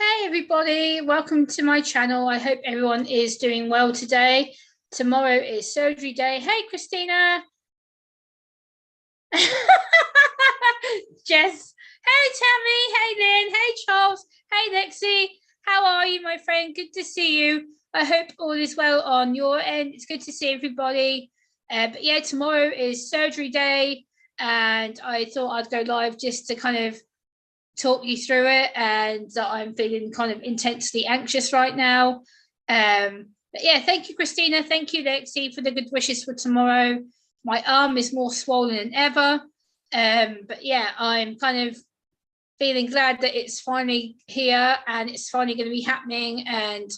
Hey everybody, welcome to my channel. I hope everyone is doing well today. Tomorrow is surgery day. Hey Christina. Jess. Hey Tammy. Hey Lynn. Hey Charles. Hey Lexi. How are you, my friend? Good to see you. I hope all is well on your end. It's good to see everybody. But yeah, tomorrow is surgery day and I thought I'd go live just to kind of talk you through it, and that I'm feeling kind of intensely anxious right now. But yeah, thank you, Christina. Thank you, Lexi, for the good wishes for tomorrow. My arm is more swollen than ever. But yeah, I'm kind of feeling glad that it's finally here and it's finally going to be happening. And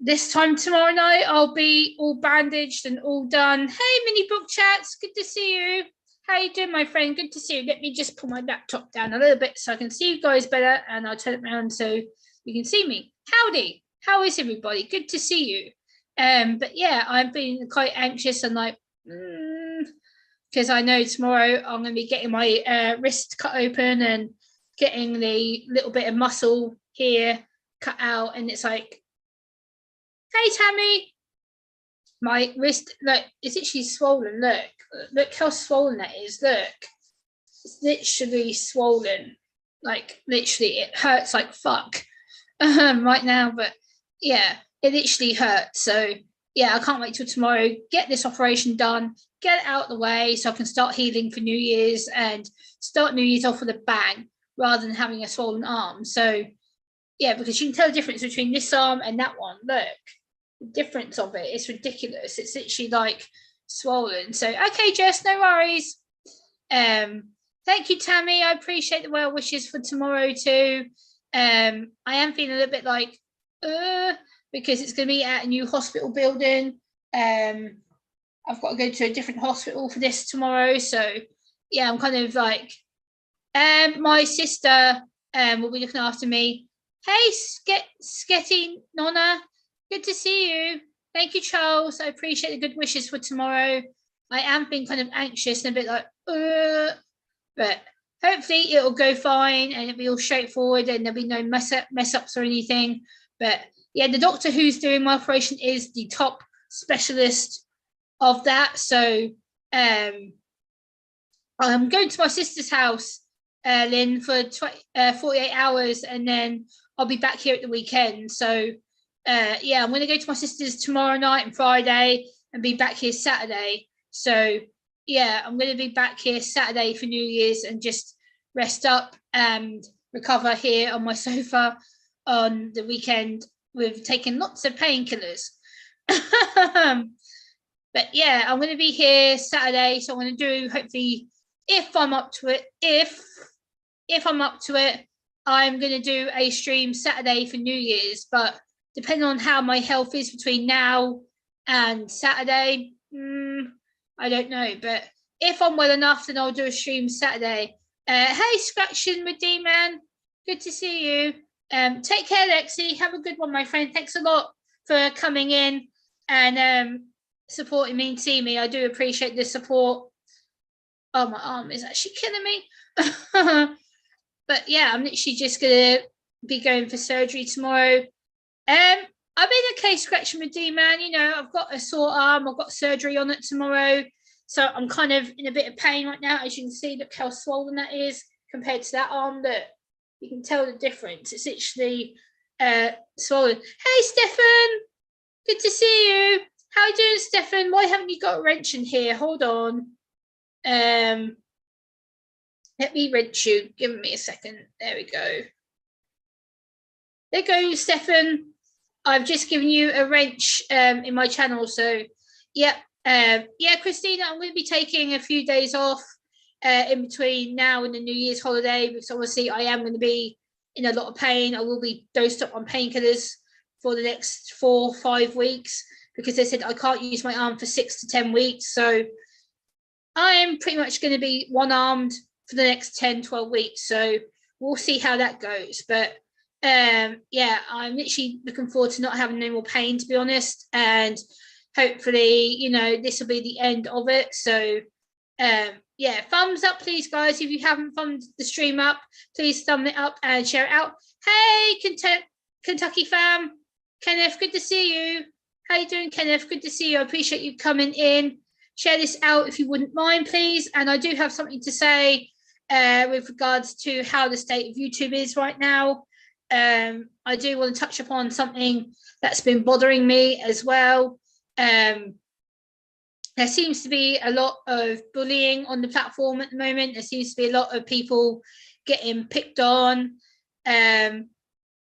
this time tomorrow night, I'll be all bandaged and all done. Hey, mini book chats. Good to see you. How you doing, my friend? Good to see you. Let me just pull my laptop down a little bit so I can see you guys better, and I'll turn it around so you can see me. Howdy. How is everybody? Good to see you. But yeah, I've been quite anxious and like, because I know tomorrow I'm going to be getting my wrist cut open and getting the little bit of muscle here cut out, and it's like, hey, Tammy. My wrist, like, it's actually swollen. Look how swollen that is. Look, it's literally swollen. Like, literally, it hurts like fuck right now. But yeah, it literally hurts. So yeah, I can't wait till tomorrow. Get this operation done. Get it out of the way so I can start healing for New Year's and start New Year's off with a bang rather than having a swollen arm. So yeah, because you can tell the difference between this arm and that one. Look. The difference of it, it's ridiculous. It's literally like swollen. So okay, Jess, no worries. Thank you, Tammy. I appreciate the well wishes for tomorrow too. I am feeling a little bit like because it's going to be at a new hospital building. I've got to go to a different hospital for this tomorrow. So yeah, I'm kind of like my sister will be looking after me. Hey, Sketty Nonna. Good to see you. Thank you, Charles. I appreciate the good wishes for tomorrow. I am being kind of anxious and a bit like, but hopefully it'll go fine and it'll be all straightforward and there'll be no mess ups or anything. But yeah, the doctor who's doing my operation is the top specialist of that. So I'm going to my sister's house, Lynn, for 48 hours, and then I'll be back here at the weekend. So yeah, I'm going to go to my sister's tomorrow night and Friday and be back here Saturday. So yeah, I'm going to be back here Saturday for New Year's and just rest up and recover here on my sofa on the weekend with taking lots of painkillers. But yeah, I'm going to be here Saturday, so I'm going to do, hopefully, if I'm up to it, if I'm up to it, I'm going to do a stream Saturday for New Year's. But depending on how my health is between now and Saturday, I don't know. But if I'm well enough, then I'll do a stream Saturday. Hey, Scratching with D-Man. Good to see you. Take care, Lexi. Have a good one, my friend. Thanks a lot for coming in and supporting me and seeing me. I do appreciate the support. Oh, my arm is actually killing me. But yeah, I'm literally just going to be going for surgery tomorrow. I'm in a case scratching with D-Man. You know, I've got a sore arm. I've got surgery on it tomorrow. So I'm kind of in a bit of pain right now. As you can see, look how swollen that is compared to that arm. Look, you can tell the difference. It's actually swollen. Hey, Stefan. Good to see you. How are you doing, Stefan? Why haven't you got a wrench in here? Hold on. Let me wrench you. Give me a second. There we go. There you go, Stefan. I've just given you a wrench in my channel. So, yeah, Christina, I'm going to be taking a few days off in between now and the New Year's holiday because obviously I am going to be in a lot of pain. I will be dosed up on painkillers for the next 4 or 5 weeks because they said I can't use my arm for 6 to 10 weeks. So I am pretty much going to be one-armed for the next 10, 12 weeks. So we'll see how that goes. But yeah, I'm literally looking forward to not having any more pain, to be honest. And hopefully, you know, this will be the end of it. So Yeah, thumbs up, please, guys. If you haven't thumbed the stream up, please thumb it up and share it out. Hey, Kentucky fam. Kenneth, good to see you. How you doing, Kenneth? Good to see you. I appreciate you coming in. Share this out if you wouldn't mind, please. And I do have something to say with regards to how the state of YouTube is right now. I do want to touch upon something that's been bothering me as well. There seems to be a lot of bullying on the platform at the moment. There seems to be a lot of people getting picked on.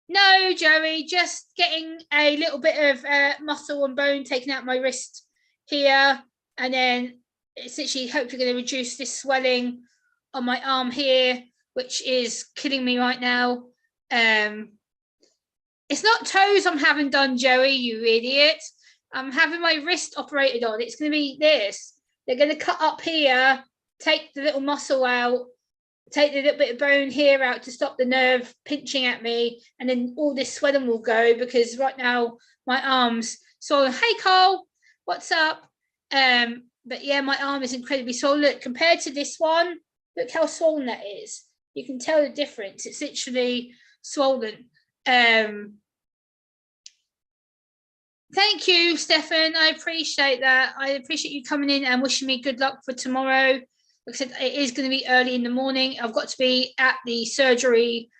No, Joey, just getting a little bit of muscle and bone taken out my wrist here. And then it's actually hopefully going to reduce this swelling on my arm here, which is killing me right now. It's not toes I'm having done, Joey, you idiot. I'm having my wrist operated on. It's going to be this. They're going to cut up here, take the little muscle out, take the little bit of bone here out to stop the nerve pinching at me, and then all this swelling will go because right now my arm's swollen. Hey, Cole, what's up? But yeah, my arm is incredibly swollen. Look, compared to this one, look how swollen that is. You can tell the difference. It's literally swollen. Thank you, Stefan. I appreciate that. I appreciate you coming in and wishing me good luck for tomorrow. Like I said, it is going to be early in the morning. I've got to be at the surgery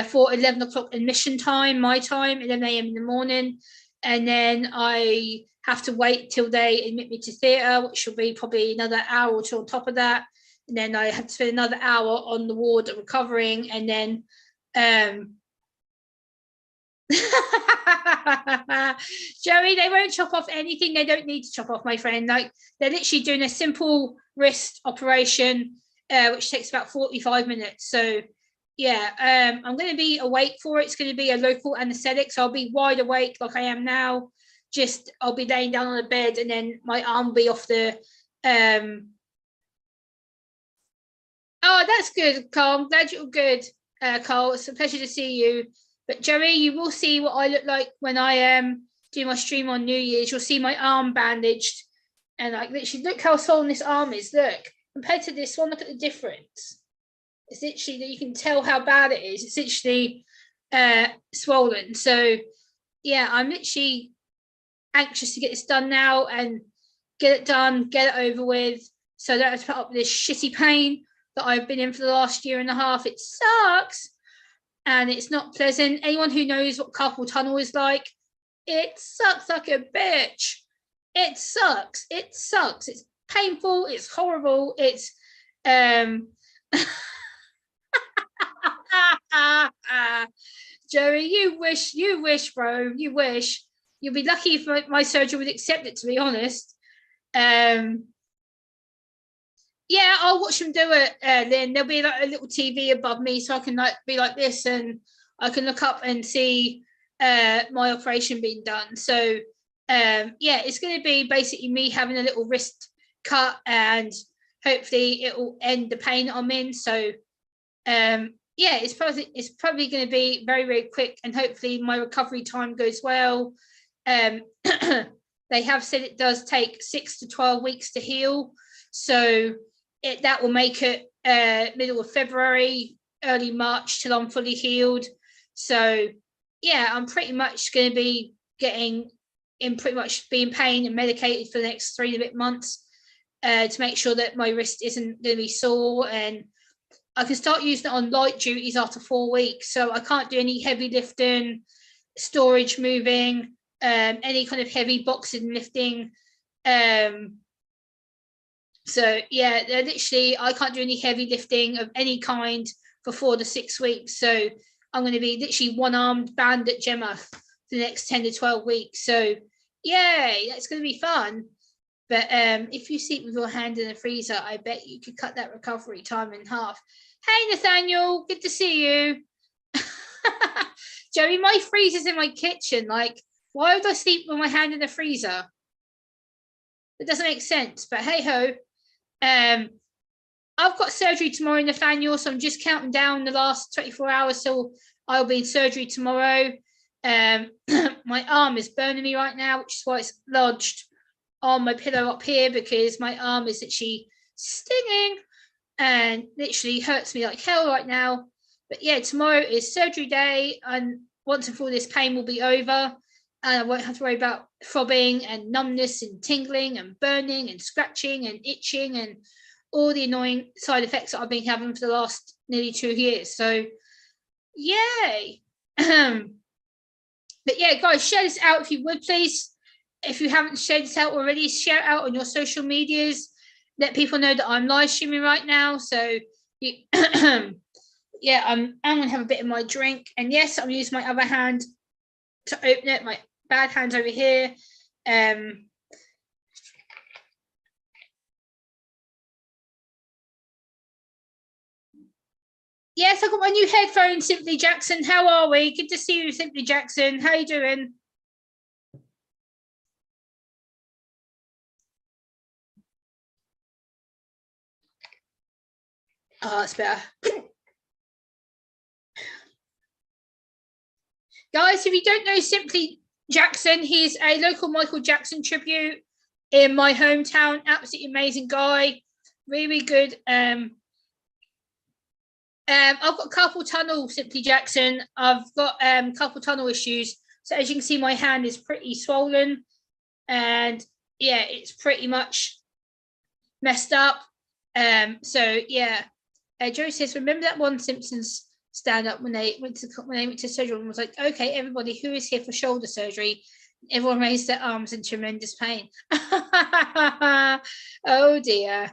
for 11 o'clock admission time, my time, 11 a.m. in the morning. And then I have to wait till they admit me to theatre, which will be probably another hour or two on top of that. And then I have to spend another hour on the ward recovering. And then Joey, they won't chop off anything they don't need to chop off, my friend. Like, they're literally doing a simple wrist operation, which takes about 45 minutes. So yeah, I'm going to be awake for it. It's going to be a local anesthetic, so I'll be wide awake like I am now. Just I'll be laying down on the bed, and then my arm will be off the Oh, that's good, Carl. I'm glad you're good, Carl. It's a pleasure to see you. But Joey, you will see what I look like when I do my stream on New Year's. You'll see my arm bandaged, and like literally, look how swollen this arm is. Look, compared to this one, look at the difference. It's literally that you can tell how bad it is. It's literally swollen. So yeah, I'm literally anxious to get this done now and get it done, get it over with, so I don't have to put up with this shitty pain that I've been in for the last year and a half. It sucks. And it's not pleasant. Anyone who knows what carpal tunnel is like, it sucks like a bitch. It sucks. It sucks. It's painful. It's horrible. It's Joey, you wish, bro. You wish. You'll be lucky if my surgeon would accept it, to be honest. Yeah, I'll watch them do it, Lynn. There'll be like a little TV above me, so I can like be like this, and I can look up and see my operation being done. So yeah, it's going to be basically me having a little wrist cut, and hopefully it will end the pain I'm in. So yeah, it's probably going to be very, very quick, and hopefully my recovery time goes well. They have said it does take 6 to 12 weeks to heal, so that will make it middle of February, early March till I'm fully healed. So yeah, I'm pretty much going to be getting in, pretty much being pain and medicated for the next 3 and a bit months to make sure that my wrist isn't going to be sore, and I can start using it on light duties after 4 weeks. So I can't do any heavy lifting, storage moving, any kind of heavy boxing lifting. So yeah, literally I can't do any heavy lifting of any kind for 4 to 6 weeks. So I'm going to be literally one-armed bandit Gemma for the next 10 to 12 weeks. So yay, that's going to be fun. But if you sleep with your hand in the freezer, I bet you could cut that recovery time in half. Hey, Nathaniel, good to see you. Joey, my freezer's in my kitchen. Like, why would I sleep with my hand in the freezer? It doesn't make sense, but hey ho. I've got surgery tomorrow, Nathaniel, so I'm just counting down the last 24 hours till I'll be in surgery tomorrow. My arm is burning me right now, which is why it's lodged on my pillow up here, because my arm is actually stinging and literally hurts me like hell right now. But yeah, tomorrow is surgery day, and once and for all this pain will be over, and I won't have to worry about throbbing and numbness and tingling and burning and scratching and itching and all the annoying side effects that I've been having for the last nearly 2 years. So yay. But yeah, guys, share this out if you would, please. If you haven't shared this out already, share it out on your social medias. Let people know that I'm live streaming right now. So you, yeah, I'm going to have a bit of my drink. And yes, I'm using my other hand to open it. My bad hand's over here. Yes, I got my new headphones, Simply Jackson. How are we? Good to see you, Simply Jackson. How are you doing? Oh, that's better. Guys, if you don't know Simply Jackson, he's a local Michael Jackson tribute in my hometown. Absolutely amazing guy. Really good. I've got carpal tunnel, Simply Jackson. I've got carpal tunnel issues. So as you can see, my hand is pretty swollen. And yeah, it's pretty much messed up. So yeah, Joe says, remember that one Simpsons stand up when they went to surgery and was like, okay, everybody who is here for shoulder surgery, everyone raised their arms in tremendous pain. Oh dear.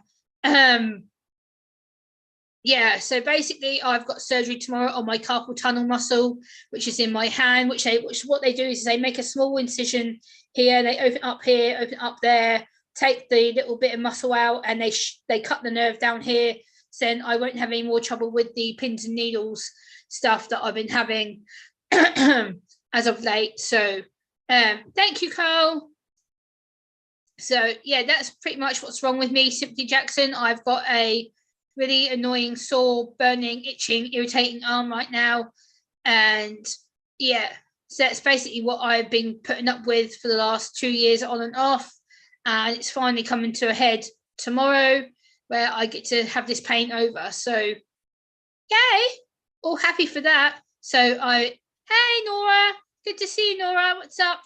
Yeah, so basically I've got surgery tomorrow on my carpal tunnel muscle, which is in my hand, which what they do is they make a small incision here, they open up here, open up there, take the little bit of muscle out, and they cut the nerve down here. So then I won't have any more trouble with the pins and needles stuff that I've been having as of late. So thank you, Carl. So yeah, that's pretty much what's wrong with me, Simply Jackson. I've got a really annoying, sore, burning, itching, irritating arm right now. And yeah, so that's basically what I've been putting up with for the last 2 years on and off. And it's finally coming to a head tomorrow where I get to have this pain over. So yay, all happy for that. So hey Nora, good to see you, Nora. What's up?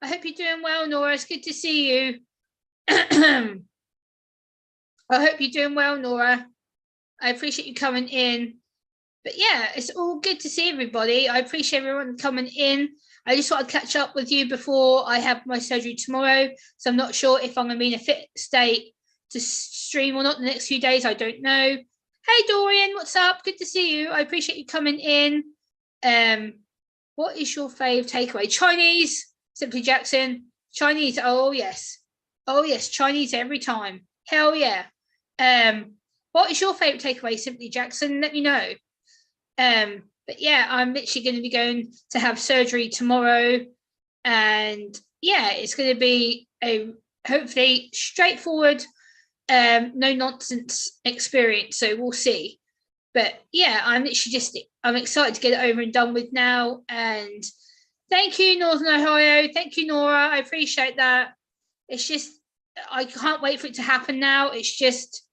I hope you're doing well, Nora. It's good to see you. I hope you're doing well, Nora. I appreciate you coming in. But yeah, it's all good to see everybody. I appreciate everyone coming in. I just want to catch up with you before I have my surgery tomorrow. So I'm not sure if I'm going to be in a fit state to stream or not the next few days. I don't know. Hey, Dorian, what's up? Good to see you. I appreciate you coming in. What is your fave takeaway? Chinese, Simply Jackson. Chinese. Oh, yes. Oh, yes. Chinese every time. Hell yeah. What is your favorite takeaway, Simply Jackson? Let me know. But yeah, I'm literally going to be going to have surgery tomorrow, and yeah, it's going to be a hopefully straightforward, no nonsense experience. So we'll see. But yeah, I'm excited to get it over and done with now. And thank you, Northern Ohio. Thank you, Nora. I appreciate that. It's just I can't wait for it to happen now. It's just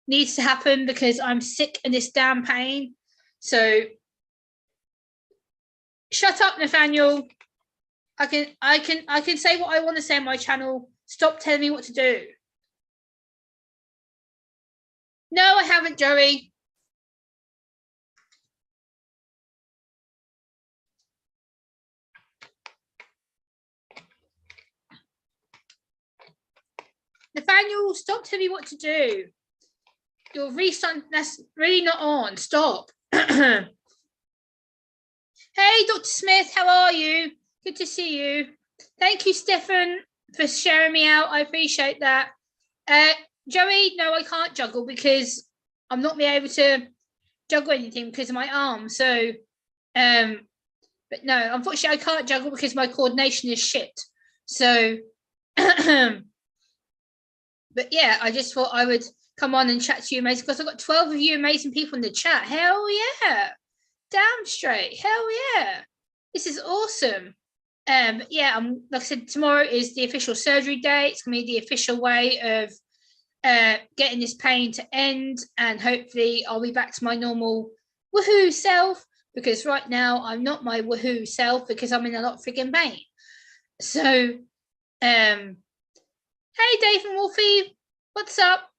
needs to happen because I'm sick of this damn pain. So shut up, Nathaniel. I can say what I want to say on my channel. Stop telling me what to do. No, I haven't, Joey. Nathaniel, stop telling me what to do. Your restart, that's really not on. Stop. Hey, Dr. Smith, how are you? Good to see you. Thank you, Stefan, for sharing me out. I appreciate that. Joey, no, I can't juggle because I'm not be able to juggle anything because of my arm. So, but no, unfortunately, I can't juggle because my coordination is shit. So, but yeah, I just thought I would come on and chat to you amazing because I've got 12 of you amazing people in the chat. Hell yeah. Damn straight. Hell yeah. This is awesome. Yeah, like I said, tomorrow is the official surgery day. It's going to be the official way of getting this pain to end, and hopefully I'll be back to my normal woohoo self, because right now I'm not my woohoo self because I'm in a lot of freaking pain. So, hey Dave and Wolfie, what's up?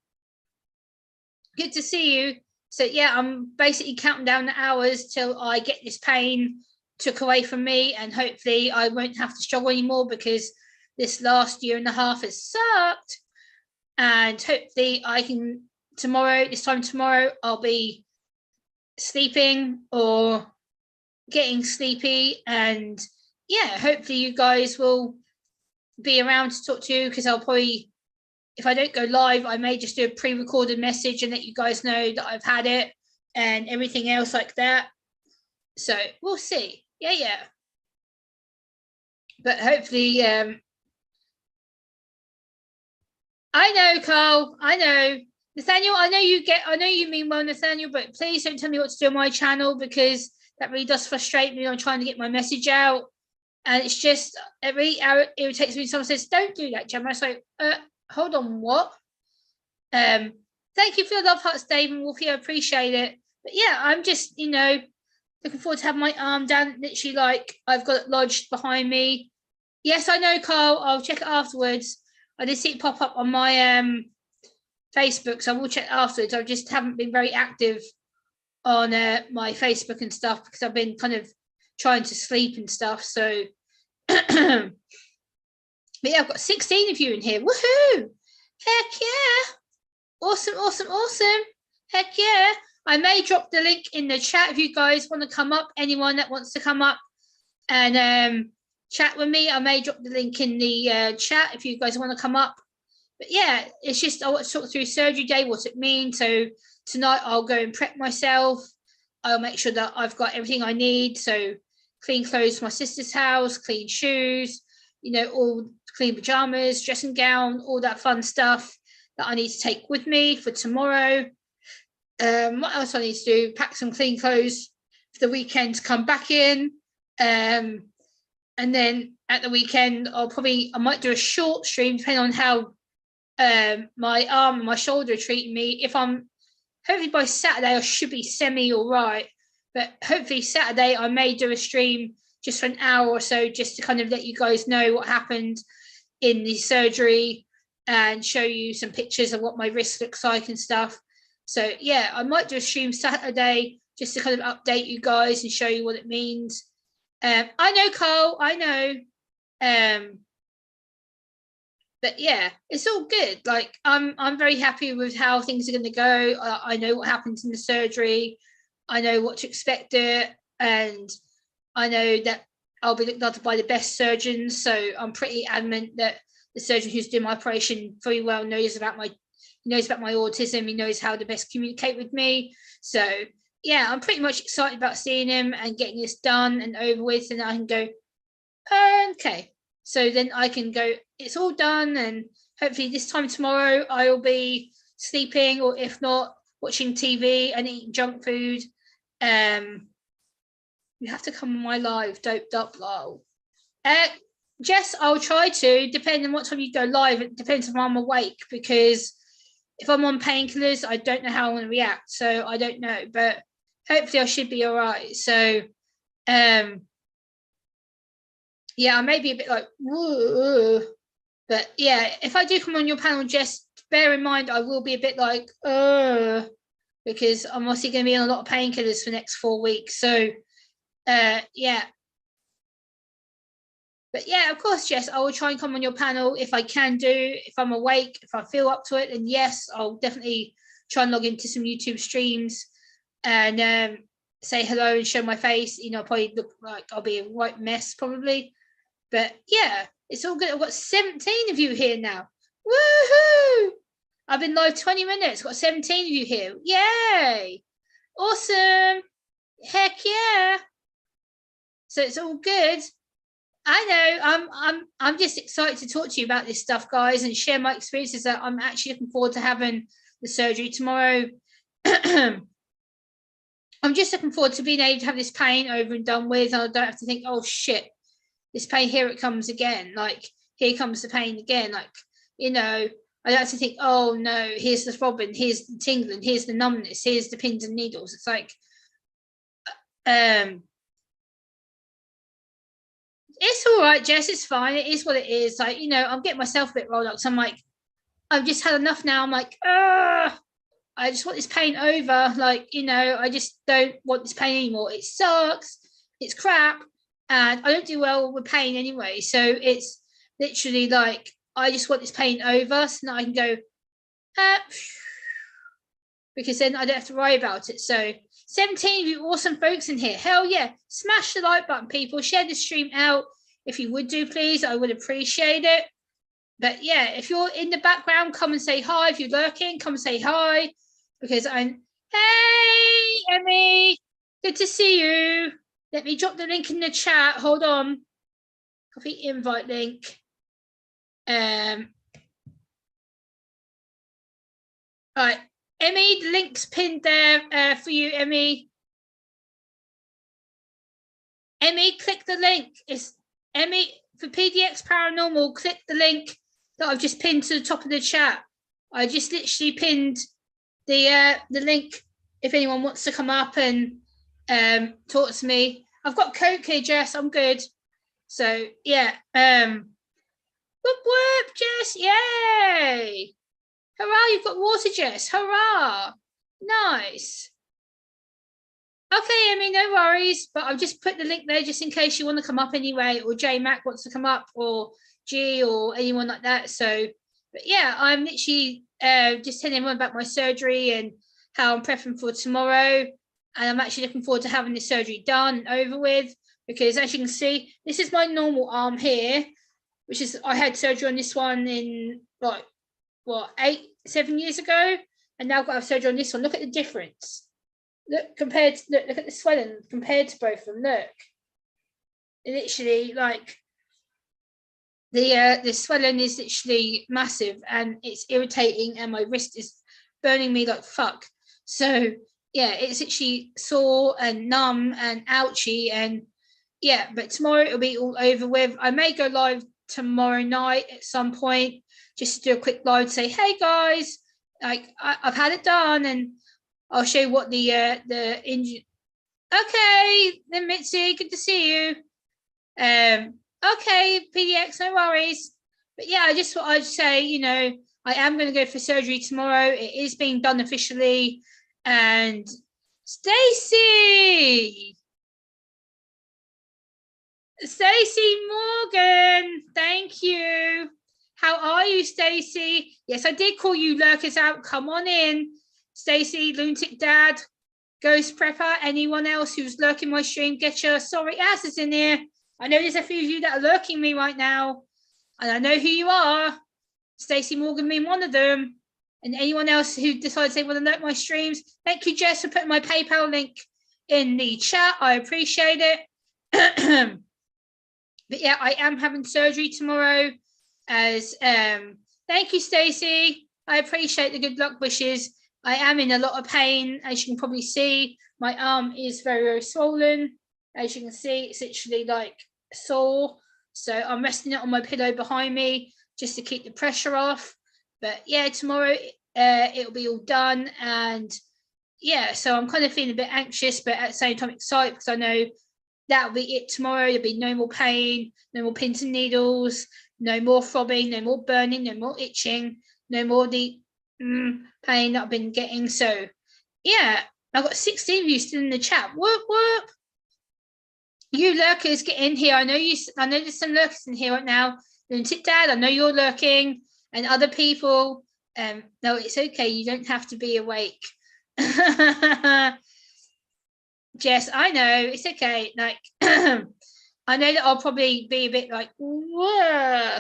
Good to see you. So yeah, I'm basically counting down the hours till I get this pain took away from me, and hopefully I won't have to struggle anymore, because this last year and a half has sucked. And hopefully I can this time tomorrow, I'll be sleeping or getting sleepy, and yeah, hopefully you guys will be around to talk to you, because I'll probably, if I don't go live, I may just do a pre-recorded message and let you guys know that I've had it and everything else like that. So we'll see. Yeah. But hopefully, I know, Carl. I know. Nathaniel, I know you mean well, Nathaniel, but please don't tell me what to do on my channel, because that really does frustrate me. I'm trying to get my message out, and it's just, it really irritates me. Someone says, don't do that, Gemma. It's like, hold on, what? Thank you for your love hearts, Dave and Wolfie. I appreciate it. But yeah, I'm just, looking forward to having my arm down, literally, like I've got it lodged behind me. Yes, I know, Carl. I'll check it afterwards. I did see it pop up on my Facebook, so I will check afterwards. I just haven't been very active on my Facebook and stuff, because I've been kind of trying to sleep and stuff. So, but yeah, I've got 16 of you in here. Woohoo! Heck yeah! Awesome! Heck yeah! I may drop the link in the chat if you guys want to come up. Anyone that wants to come up and chat with me, I may drop the link in the chat if you guys want to come up. But yeah, it's just, I want to talk through surgery day, what it means. So tonight I'll go and prep myself. I'll make sure that I've got everything I need. So clean clothes for my sister's house, clean shoes, all clean pajamas, dressing gown, all that fun stuff that I need to take with me for tomorrow. What else I need to do? Pack some clean clothes for the weekend to come back in. And then at the weekend, I might do a short stream, depending on how my arm and my shoulder are treating me. If I'm, hopefully by Saturday, I should be semi all right. But hopefully Saturday, I may do a stream just for an hour or so, just to kind of let you guys know what happened in the surgery and show you some pictures of what my wrist looks like and stuff. So yeah, I might do a stream Saturday just to kind of update you guys and show you what it means. I know, Carl, I know. But yeah, it's all good. Like, I'm very happy with how things are going to go. I know what happens in the surgery. I know what to expect it, and I know that I'll be looked after by the best surgeons. So I'm pretty adamant that the surgeon who's doing my operation very well knows about my autism. He knows how to best communicate with me. So yeah, I'm pretty much excited about seeing him and getting this done and over with, and I can go, okay. So then I can go, it's all done, and hopefully this time tomorrow I will be sleeping, or if not, watching TV and eating junk food. You have to come on my live, doped up, lol. Jess, I'll try to, depending on what time you go live. It depends if I'm awake, because if I'm on painkillers, I don't know how I'm going to react. So I don't know, but hopefully I should be all right. So, yeah, I may be a bit like, whoa. But yeah, if I do come on your panel, just bear in mind I will be a bit like, because I'm obviously going to be on a lot of painkillers for the next 4 weeks. So, yeah. But yeah, of course, Jess, I will try and come on your panel if I can do, if I'm awake, if I feel up to it. And yes, I'll definitely try and log into some YouTube streams and say hello and show my face. Probably look like I'll be a white mess probably. But yeah, it's all good. I've got 17 of you here now. Woohoo! I've been live 20 minutes. Got 17 of you here. Yay! Awesome! Heck yeah! So it's all good. I know. I'm just excited to talk to you about this stuff, guys, and share my experiences. That I'm actually looking forward to having the surgery tomorrow. I'm just looking forward to being able to have this pain over and done with, and I don't have to think, oh shit, this pain, here it comes again. Like, here comes the pain again. Like, I don't have to think, oh no, here's the throbbing, here's the tingling, here's the numbness, here's the pins and needles. It's like, it's all right, Jess, it's fine. It is what it is. Like, I'm getting myself a bit rolled up. So I'm like, I've just had enough now. I'm like, I just want this pain over. Like, I just don't want this pain anymore. It sucks. It's crap. And I don't do well with pain anyway. So it's literally like, I just want this pain over so that I can go, because then I don't have to worry about it. So 17 of you awesome folks in here. Hell yeah. Smash the like button, people. Share the stream out. If you would do, please, I would appreciate it. But yeah, if you're in the background, come and say hi. If you're lurking, come and say hi. Because hey, Emmy, good to see you. Let me drop the link in the chat. Hold on. Copy invite link. All right, Emmy, the link's pinned there for you, Emmy. Emmy, click the link. It's Emmy for PDX Paranormal. Click the link that I've just pinned to the top of the chat. I just literally pinned the link if anyone wants to come up and talk to me. I've got Coke here, Jess. I'm good. So yeah. Whoop whoop, Jess. Yay. Hurrah, you've got water, Jess. Hurrah. Nice. Okay, Emmy, no worries. But I've just put the link there just in case you want to come up anyway, or J Mac wants to come up, or G, or anyone like that. So, but yeah, I'm literally just telling everyone about my surgery and how I'm prepping for tomorrow. And I'm actually looking forward to having this surgery done and over with, because as you can see, this is my normal arm here, which is, I had surgery on this one in like, what, 7 years ago, and now I've got to have surgery on this one. Look at the difference. Look, compared to, look at the swelling compared to both of them. Look, literally, like, the swelling is literally massive and it's irritating, and my wrist is burning me like fuck. So yeah, it's actually sore and numb and ouchy, and yeah, but tomorrow it'll be all over with. I may go live tomorrow night at some point just to do a quick live to say, hey guys, like, I've had it done, and I'll show you what the injury. Okay, then Mitzi, good to see you. Okay, PDX, no worries. But yeah, I just thought I'd say, I am going to go for surgery tomorrow. It is being done officially. And Stacey Morgan, thank you. How are you, Stacey? Yes, I did call you lurkers out. Come on in. Stacey, Lunatic Dad, Ghost Prepper, anyone else who's lurking my stream, get your sorry asses in here. I know there's a few of you that are lurking me right now, and I know who you are. Stacey Morgan being one of them, and anyone else who decides they want to lurk my streams. Thank you, Jess, for putting my PayPal link in the chat. I appreciate it. But yeah, I am having surgery tomorrow. As thank you, Stacey. I appreciate the good luck wishes. I am in a lot of pain, as you can probably see. My arm is very, very swollen. As you can see, it's literally like sore. So I'm resting it on my pillow behind me just to keep the pressure off. But yeah, tomorrow it'll be all done. And yeah, so I'm kind of feeling a bit anxious, but at the same time excited, because I know that'll be it tomorrow. There'll be no more pain, no more pins and needles, no more throbbing, no more burning, no more itching, no more the pain that I've been getting. So yeah, I've got 16 of you still in the chat. Whoop whoop. You lurkers, get in here. I know there's some lurkers in here right now. Lunatic Dad, I know you're lurking, and other people. No, it's okay. You don't have to be awake. Jess, I know, it's okay. Like, I know that I'll probably be a bit like, whoa,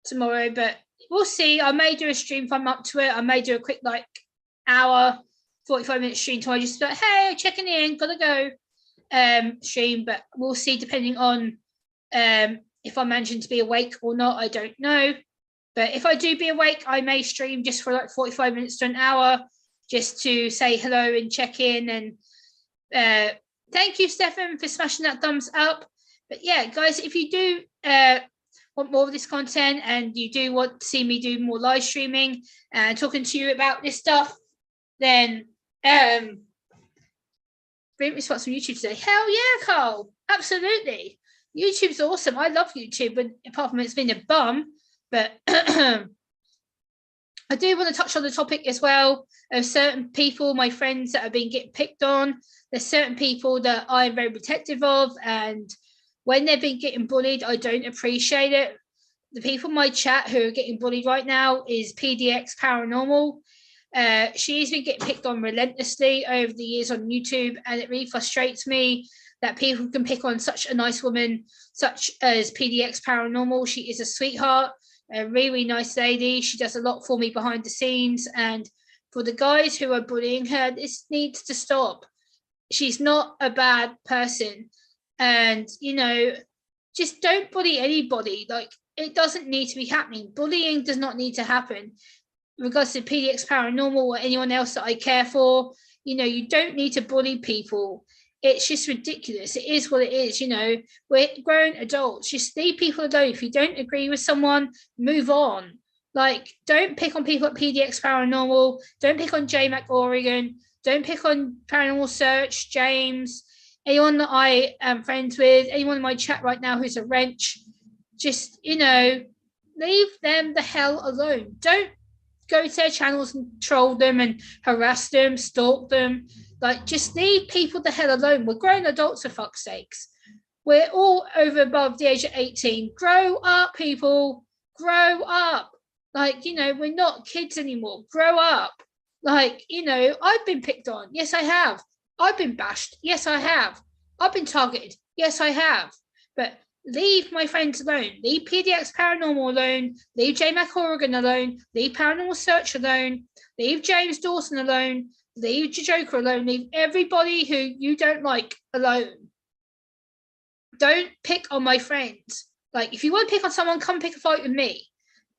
tomorrow, but we'll see. I may do a stream if I'm up to it. I may do a quick, like, hour, 45-minute stream tomorrow, just like, hey, checking in, gotta go stream, but we'll see, depending on if I'm managing to be awake or not. I don't know. But if I do be awake, I may stream just for like 45 minutes to an hour, just to say hello and check in. And thank you, Stefan, for smashing that thumbs up. But yeah, guys, if you do want more of this content and you do want to see me do more live streaming and talking to you about this stuff, then great response from YouTube today. Hell yeah, Carl. Absolutely. YouTube's awesome. I love YouTube, but apart from it's been a bum. But I do want to touch on the topic as well of certain people, my friends that have been getting picked on. There's certain people that I'm very protective of, and when they've been getting bullied, I don't appreciate it. The people in my chat who are getting bullied right now is PDX Paranormal. She's been getting picked on relentlessly over the years on YouTube, and it really frustrates me that people can pick on such a nice woman such as PDX Paranormal. She is a sweetheart, a really, really nice lady. She does a lot for me behind the scenes, and for the guys who are bullying her, this needs to stop. She's not a bad person, and just don't bully anybody. Like, it doesn't need to be happening. Bullying does not need to happen. In regards to PDX Paranormal or anyone else that I care for, you don't need to bully people. It's just ridiculous. It is what it is. We're grown adults. Just leave people alone. If you don't agree with someone, move on. Like, don't pick on people at PDX Paranormal. Don't pick on JMac Oregon. Don't pick on Paranormal Search, James, anyone that I am friends with, anyone in my chat right now who's a wrench. Just, leave them the hell alone. Don't go to their channels and troll them and harass them, stalk them. Like, just leave people the hell alone. We're grown adults, for fuck's sakes. We're all over above the age of 18. Grow up, people. Grow up. Like, we're not kids anymore. Grow up. Like, I've been picked on. Yes, I have. I've been bashed. Yes, I have. I've been targeted. Yes, I have. But leave my friends alone. Leave PDX Paranormal alone. Leave JMac Oregon alone. Leave Paranormal Search alone. Leave James Dawson alone. Leave Joker alone. Leave everybody who you don't like alone. Don't pick on my friends. Like, if you want to pick on someone, come pick a fight with me.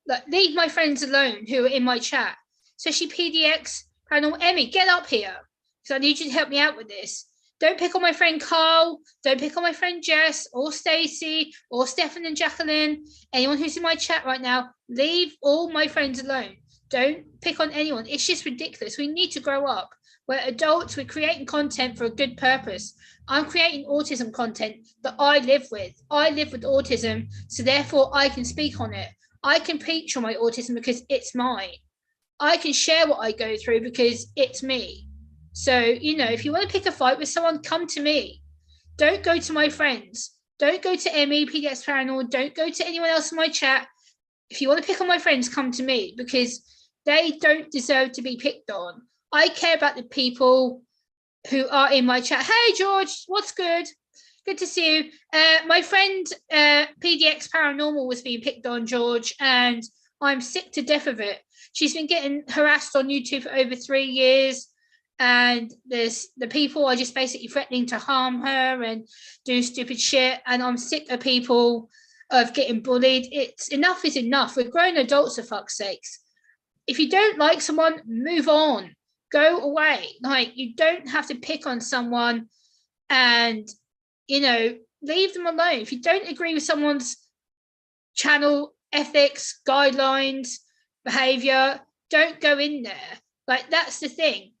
Like, leave my friends alone who are in my chat. Especially PDX Paranormal. Emmy, get up here, because I need you to help me out with this. Don't pick on my friend Carl. Don't pick on my friend Jess or Stacey or Stefan and Jacqueline. Anyone who's in my chat right now, leave all my friends alone. Don't pick on anyone. It's just ridiculous. We need to grow up. We're adults. We're creating content for a good purpose. I'm creating autism content that I live with. I live with autism, so therefore I can speak on it. I can preach on my autism because it's mine. I can share what I go through because it's me. So, if you want to pick a fight with someone, come to me. Don't go to my friends. Don't go to Emmy, PDX Paranormal. Don't go to anyone else in my chat. If you want to pick on my friends, come to me, because they don't deserve to be picked on. I care about the people who are in my chat. Hey, George, what's good? Good to see you. My friend PDX Paranormal was being picked on, George, and I'm sick to death of it. She's been getting harassed on YouTube for over 3 years, and the people are just basically threatening to harm her and do stupid shit, and I'm sick of people of getting bullied. It's enough is enough. We're grown adults, for fuck's sakes. If you don't like someone, move on. Go away. Like, you don't have to pick on someone and, leave them alone. If you don't agree with someone's channel ethics, guidelines, behavior, don't go in there. Like, that's the thing.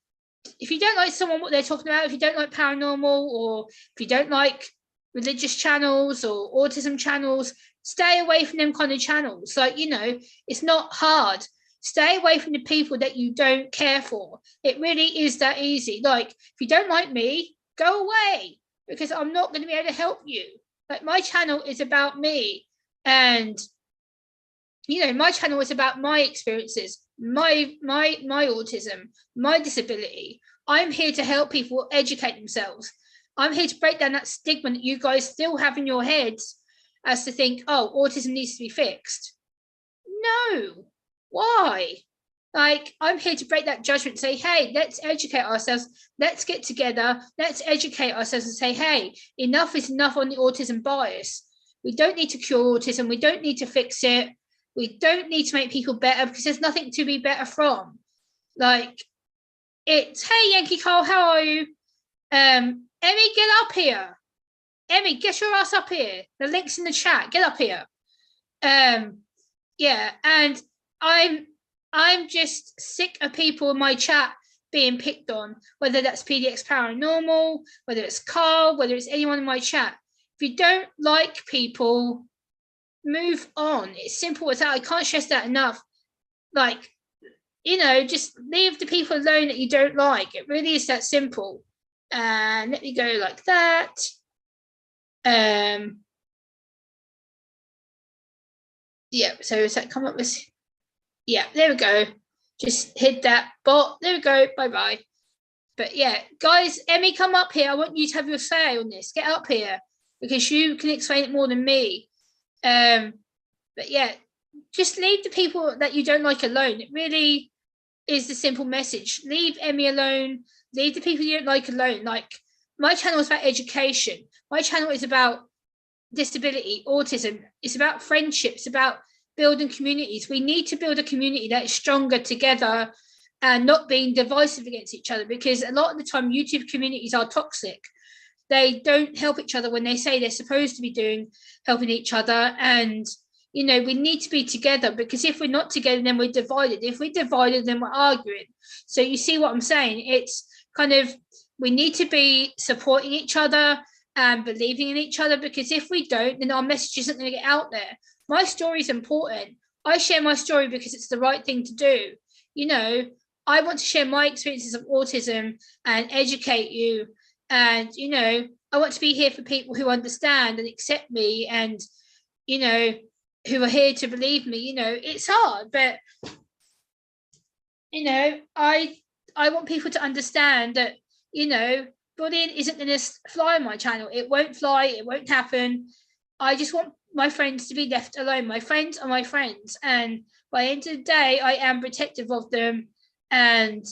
If you don't like someone, what they're talking about, if you don't like paranormal, or if you don't like religious channels or autism channels, stay away from them kind of channels. Like, it's not hard. Stay away from the people that you don't care for. It really is that easy. Like, if you don't like me, go away, because I'm not going to be able to help you. Like, my channel is about me, and my channel is about my experiences, my autism, my disability. I'm here to help people educate themselves. I'm here to break down that stigma that you guys still have in your heads as to think, oh, autism needs to be fixed. No. Why? Like, I'm here to break that judgment, say, hey, let's educate ourselves. Let's get together. Let's educate ourselves and say, hey, enough is enough on the autism bias. We don't need to cure autism. We don't need to fix it. We don't need to make people better, because there's nothing to be better from. Like, it's, hey, Yankee Cole, how are you? Emmy, get up here. Emmy, get your ass up here. The link's in the chat. Get up here. Yeah, and I'm just sick of people in my chat being picked on, whether that's PDX Paranormal, whether it's Carl, whether it's anyone in my chat. If you don't like people, move on. It's simple as that. I can't stress that enough. Like, just leave the people alone that you don't like. It really is that simple. And let me go like that. Yeah, so is that come up with? Yeah, there we go. Just hit that bot. There we go. Bye-bye. But yeah, guys, Emmy, come up here. I want you to have your say on this. Get up here because you can explain it more than me. But yeah, just leave the people that you don't like alone. It really is the simple message. Leave Emmy alone. Leave the people you don't like alone. Like, my channel is about education. My channel is about disability, autism. It's about friendship. It's about building communities. We need to build a community that is stronger together and not being divisive against each other, because a lot of the time YouTube communities are toxic. They don't help each other when they say they're supposed to be helping each other. And we need to be together, because if we're not together, then we're divided. If we're divided, then we're arguing. So you see what I'm saying? It's kind of, we need to be supporting each other and believing in each other, because if we don't, then our message isn't going to get out there. My story is important. I share my story because it's the right thing to do. I want to share my experiences of autism and educate you. And, I want to be here for people who understand and accept me and, who are here to believe me. It's hard, but, I want people to understand that, bullying isn't going to fly on my channel. It won't fly. It won't happen. I just want my friends to be left alone. My friends are my friends. And by the end of the day, I am protective of them. And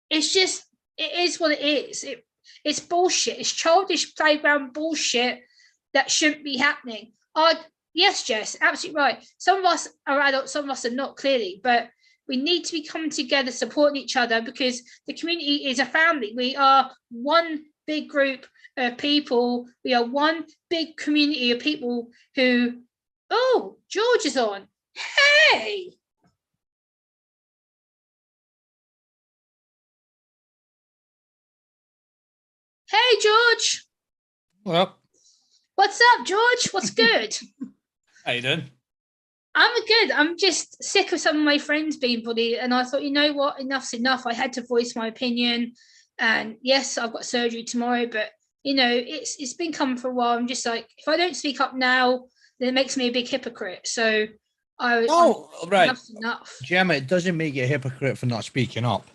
it's just, it is what it is. It's bullshit. It's childish playground bullshit that shouldn't be happening. Yes, Jess, absolutely right. Some of us are adults, some of us are not, clearly, but we need to be coming together, supporting each other, because the community is a family. We are one big group of people. We are one big community of people who, oh, George is on. Hey! Hey, George. Well, what's up, George? What's good? How you doing? I'm good. I'm just sick of some of my friends being bullied, and I thought, you know what, enough's enough. I had to voice my opinion, and yes, I've got surgery tomorrow, but it's been coming for a while. I'm just like, if I don't speak up now, then it makes me a big hypocrite. So right, enough's enough. Gemma. It doesn't make you a hypocrite for not speaking up,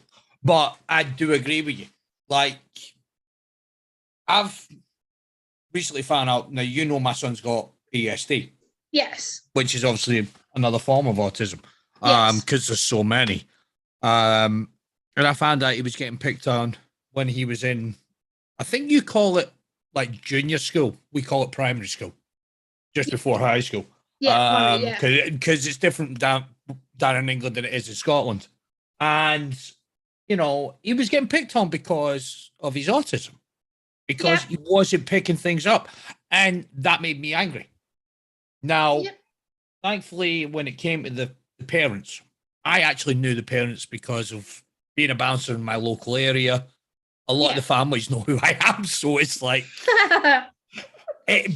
but I do agree with you. Like, I've recently found out. Now, my son's got ASD. Yes. Which is obviously another form of autism. Yes. Because there's so many. And I found out he was getting picked on when he was in, I think you call it like junior school. We call it primary school, just before high school. Yeah. Because it's different down in England than it is in Scotland. And, he was getting picked on because of his autism, because he wasn't picking things up. And that made me angry. Now, thankfully, when it came to the parents, I actually knew the parents because of being a bouncer in my local area. A lot of the families know who I am, so it's like,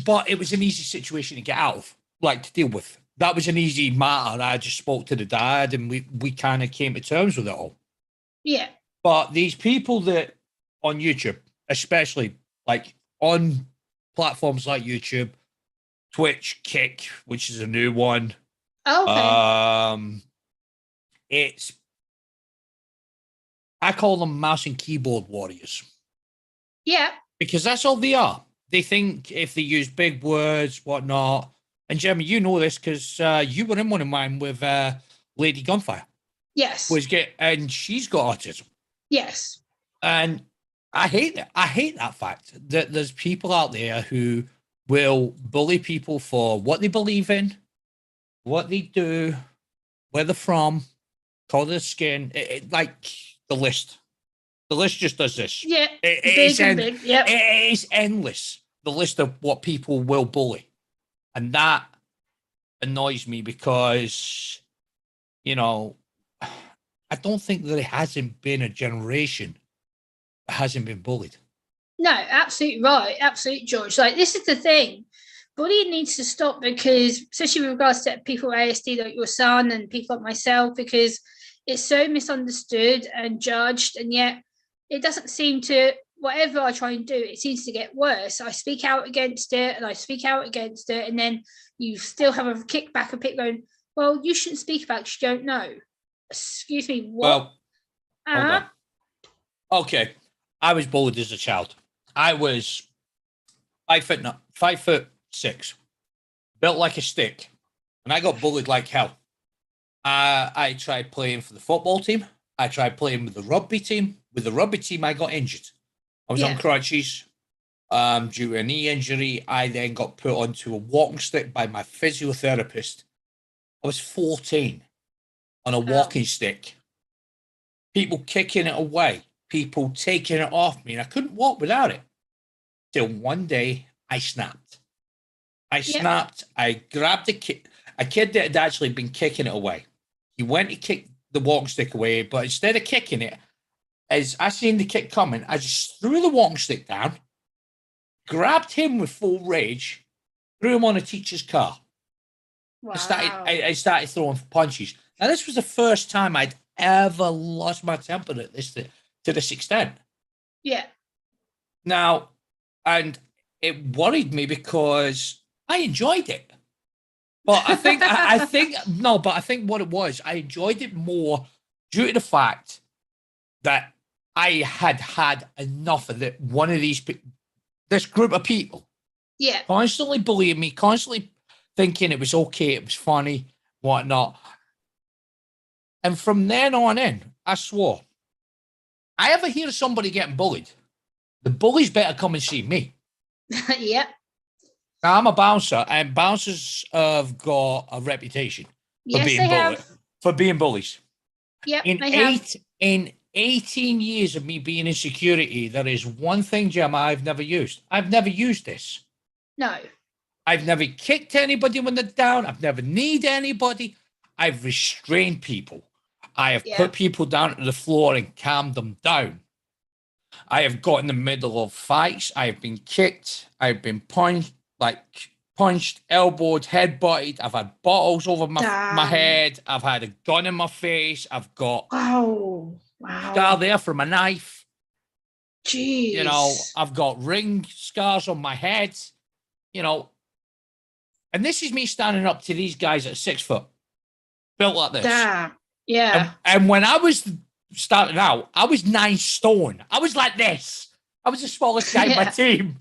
but it was an easy situation to get out of, like, to deal with. That was an easy matter. I just spoke to the dad, and we kind of came to terms with it all. Yeah. But these people that on YouTube, especially like on platforms like YouTube, Twitch, Kick, which is a new one. Okay. I call them mouse and keyboard warriors. Yeah. Because that's all they are. They think if they use big words, whatnot. And Jeremy, you know this because you were in one of mine with Lady Gunfire. Yes. And she's got autism. Yes. And I hate that. I hate that fact that there's people out there who will bully people for what they believe in, what they do, where they're from, color of skin, like the list. The list just does this. Yeah, big. Yep. It is endless, the list of what people will bully. And that annoys me because, you know, I don't think there hasn't been a generation that hasn't been bullied. No, absolutely right. Absolutely, George. Like, this is the thing. Bullying needs to stop because, especially with regards to people with ASD like your son and people like myself, because it's so misunderstood and judged, and yet it doesn't seem to, whatever I try and do, it seems to get worse. I speak out against it and I speak out against it, and then you still have a kickback of people going, well, you shouldn't speak about it because you don't know. Excuse me, what? Well, hold on. Okay. I was bullied as a child. I was 5'6", built like a stick, and I got bullied like hell. I tried playing for the football team. I tried playing with the rugby team. With the rugby team, I got injured. I was on crutches due to a knee injury. I then got put onto a walking stick by my physiotherapist. I was 14 on a walking stick. People kicking it away. People taking it off me. And I couldn't walk without it. Till one day, I snapped. I grabbed a kid that had actually been kicking it away. He went to kick the walking stick away, but instead of kicking it, as I seen the kick coming, I just threw the walking stick down, grabbed him with full rage, threw him on a teacher's car. Wow. I started throwing punches. Now, this was the first time I'd ever lost my temper at this to this extent. Yeah. Now, and it worried me because I enjoyed it. But I think but I think what it was, I enjoyed it more due to the fact that I had enough of it. One of this group of people, constantly bullying me, constantly thinking it was okay, it was funny, whatnot. And from then on in, I swore, I ever hear somebody getting bullied, the bullies better come and see me. Yep. Now, I'm a bouncer, and bouncers have got a reputation for being bullies. Yep, In 18 years of me being in security, there is one thing, Gemma, I've never used. I've never used this. No. I've never kicked anybody when they're down. I've never kneed anybody. I've restrained people. I have put people down to the floor and calmed them down. I have got in the middle of fights. I have been kicked. I've been punched, elbowed, headbutted. I've had bottles over my head. I've had a gun in my face. I've got scar there from a knife. Jeez. You know, I've got ring scars on my head. You know, and this is me standing up to these guys at 6 foot, built like this. Yeah. And when I was starting out, I was 9 stone. I was like this. I was the smallest guy in my team.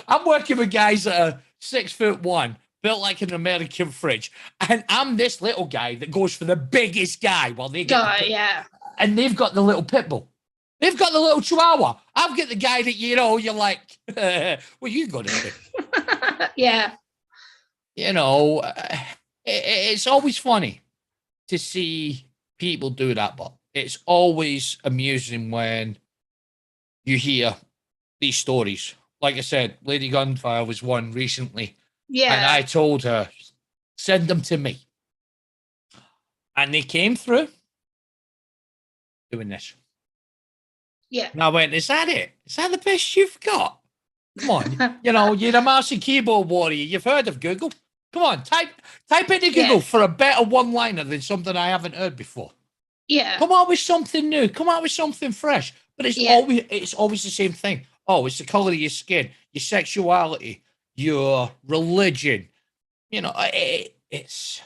I'm working with guys that are 6'1", built like an American fridge. And I'm this little guy that goes for the biggest guy while they get and they've got the little pit bull. They've got the little chihuahua. I've got the guy that, you know, you're like, what you got to do? Yeah. You know, it's always funny to see people do that, but it's always amusing when you hear these stories. Like I said, Lady Gunfire was one recently. Yeah. And I told her, send them to me. And they came through doing this. Yeah. And I went, is that it? Is that the best you've got? Come on. You know, you're a mouse and keyboard warrior. You've heard of Google. Come on, type into Google for a better one-liner than something I haven't heard before. Yeah. Come out with something new. Come out with something fresh. But it's always the same thing. Oh, it's the color of your skin, your sexuality, your religion. You know, it's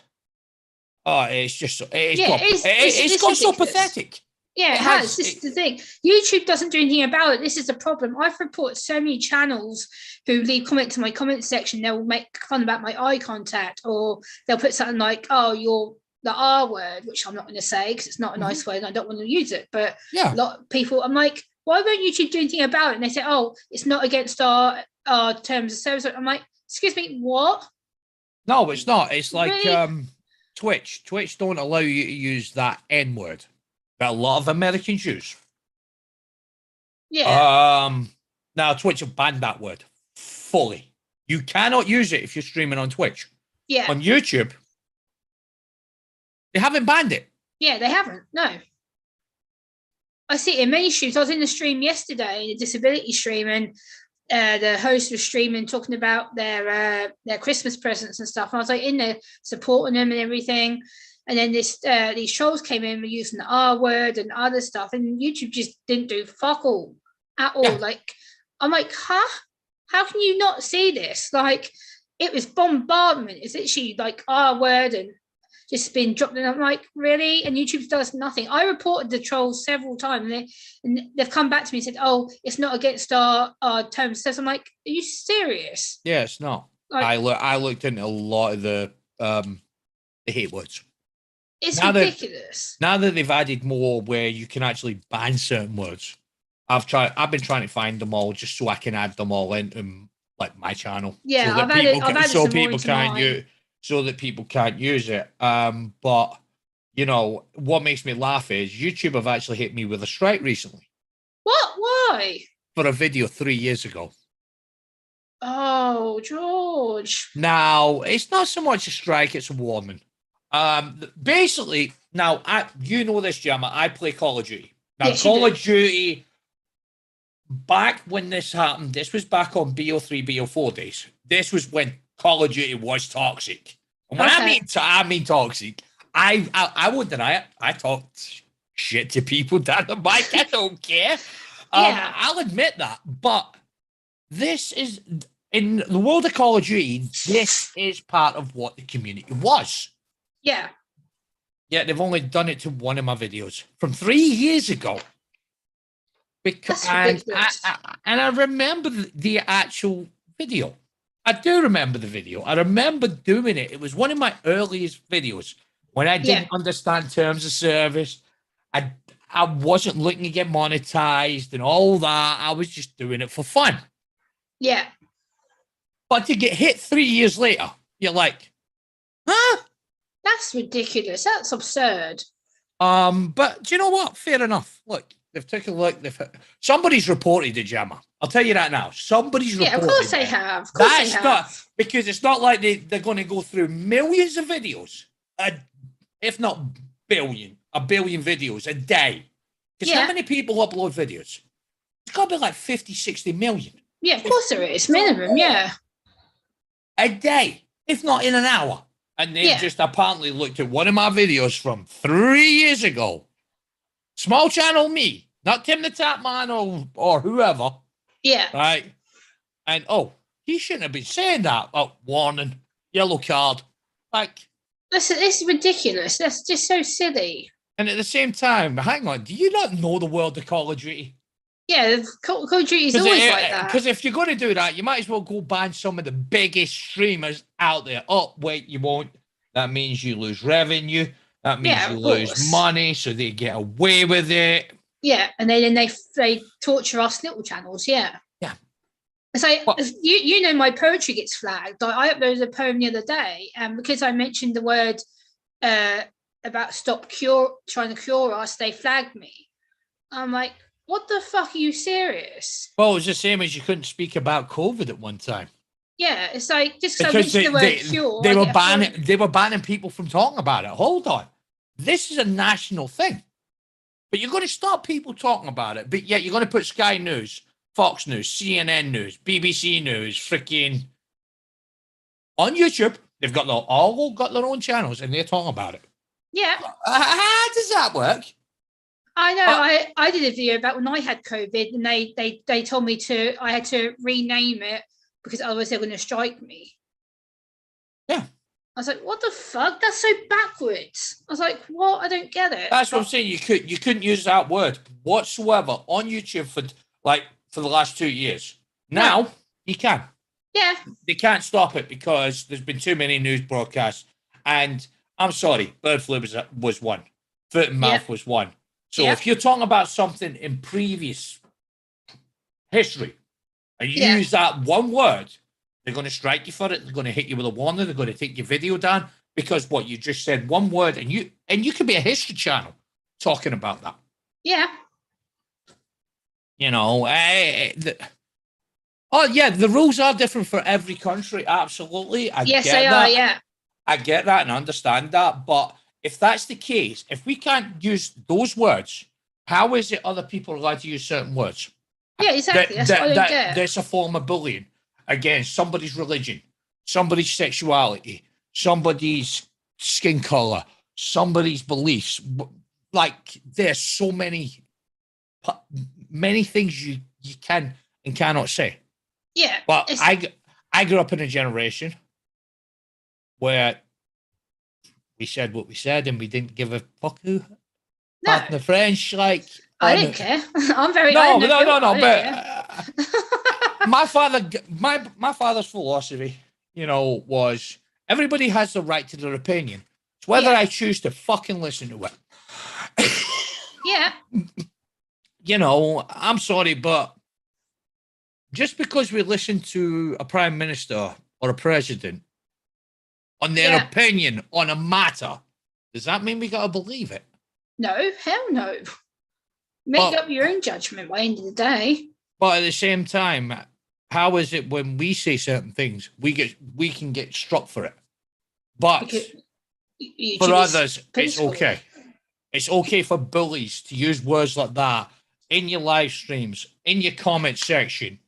just it's got so pathetic. Yeah, it has. This is the thing. YouTube doesn't do anything about it. This is the problem. I've reported so many channels who leave comments in my comment section. They'll make fun about my eye contact, or they'll put something like, oh, you're the R word, which I'm not going to say because it's not a nice word and I don't want to use it. But a lot of people, I'm like, why won't YouTube do anything about it? And they say, oh, it's not against our terms of service. I'm like, excuse me, what? No, it's not. It's like Really? Twitch. Twitch don't allow you to use that N word. But a lot of Americans use. Yeah. Now Twitch have banned that word fully. You cannot use it if you're streaming on Twitch. Yeah. On YouTube, they haven't banned it. Yeah, they haven't. No. I see it in many streams. I was in the stream yesterday, the disability stream, and the host was streaming, talking about their Christmas presents and stuff. And I was like in there supporting them and everything. And then these trolls came in using the R word and other stuff, and YouTube just didn't do fuck all at all. Yeah. Like, I'm like, huh? How can you not see this? Like, it was bombardment. It's literally like R word and just been dropped. And I'm like, really? And YouTube does nothing. I reported the trolls several times, and they've come back to me and said, oh, it's not against our terms. So I'm like, are you serious? Yeah, it's not. Like, I looked into a lot of the hate words. It's ridiculous. Now that they've added more where you can actually ban certain words, I've been trying to find them all just so I can add them all into like my channel. Yeah, so that people can't use it. But you know what makes me laugh is YouTube have actually hit me with a strike recently. What? Why? For a video 3 years ago. Oh, George. Now it's not so much a strike; it's a warning. Basically, now you know this, Gemma. I play Call of Duty. Now, yes, Call of Duty. Back when this happened, this was back on BO3, BO4 days. This was when Call of Duty was toxic. And when I mean toxic, I won't deny it. I talked shit to people down the mic. I don't care. Yeah. I'll admit that. But this is, in the world of Call of Duty, this is part of what the community was. Yeah. Yeah, they've only done it to one of my videos from 3 years ago. Because and I remember the actual video. I do remember the video. I remember doing it. It was one of my earliest videos when I didn't understand terms of service. I wasn't looking to get monetized and all that. I was just doing it for fun. Yeah. But to get hit 3 years later, you're like, huh? That's ridiculous. That's absurd. But do you know what? Fair enough. Look. They've taken a look. Somebody's reported it, Gemma. I'll tell you that now. Somebody's reported it. Yeah, of course they have. Of course they have. Not, because it's not like they're going to go through millions of videos, if not a billion videos a day. Because how many people upload videos? It's got to be like 50, 60 million. Yeah, of course there is. Minimum, yeah. A day, if not in an hour. And they just apparently looked at one of my videos from 3 years ago. Small channel me, not Tim the Tap Man or whoever. Yeah. Right. And he shouldn't have been saying that. Oh, warning, yellow card. Like, listen, it's ridiculous. That's just so silly. And at the same time, hang on, do you not know the world of Call of Duty? Yeah, Call of Duty is always like that. Because if you're going to do that, you might as well go ban some of the biggest streamers out there. Oh, wait, you won't. That means you lose revenue. That means you lose money, so they get away with it. Yeah, and then they torture us little channels. Yeah. Yeah. It's like you know my poetry gets flagged. I uploaded a poem the other day, and because I mentioned the word about trying to cure us, they flagged me. I'm like, what the fuck? Are you serious? Well, it was the same as you couldn't speak about COVID at one time. Yeah, it's like just because I mentioned the word cure. They were banning people from talking about it. Hold on. This is a national thing. But you're going to stop people talking about it. But yet you're going to put Sky News, Fox News, CNN News, BBC News, freaking on YouTube. They've all got their own channels and they're talking about it. Yeah. How does that work? I know. I did a video about when I had COVID, and they told me I had to rename it because otherwise they're going to strike me. Yeah. I was like, what the fuck? That's so backwards. I was like, what? I don't get it. That's what I'm saying. You couldn't use that word whatsoever on YouTube for the last 2 years. Now you can. Yeah. They can't stop it because there's been too many news broadcasts. And I'm sorry, bird flu was one. Foot and mouth was one. So if you're talking about something in previous history and you use that one word, they're going to strike you for it. They're going to hit you with a warning. They're going to take your video down because you just said one word, and you could be a history channel talking about that. Yeah. You know, the rules are different for every country. Absolutely. Yes, they are. Yeah. I get that and understand that, but if that's the case, if we can't use those words, how is it other people are allowed to use certain words? Yeah, exactly. That's what I don't get. That's a form of bullying against somebody's religion, somebody's sexuality, somebody's skin color, somebody's beliefs. Like there's so many things you can and cannot say. Yeah, but I grew up in a generation where we said what we said and we didn't give a fuck who. no, Pardon the French, like I don't care. I'm very no. But my father's philosophy, was everybody has the right to their opinion. It's whether I choose to fucking listen to it. Yeah. I'm sorry, but just because we listen to a prime minister or a president on their opinion on a matter, does that mean we got to believe it? No, hell no. Make up your own judgment by the end of the day. But at the same time, how is it when we say certain things, we can get struck for it? But for others, it's okay. It's okay for bullies to use words like that in your live streams, in your comment section,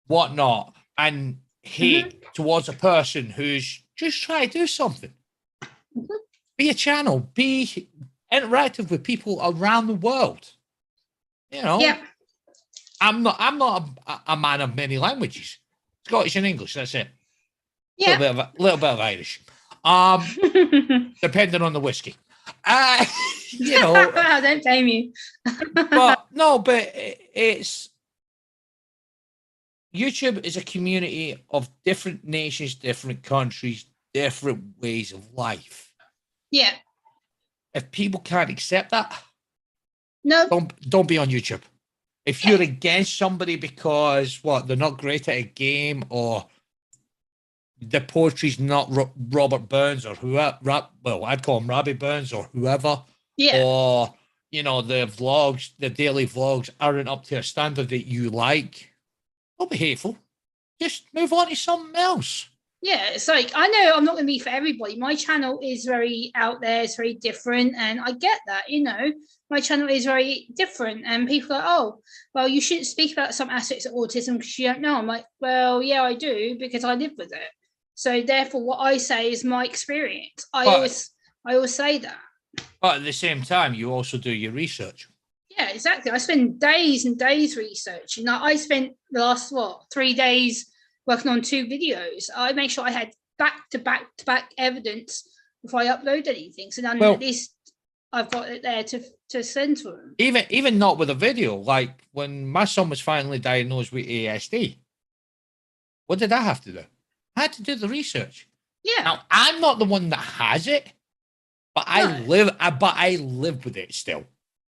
whatnot, and hate towards a person who's just trying to do something. Be a channel, be interactive with people around the world. I'm not a man of many languages. Scottish and English, that's it. Yeah. Little bit of Irish. Depending on the whiskey. Don't blame you. but it's YouTube is a community of different nations, different countries, different ways of life. Yeah. If people can't accept that, no, don't be on YouTube. If you're against somebody because they're not great at a game or the poetry's not Robert Burns or whoever, I'd call him Robbie Burns or whoever. Yeah. Or, the daily vlogs aren't up to a standard that you like. Don't be hateful. Just move on to something else. Yeah, it's like, I know I'm not going to be for everybody. My channel is very out there. It's very different. And I get that, my channel is very different. And people are like, oh, well, you shouldn't speak about some aspects of autism because you don't know. I'm like, well, yeah, I do because I live with it. So therefore, what I say is my experience. I always say that. But at the same time, you also do your research. Yeah, exactly. I spend days and days researching. I spent the last 3 days working on 2 videos. I make sure I had back to back evidence before I upload anything. So then at least I've got it there to send to them. Even not with a video, like when my son was finally diagnosed with ASD, what did I have to do? I had to do the research. Yeah. Now I'm not the one that has it, but I live with it still.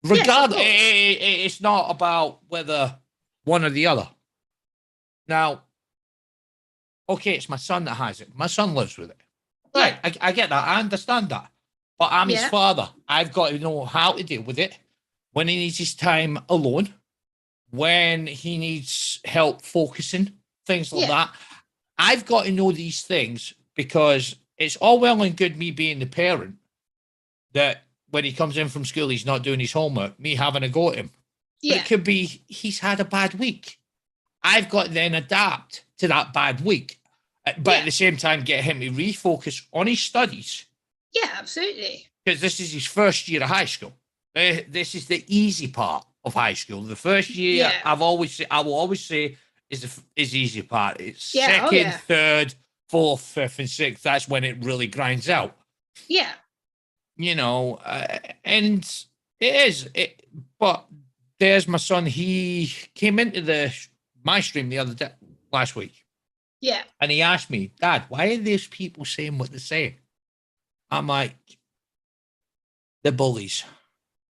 Regardless, it's not about whether one or the other. Now, okay, it's my son that has it. My son lives with it. Right, I get that. I understand that. But I'm his father. I've got to know how to deal with it when he needs his time alone, when he needs help focusing, things like that. I've got to know these things because it's all well and good me being the parent that when he comes in from school, he's not doing his homework, me having a go at him. But it could be he's had a bad week. I've got to then adapt to that bad week. But at the same time, get him to refocus on his studies. Yeah, absolutely. Because this is his first year of high school. This is the easy part of high school. The first year, I will always say, is the easy part. It's second, third, fourth, fifth, and sixth. That's when it really grinds out. Yeah. And it is. But there's my son. He came into my stream the other day, last week. Yeah. And he asked me, Dad, why are these people saying what they're saying? I'm like, they're bullies.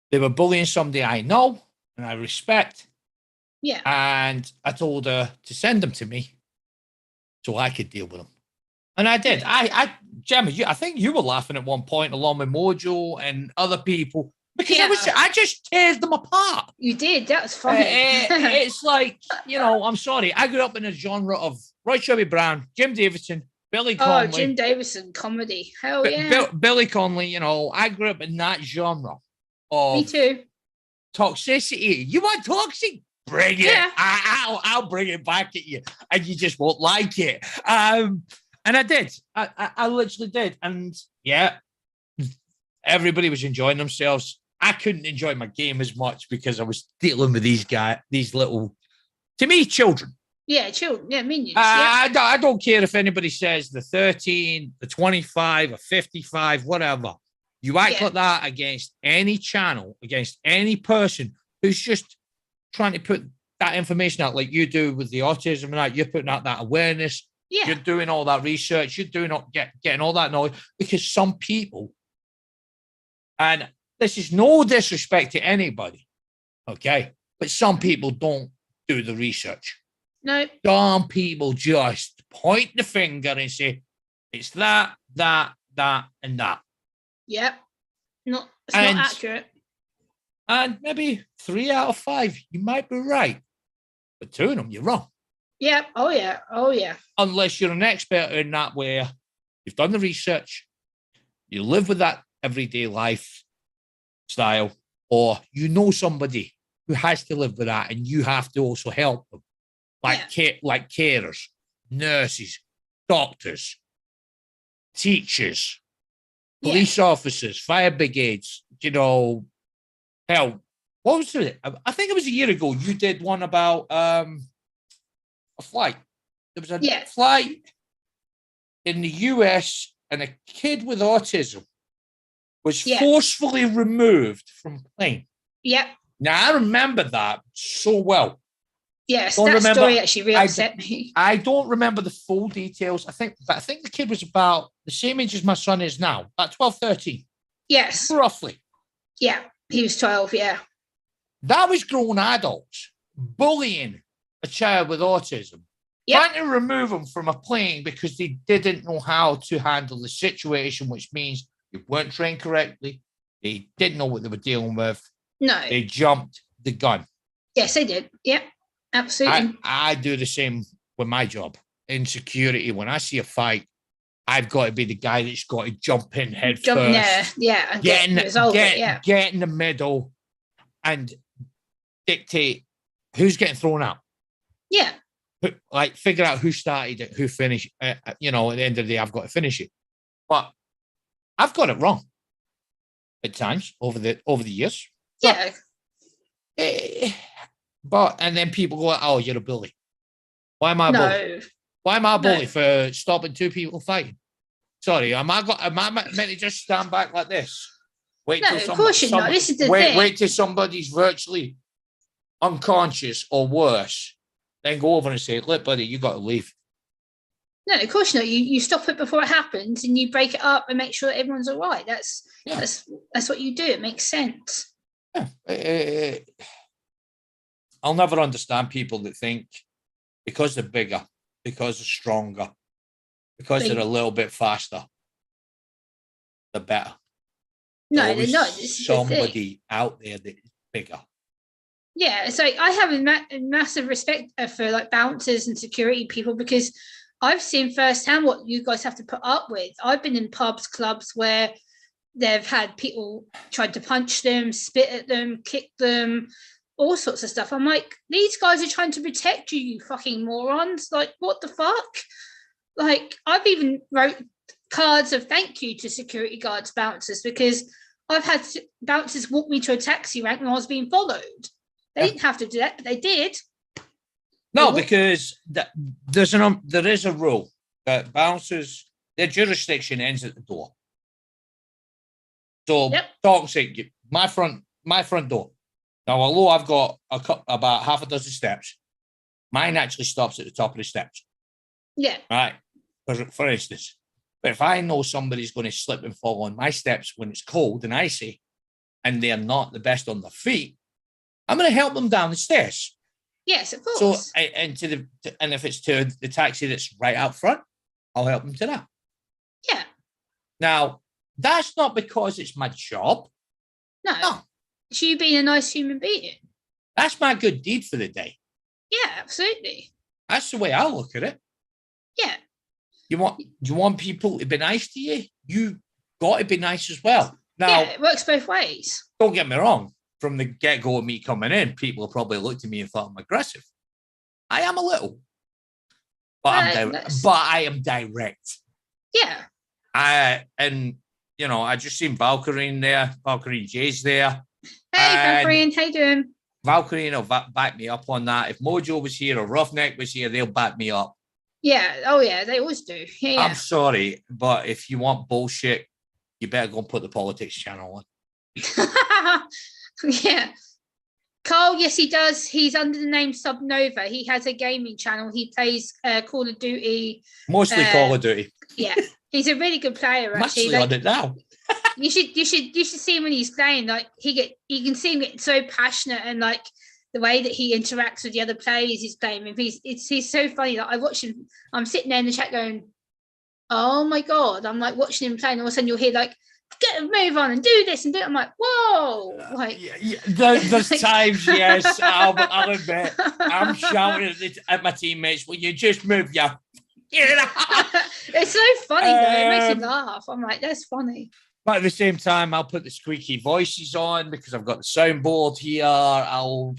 They were bullying somebody I know and I respect. Yeah. And I told her to send them to me so I could deal with them. And I did. Gemma, I think you were laughing at one point along with Mojo and other people because I just teared them apart. You did. That was funny. It's like, I'm sorry. I grew up in a genre of Roy Chubby Brown, Jim Davidson, Billy Oh, Jim Conley. Davison comedy. Hell yeah. Billy Conley, you know, I grew up in that genre Me of too. toxicity. You want toxic? Bring it. Yeah. I'll bring it back at you, and you just won't like it. And I did. I literally did. And yeah, everybody was enjoying themselves. I couldn't enjoy my game as much because I was dealing with these little, to me, children. Yeah, children. Yeah, minions. Yeah. I don't care if anybody says the 13, the 25, or 55, whatever. You act like that against any channel, against any person who's just trying to put that information out like you do with the autism and that. You're putting out that awareness. Yeah. You're doing all that research. You're doing getting all that knowledge because some people, and this is no disrespect to anybody, okay, but some people don't do the research. No. Some people just point the finger and say, it's that, and that. Yep. It's not accurate. And maybe 3 out of 5, you might be right. But 2 of them, you're wrong. Yep. Oh, yeah. Oh, yeah. Unless you're an expert in that, where you've done the research, you live with that everyday life style, or you know somebody who has to live with that and you have to also help them. Like carers, nurses, doctors, teachers, police officers, fire brigades, you know, hell, what was it? I think it was a year ago. You did one about a flight. There was a flight in the US and a kid with autism was forcefully removed from plane. Yep. Now, I remember that so well. Yes, that story actually really upset me. I don't remember the full details. I think the kid was about the same age as my son is now, about 12, 13. Yes. Roughly. Yeah, he was 12, yeah. That was grown adults bullying a child with autism, trying to remove them from a plane because they didn't know how to handle the situation, which means they weren't trained correctly. They didn't know what they were dealing with. No. They jumped the gun. Yes, they did. Yep. Absolutely. I do the same with my job in security. When I see a fight, I've got to be the guy that's got to jump in head first. And get in the middle and dictate who's getting thrown out. Yeah. Like figure out who started it, who finished. You know, at the end of the day, I've got to finish it. But I've got it wrong at times over the years. Yeah. But and then people go, "Oh, you're a bully." Why am I a bully? Why am I a bully for stopping 2 people fighting? Sorry, am I meant to just stand back like this? Wait till of course you're not. This is the thing. Wait till somebody's virtually unconscious or worse, then go over and say, "Look, buddy, you got to leave." No, of course not. You stop it before it happens, and you break it up and make sure that everyone's all right. That's what you do. It makes sense. Yeah. I'll never understand people that think because they're bigger, because they're stronger, because they're a little bit faster, they're better. No, they're not. Somebody out there that is bigger. Yeah, it's like I have a massive respect for like bouncers and security people because I've seen firsthand what you guys have to put up with. I've been in pubs, clubs where they've had people tried to punch them, spit at them, kick them, all sorts of stuff. I'm like, these guys are trying to protect you, you fucking morons. Like, what the fuck? Like, I've even wrote cards of thank you to security guards, bouncers, because I've had bouncers walk me to a taxi rank when I was being followed. They didn't have to do that, but they did. No, because there is a rule that bouncers, their jurisdiction ends at the door. So, toxic, my front door. Now, although I've got about half a dozen steps, mine actually stops at the top of the steps. Yeah. Right. For instance, but if I know somebody's going to slip and fall on my steps when it's cold and icy, and they're not the best on their feet, I'm going to help them down the stairs. Yes, of course. So, and if it's to the taxi that's right out front, I'll help them to that. Yeah. Now, that's not because it's my job. No. It's you being a nice human being. That's my good deed for the day. Yeah, absolutely. That's the way I look at it. Yeah. you want people to be nice to you? You got to be nice as well. Now, yeah, it works both ways. Don't get me wrong. From the get-go of me coming in, people have probably looked at me and thought I'm aggressive. I am a little, but I am direct. Yeah. And I just seen Valkyrie in there. Valkyrie J's there. Hey, Valkyrie, how you doing? Valkyrie will back me up on that. If Mojo was here or Roughneck was here, they'll back me up. Yeah. Oh, yeah. They always do. Yeah. I'm sorry, but if you want bullshit, you better go and put the politics channel on. Yeah. Carl, yes, he does. He's under the name Subnova. He has a gaming channel. He plays Call of Duty. Mostly Call of Duty. Yeah. He's a really good player, actually. I'm actually on it now. You should see him when he's playing. Like you can see him get so passionate, and like the way that he interacts with the other players he's playing with. He's so funny. Like I watch him. I'm sitting there in the chat going, "Oh my god!" I'm like watching him play, and all of a sudden you'll hear like, "Get a move on and do this and do it." I'm like, "Whoa!" Like there's times, yes, I'll admit, I'm shouting at my teammates, "Will you just move your?" It's so funny though. It makes me laugh. I'm like, that's funny. But at the same time, I'll put the squeaky voices on because I've got the soundboard here. I'll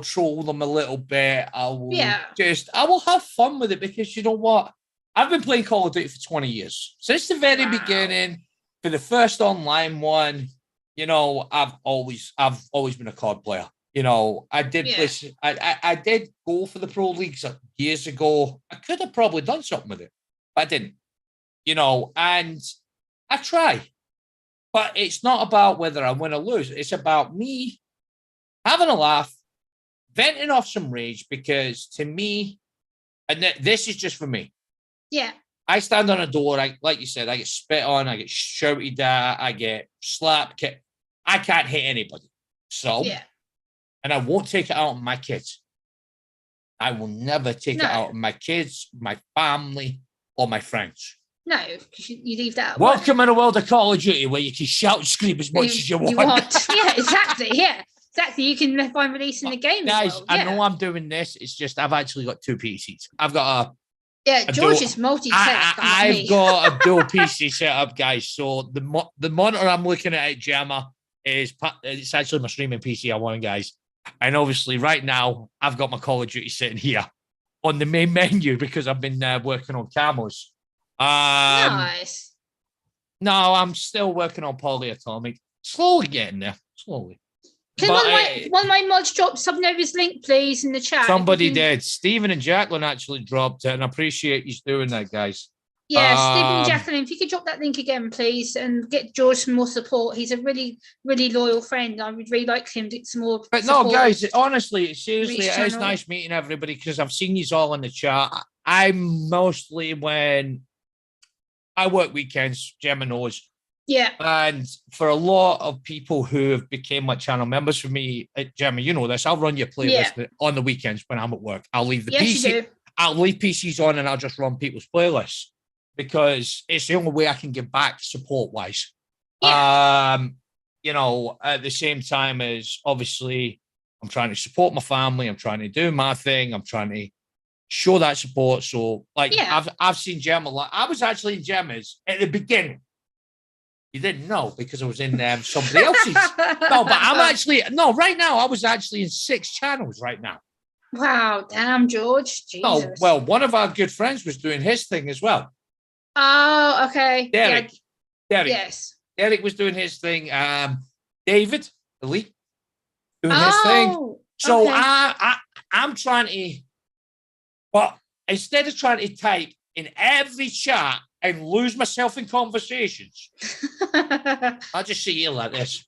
troll them a little bit. I will have fun with it because you know what? I've been playing Call of Duty for 20 years. Since the very beginning, for the first online one, I've always been a COD player. I did play, I did go for the pro leagues years ago. I could have probably done something with it, but I didn't. And I try. But it's not about whether I win or lose. It's about me having a laugh, venting off some rage, because to me, and this is just for me. Yeah. I stand on a door, like you said, I get spit on, I get shouted at, I get slapped. I can't hit anybody. So, and I won't take it out on my kids. I will never take it out on my kids, my family, or my friends. No, because you leave that. Welcome in a world of Call of Duty where you can shout and scream as much as you want. Yeah, exactly. Yeah, exactly. You can find releasing the game. Guys, I know I'm doing this. It's just I've actually got two PCs. I've got George is multi-setup. I've got a dual PC setup, guys. So the monitor I'm looking at Gemma it's actually my streaming PC I want, guys. And obviously, right now I've got my Call of Duty sitting here on the main menu because I've been working on camos. Nice. No, I'm still working on Polyatomic. Slowly getting there. Slowly. Can one of my mods drop Subnova's link, please, in the chat? Somebody did. Stephen and Jacqueline actually dropped it, and I appreciate you doing that, guys. Yeah, Stephen and Jacqueline, if you could drop that link again, please, and get George some more support. He's a really, really loyal friend. I would really like him to get some more But no, guys, honestly, seriously, it is nice meeting everybody because I've seen you all in the chat. I'm mostly when I work weekends, Gemma knows. Yeah. And for a lot of people who have become my channel members, for me, Gemma, you know this, I'll run your playlist on the weekends when I'm at work. I'll leave the PC. I'll leave PCs on and I'll just run people's playlists because it's the only way I can give back support-wise. Yeah. At the same time as obviously I'm trying to support my family, I'm trying to do my thing, I'm trying to show that support. So, I've seen Gemma. I was actually in Gemma's at the beginning. You didn't know because I was in somebody else's. No, but right now, I was actually in 6 channels right now. Wow, damn, George. Jesus. Oh, well, one of our good friends was doing his thing as well. Oh, okay. Derek. Yes. Derek was doing his thing. David, Elite, doing his thing. So I'm trying to, but instead of trying to type in every chat and lose myself in conversations, I'll just sit here like this.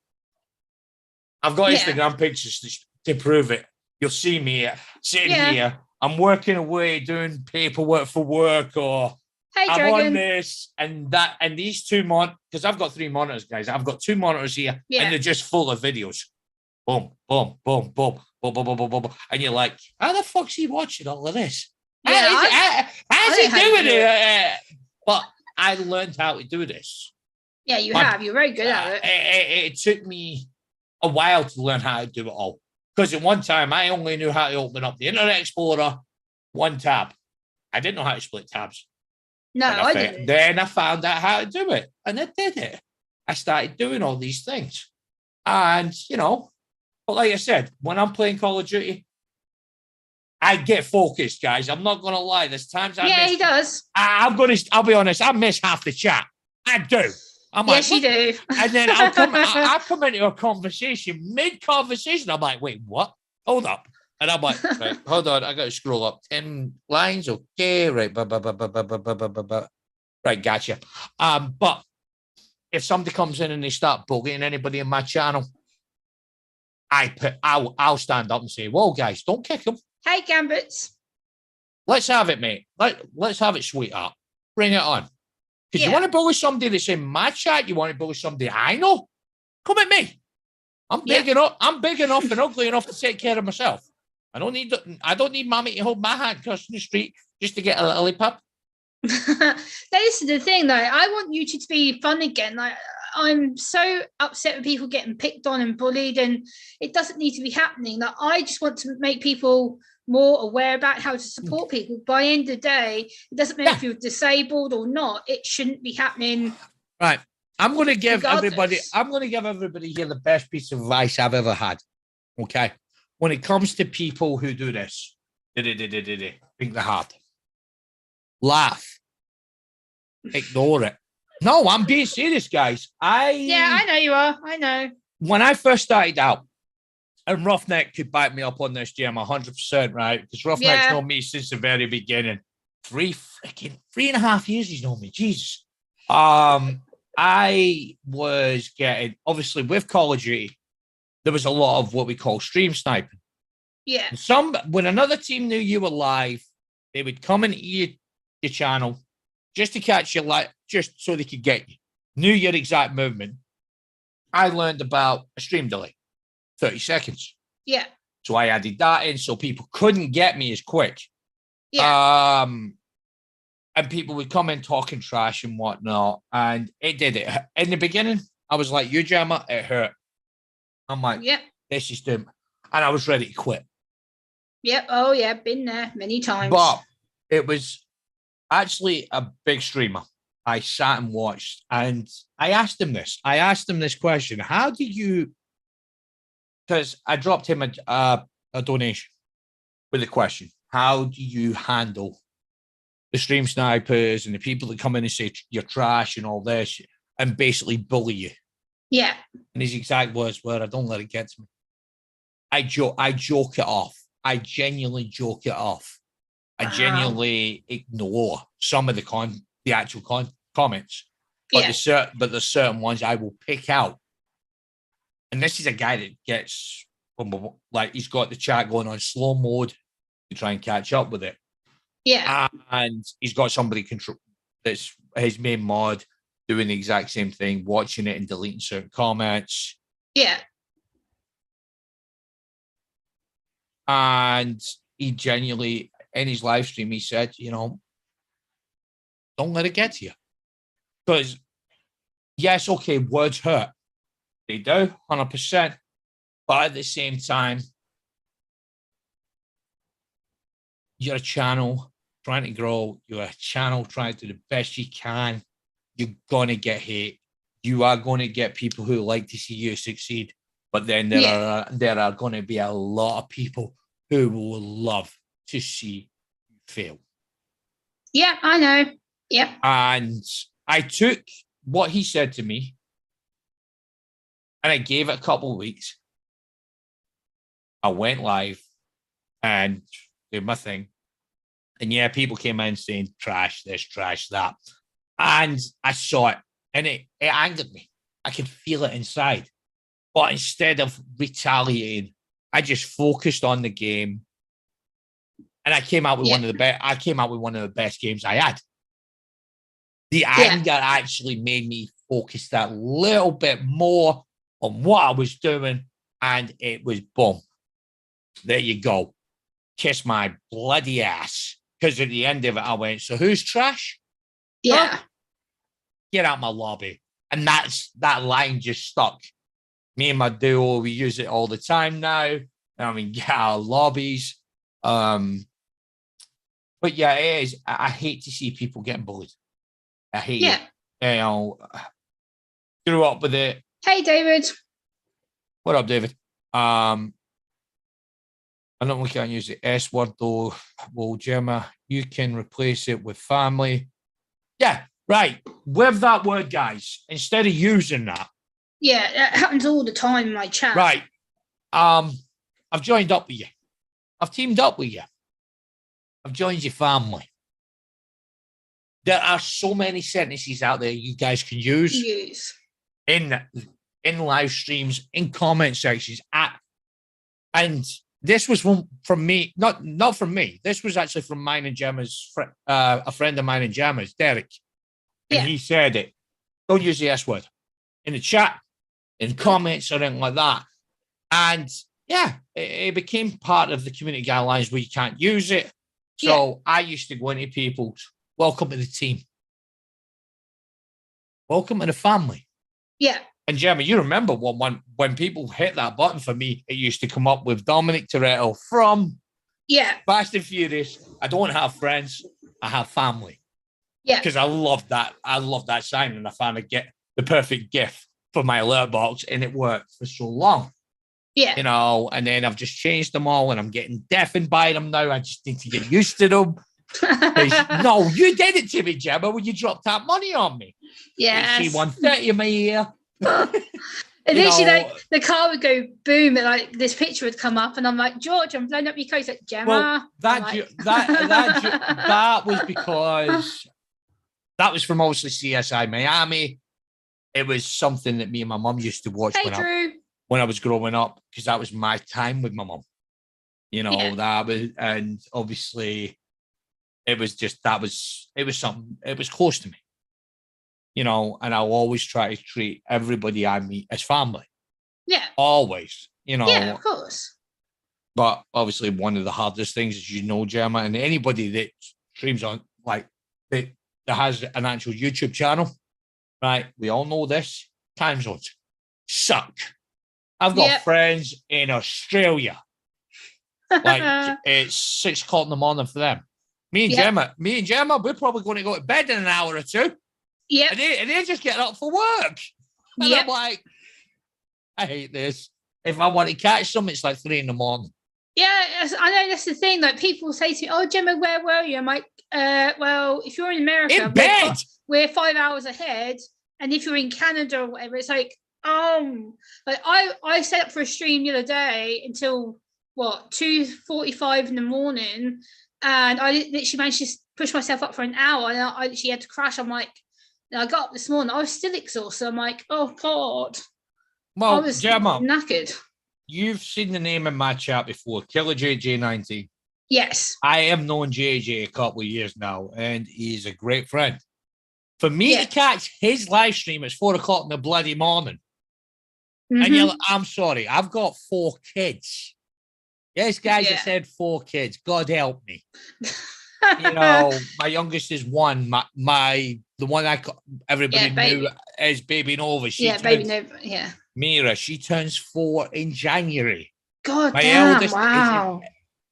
I've got Instagram pictures to prove it. You'll see me sitting here. I'm working away, doing paperwork for work, or I'm on this and that, and these 2 monitors, because I've got 3 monitors, guys. I've got 2 monitors here, and they're just full of videos. Boom, boom, boom, boom, boom, boom, boom, boom, boom. And you're like, how the fuck's he watching all of this? How's he doing it? But I learned how to do this. Yeah, you have. You're very good at it. It took me a while to learn how to do it all. Because at one time, I only knew how to open up the Internet Explorer, one tab. I didn't know how to split tabs. No, I didn't. Then I found out how to do it, and I did it. I started doing all these things. And, but like I said, when I'm playing Call of Duty, I get focused, guys. I'm not going to lie. There's times he does. I'll be honest, I miss half the chat. I do. I'm yes, like, you do. And then I'll come into a conversation, mid-conversation. I'm like, wait, what? Hold up. And I'm like, right, hold on. I got to scroll up 10 lines. Okay, right. Right, gotcha. But if somebody comes in and they start bugging anybody in my channel, I'll stand up and say, whoa, guys, don't kick them. Hey, Gambits. Let's have it, mate. Let's have it, sweetheart. Bring it on. Because you want to bully somebody that's in my chat, you want to bully somebody I know, come at me. I'm big enough and ugly enough to take care of myself. I don't need mommy to hold my hand across the street just to get a lollipop. This is the thing, though. I want you to be fun again. Like, I'm so upset with people getting picked on and bullied, and it doesn't need to be happening. Like, I just want to make people more aware about how to support people. By the end of the day, it doesn't matter if you're disabled or not. It shouldn't be happening. Right. I'm going to give everybody here the best piece of advice I've ever had. Okay. When it comes to people who do this, think they're hard. Laugh. Ignore it. No, I'm being serious, guys. I know you are. I know. When I first started out, and Roughneck could back me up on this, Jim, 100%, right? Because Roughneck's known me since the very beginning. 3.5 years he's known me. Jesus. I was getting, obviously, with Call of Duty, there was a lot of what we call stream sniping. Yeah. When another team knew you were live, they would come into your channel just to catch you, just so they could get you. Knew your exact movement. I learned about a stream delay, 30 seconds. Yeah. So I added that in so people couldn't get me as quick. Yeah. And people would come in talking trash and whatnot. And it did it. In the beginning, I was like, you jammer, it hurt. I'm like, this is doom. And I was ready to quit. Yep. Oh, yeah. Been there many times. But it was actually a big streamer. I sat and watched, and I asked him this. I asked him this question. How do you, because I dropped him a donation with a question. How do you handle the stream snipers and the people that come in and say you're trash and all this and basically bully you? Yeah. And his exact words were, I don't let it get to me. I joke it off. I genuinely joke it off. I genuinely ignore some of the actual comments. But there's certain ones I will pick out. And this is a guy that gets, like, he's got the chat going on slow mode to try and catch up with it. Yeah. And he's got somebody control that's his main mod doing the exact same thing, watching it and deleting certain comments. Yeah. And he genuinely, in his live stream, he said, don't let it get to you. Because, yes, okay, words hurt. They do, 100%. But at the same time, you're a channel trying to grow. You're a channel trying to do the best you can. You're going to get hate. You are going to get people who like to see you succeed. But then there are going to be a lot of people who will love to see you fail. Yeah, I know. Yep. And I took what he said to me and I gave it a couple of weeks. I went live and did my thing. And yeah, people came in saying trash this, trash that. And I saw it and it angered me. I could feel it inside. But instead of retaliating, I just focused on the game. And I came out with one of the best games I had. The anger actually made me focus that little bit more on what I was doing. And it was boom. There you go. Kiss my bloody ass. Because at the end of it, I went, so who's trash? Yeah. Huh? Get out my lobby. And that line just stuck. Me and my duo, we use it all the time now. I mean, get out of lobbies. But But yeah, it is. I hate to see people getting bullied. I hate it. You know, grew up with it. Hey, David. What up, David? I know we can't use the S word though. Well, Gemma, you can replace it with family. Yeah, right. With that word, guys, instead of using that. Yeah, that happens all the time in my chat. Right. I've joined up with you. I've teamed up with you. I've joined your family. There are so many sentences out there you guys can use in live streams, in comment sections. And this was from me, not from me. This was actually from mine and Gemma's a friend of mine and Gemma's, Derek. And he said it. Don't use the S word in the chat, in comments, or anything like that. And yeah, it became part of the community guidelines where you can't use it. So I used to go into people, welcome to the team. Welcome to the family. Yeah. And Gemma, you remember when people hit that button for me, it used to come up with Dominic Toretto from Fast and Furious. I don't have friends, I have family. Yeah. Because I love that. I love that sign, and I found the perfect GIF for my alert box, and it worked for so long. Yeah. You know, and then I've just changed them all, and I'm getting deafened by them now. I just need to get used to them. No, you did it to me, Gemma, when you dropped that money on me. Yeah. See 130 in my ear. And literally, like, the car would go boom, and like this picture would come up, and I'm like, George, I'm blowing up your coat. Like, Gemma. Well, that was because that was from obviously CSI Miami. It was something that me and my mum used to watch when I was growing up, because that was my time with my mum. You know, that was, and obviously it was just, it was something, it was close to me. You know, and I'll always try to treat everybody I meet as family. Yeah. Always, you know. Yeah, of course. But obviously one of the hardest things is, you know, Gemma, and anybody that streams on, like, that has an actual YouTube channel, right? We all know this. Time zones suck. I've got friends in Australia. Like, it's 6 o'clock in the morning for them. Me and Gemma, we're probably going to go to bed in an hour or two. Yeah. And they're just getting up for work. And I'm like, I hate this. If I want to catch them, it's like 3 a.m. Yeah, I know that's the thing. Like, people say to me, "Oh, Gemma, where were you?" I'm like, well, if you're in America, in bed. We're 5 hours ahead. And if you're in Canada or whatever, it's like, like I set up for a stream the other day until 2:45 in the morning, and I literally managed to push myself up for an hour, and I literally had to crash. I'm like, and I got up this morning, I was still exhausted. I'm like, oh God. Well, I was Gemma, knackered. You've seen the name in my chat before, Killer JJ19. Yes. I have known JJ a couple of years now, and he's a great friend. For me to catch his live stream at 4 o'clock in the bloody morning, and I'm sorry, I've got 4 kids. Yes, guys, I said 4 kids. God help me. You know, my youngest is 1. The one everybody knew is Baby Nova. Baby Nova. Yeah. Mira, she turns 4 in January. God damn! Wow.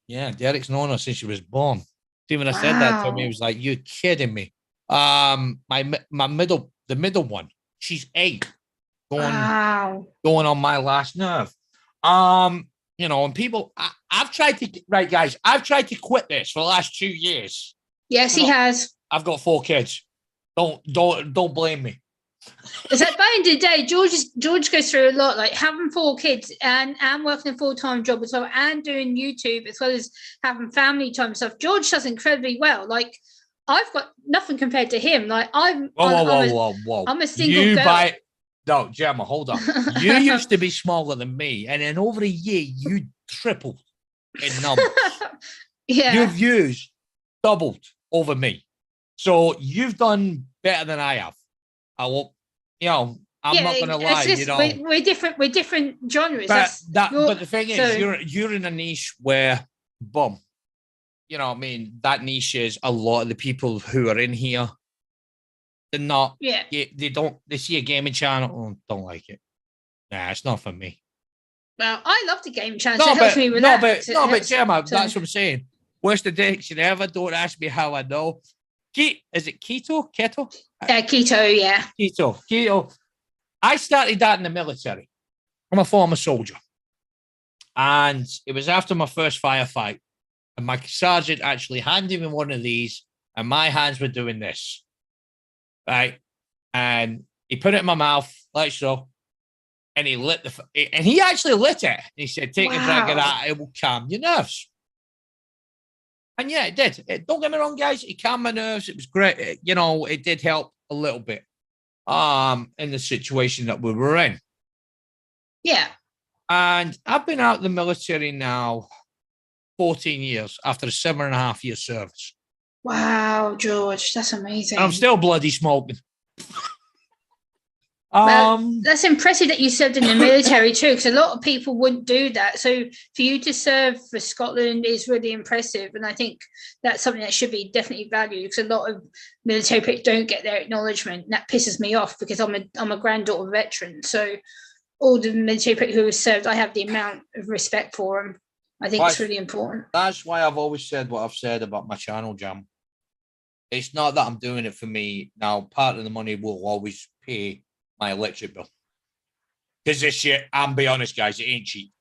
Derek's known her since she was born. See, when I said that to him, he was like, "You kidding me?" The middle one, she's 8, going on my last nerve. You know, and people, I've tried to quit this for the last 2 years. Yes, he has. I've got 4 kids. Don't blame me. It's like back in the day, George goes through a lot, like having 4 kids and working a full-time job as well, and doing YouTube as well as having family time and stuff. George does incredibly well. Like, I've got nothing compared to him. Like, I'm a single girl. No, Gemma, hold on. You used to be smaller than me, and in over a year, you tripled in numbers. Your views doubled over me. So you've done better than I have. I won't, you know, I'm not going to lie. Just, you know, we're different genres. But the thing is, you're in a niche where, boom, you know what I mean? That niche is a lot of the people who are in here. They're not. Yeah. They see a gaming channel. Don't like it. Nah, it's not for me. Well, I love the gaming channel. So it helps me relax. But Gemma, that's what I'm saying. worst addiction ever. Don't ask me how I know. Is it keto? Keto? Keto, yeah. Keto. I started that in the military. I'm a former soldier. And it was after my first firefight. And my sergeant actually handed me one of these, and my hands were doing this. Right? And he put it in my mouth, like so. And he actually lit it. And he said, take a drink of that, it will calm your nerves. And yeah, it did. Don't get me wrong, guys, it calmed my nerves. It was great. It did help a little bit in the situation that we were in. Yeah. And I've been out of the military now 14 years after a 7.5-year service. Wow, George, that's amazing. And I'm still bloody smoking. Well, that's impressive that you served in the military too, because a lot of people wouldn't do that. So for you to serve for Scotland is really impressive, and I think that's something that should be definitely valued, because a lot of military people don't get their acknowledgement. That pisses me off, because I'm a granddaughter veteran, so all the military people who have served, I have the amount of respect for them. I think it's really important. That's why I've always said what I've said about my channel, Jam. It's not that I'm doing it for me. Now, part of the money will always pay my electric bill. Because this shit, I'm be honest, guys, it ain't cheap.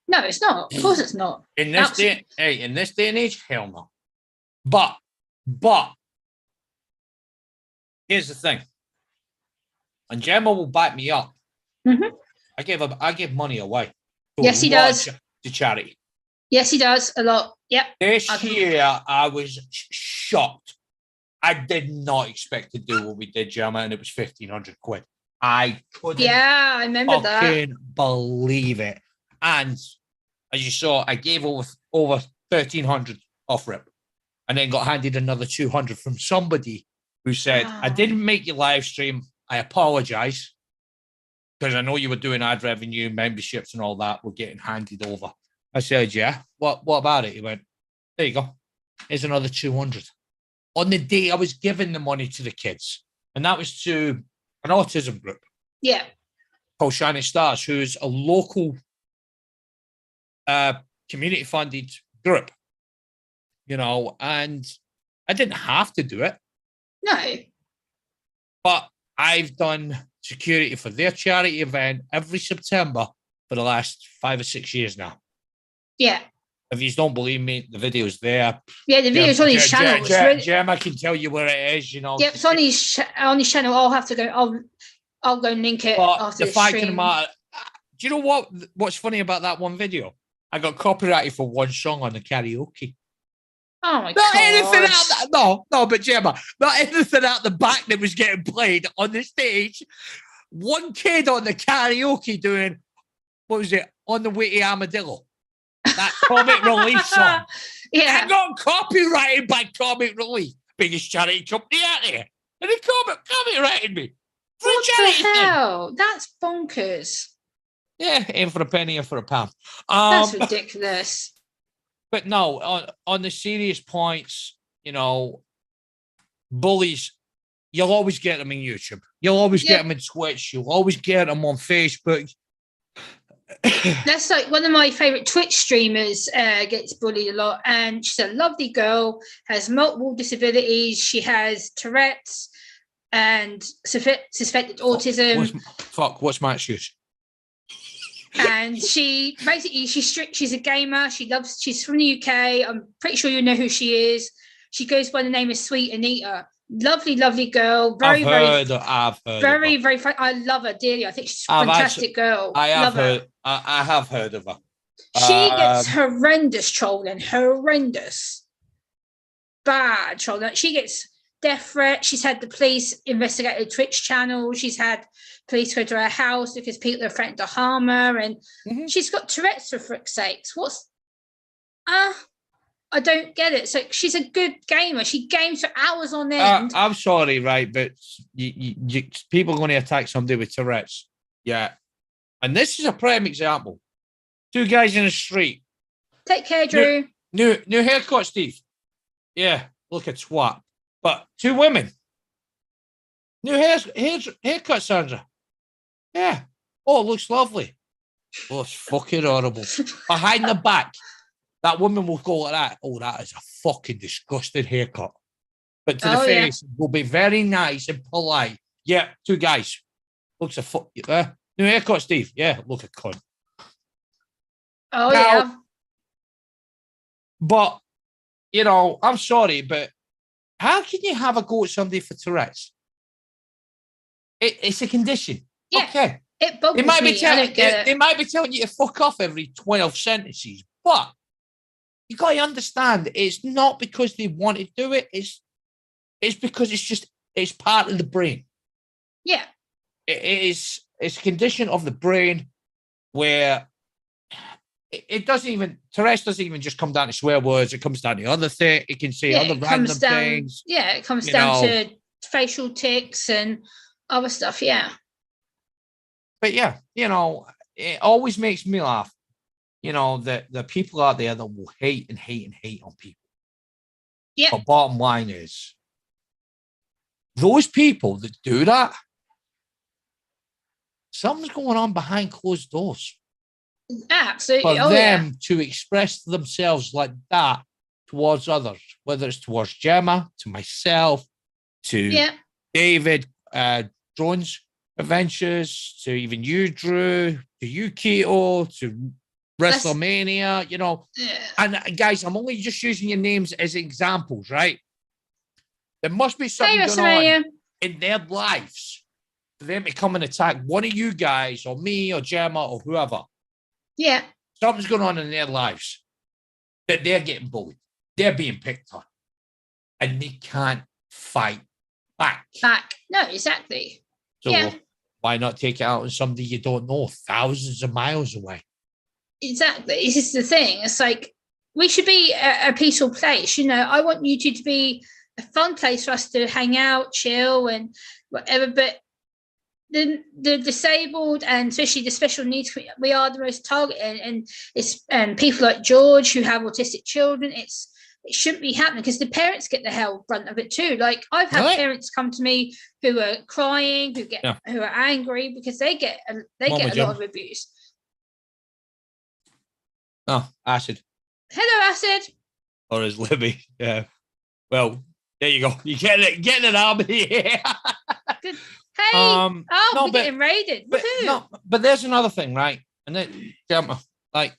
No, it's not. Of course it's not. In this day and age, hell no. But here's the thing. And Gemma will back me up. Mm-hmm. I give money away. Yes, he does. To charity. Yes, he does. A lot. Yep. This year, I was shocked. I did not expect to do what we did, Gemma, and it was 1,500 quid. I couldn't. Yeah, I remember that. Believe it. And as you saw, I gave over 1,300 off rip, and then got handed another 200 from somebody who said, wow. I didn't make your live stream. I apologize, because I know you were doing ad revenue, memberships and all that were getting handed over. I said, yeah, what about it? He went, there you go. Here's another 200. On the day I was giving the money to the kids, and that was to an autism group. Yeah. Called Shining Stars, who's a local community-funded group, and I didn't have to do it. No. But I've done security for their charity event every September for the last 5 or 6 years now. Yeah. If you don't believe me, the video's there. Yeah, the video's on his channel. Jem, I can tell you where it is, Yep, it's on his channel. I'll have to go. I'll go and link it after the fact stream. Of the matter, do you know what's funny about that one video? I got copyrighted for one song on the karaoke. Oh my god! Anything out no, but Gemma, not anything out the back that was getting played on the stage. One kid on the karaoke doing, what was it, On the Way to Armadillo? That Comic Relief song. Yeah. I got copyrighted by Comic Relief, biggest charity company out there. And they copyrighted me. What the hell? That's bonkers. Yeah, in for a penny, in for a pound. That's ridiculous. But no, on the serious points, bullies, you'll always get them in YouTube. You'll always get them in Twitch. You'll always get them on Facebook. That's like one of my favorite Twitch streamers gets bullied a lot, and she's a lovely girl, has multiple disabilities. She has Tourette's and suspected autism. What's my excuse? And she basically, she's strict. She's a gamer. She's from the UK. I'm pretty sure you know who she is. She goes by the name of Sweet Anita. Lovely, lovely girl. I've heard very, very fun. I love her dearly. I think she's a fantastic girl. I have heard of her. She gets horrendous trolling. Horrendous. Bad trolling. She gets death threats. She's had the police investigate her Twitch channel. She's had police go to her house because people are threatening to harm her. And she's got Tourette's, for frick's sakes. I don't get it. So she's a good gamer. She games for hours on end. I'm sorry, right? But people are going to attack somebody with Tourette's. Yeah. And this is a prime example. Two guys in the street. Take care, Drew. New haircut, Steve. Yeah, look at twat. But two women. New haircut, Sandra. Yeah. Oh, it looks lovely. Oh, it's fucking horrible. Behind the back. that woman will go like that. Oh, that is a fucking disgusting haircut. But to the Oh, yeah. face, will be very nice and polite. Yeah, two guys. Looks a fuck. New haircut, Steve. Yeah, look a cunt. Oh, Now, yeah. but, you know, I'm sorry, but how can you have a go at somebody for Tourette's? It's a condition. Yeah. Okay. It boggles me. I don't get They it. might be telling you to fuck off every 12 sentences, but you got to understand it's not because they want to do it. It's because it's part of the brain. Yeah. It's a condition of the brain where it doesn't even, Tourette's doesn't even just come down to swear words. It comes down to other things. It can say other random things. Yeah, it comes down to facial tics and other stuff. Yeah. But yeah, you know, it always makes me laugh. You know, that the people out there that will hate and hate and hate on people. Yeah. But bottom line is, those people that do that, something's going on behind closed doors. Absolutely. For them to express themselves like that towards others, whether it's towards Gemma, to myself, to David, Drone's Adventures, to even you, Drew, to you, Keto, to WrestleMania, you know. And guys, I'm only just using your names as examples, right? There must be something going on in their lives for them to come and attack one of you guys or me or Gemma or whoever. Yeah. Something's going on in their lives that they're getting bullied. They're being picked on. And they can't fight back. No, exactly. So why not take it out on somebody you don't know thousands of miles away? Exactly. This is the thing. It's like, we should be a peaceful place. You know, I want YouTube to be a fun place for us to hang out, chill, and whatever. But the disabled and especially the special needs, we are the most targeted. And it's people like George who have autistic children. It shouldn't be happening because the parents get the hell brunt of it too. Like, I've had parents come to me who are crying, who are angry because they get a lot of abuse. Oh, Acid. Hello, Acid. Or is Libby? Yeah. Well, there you go. You're getting it out of here. Good. Hey. We're getting raided. But there's another thing, right? And then, like,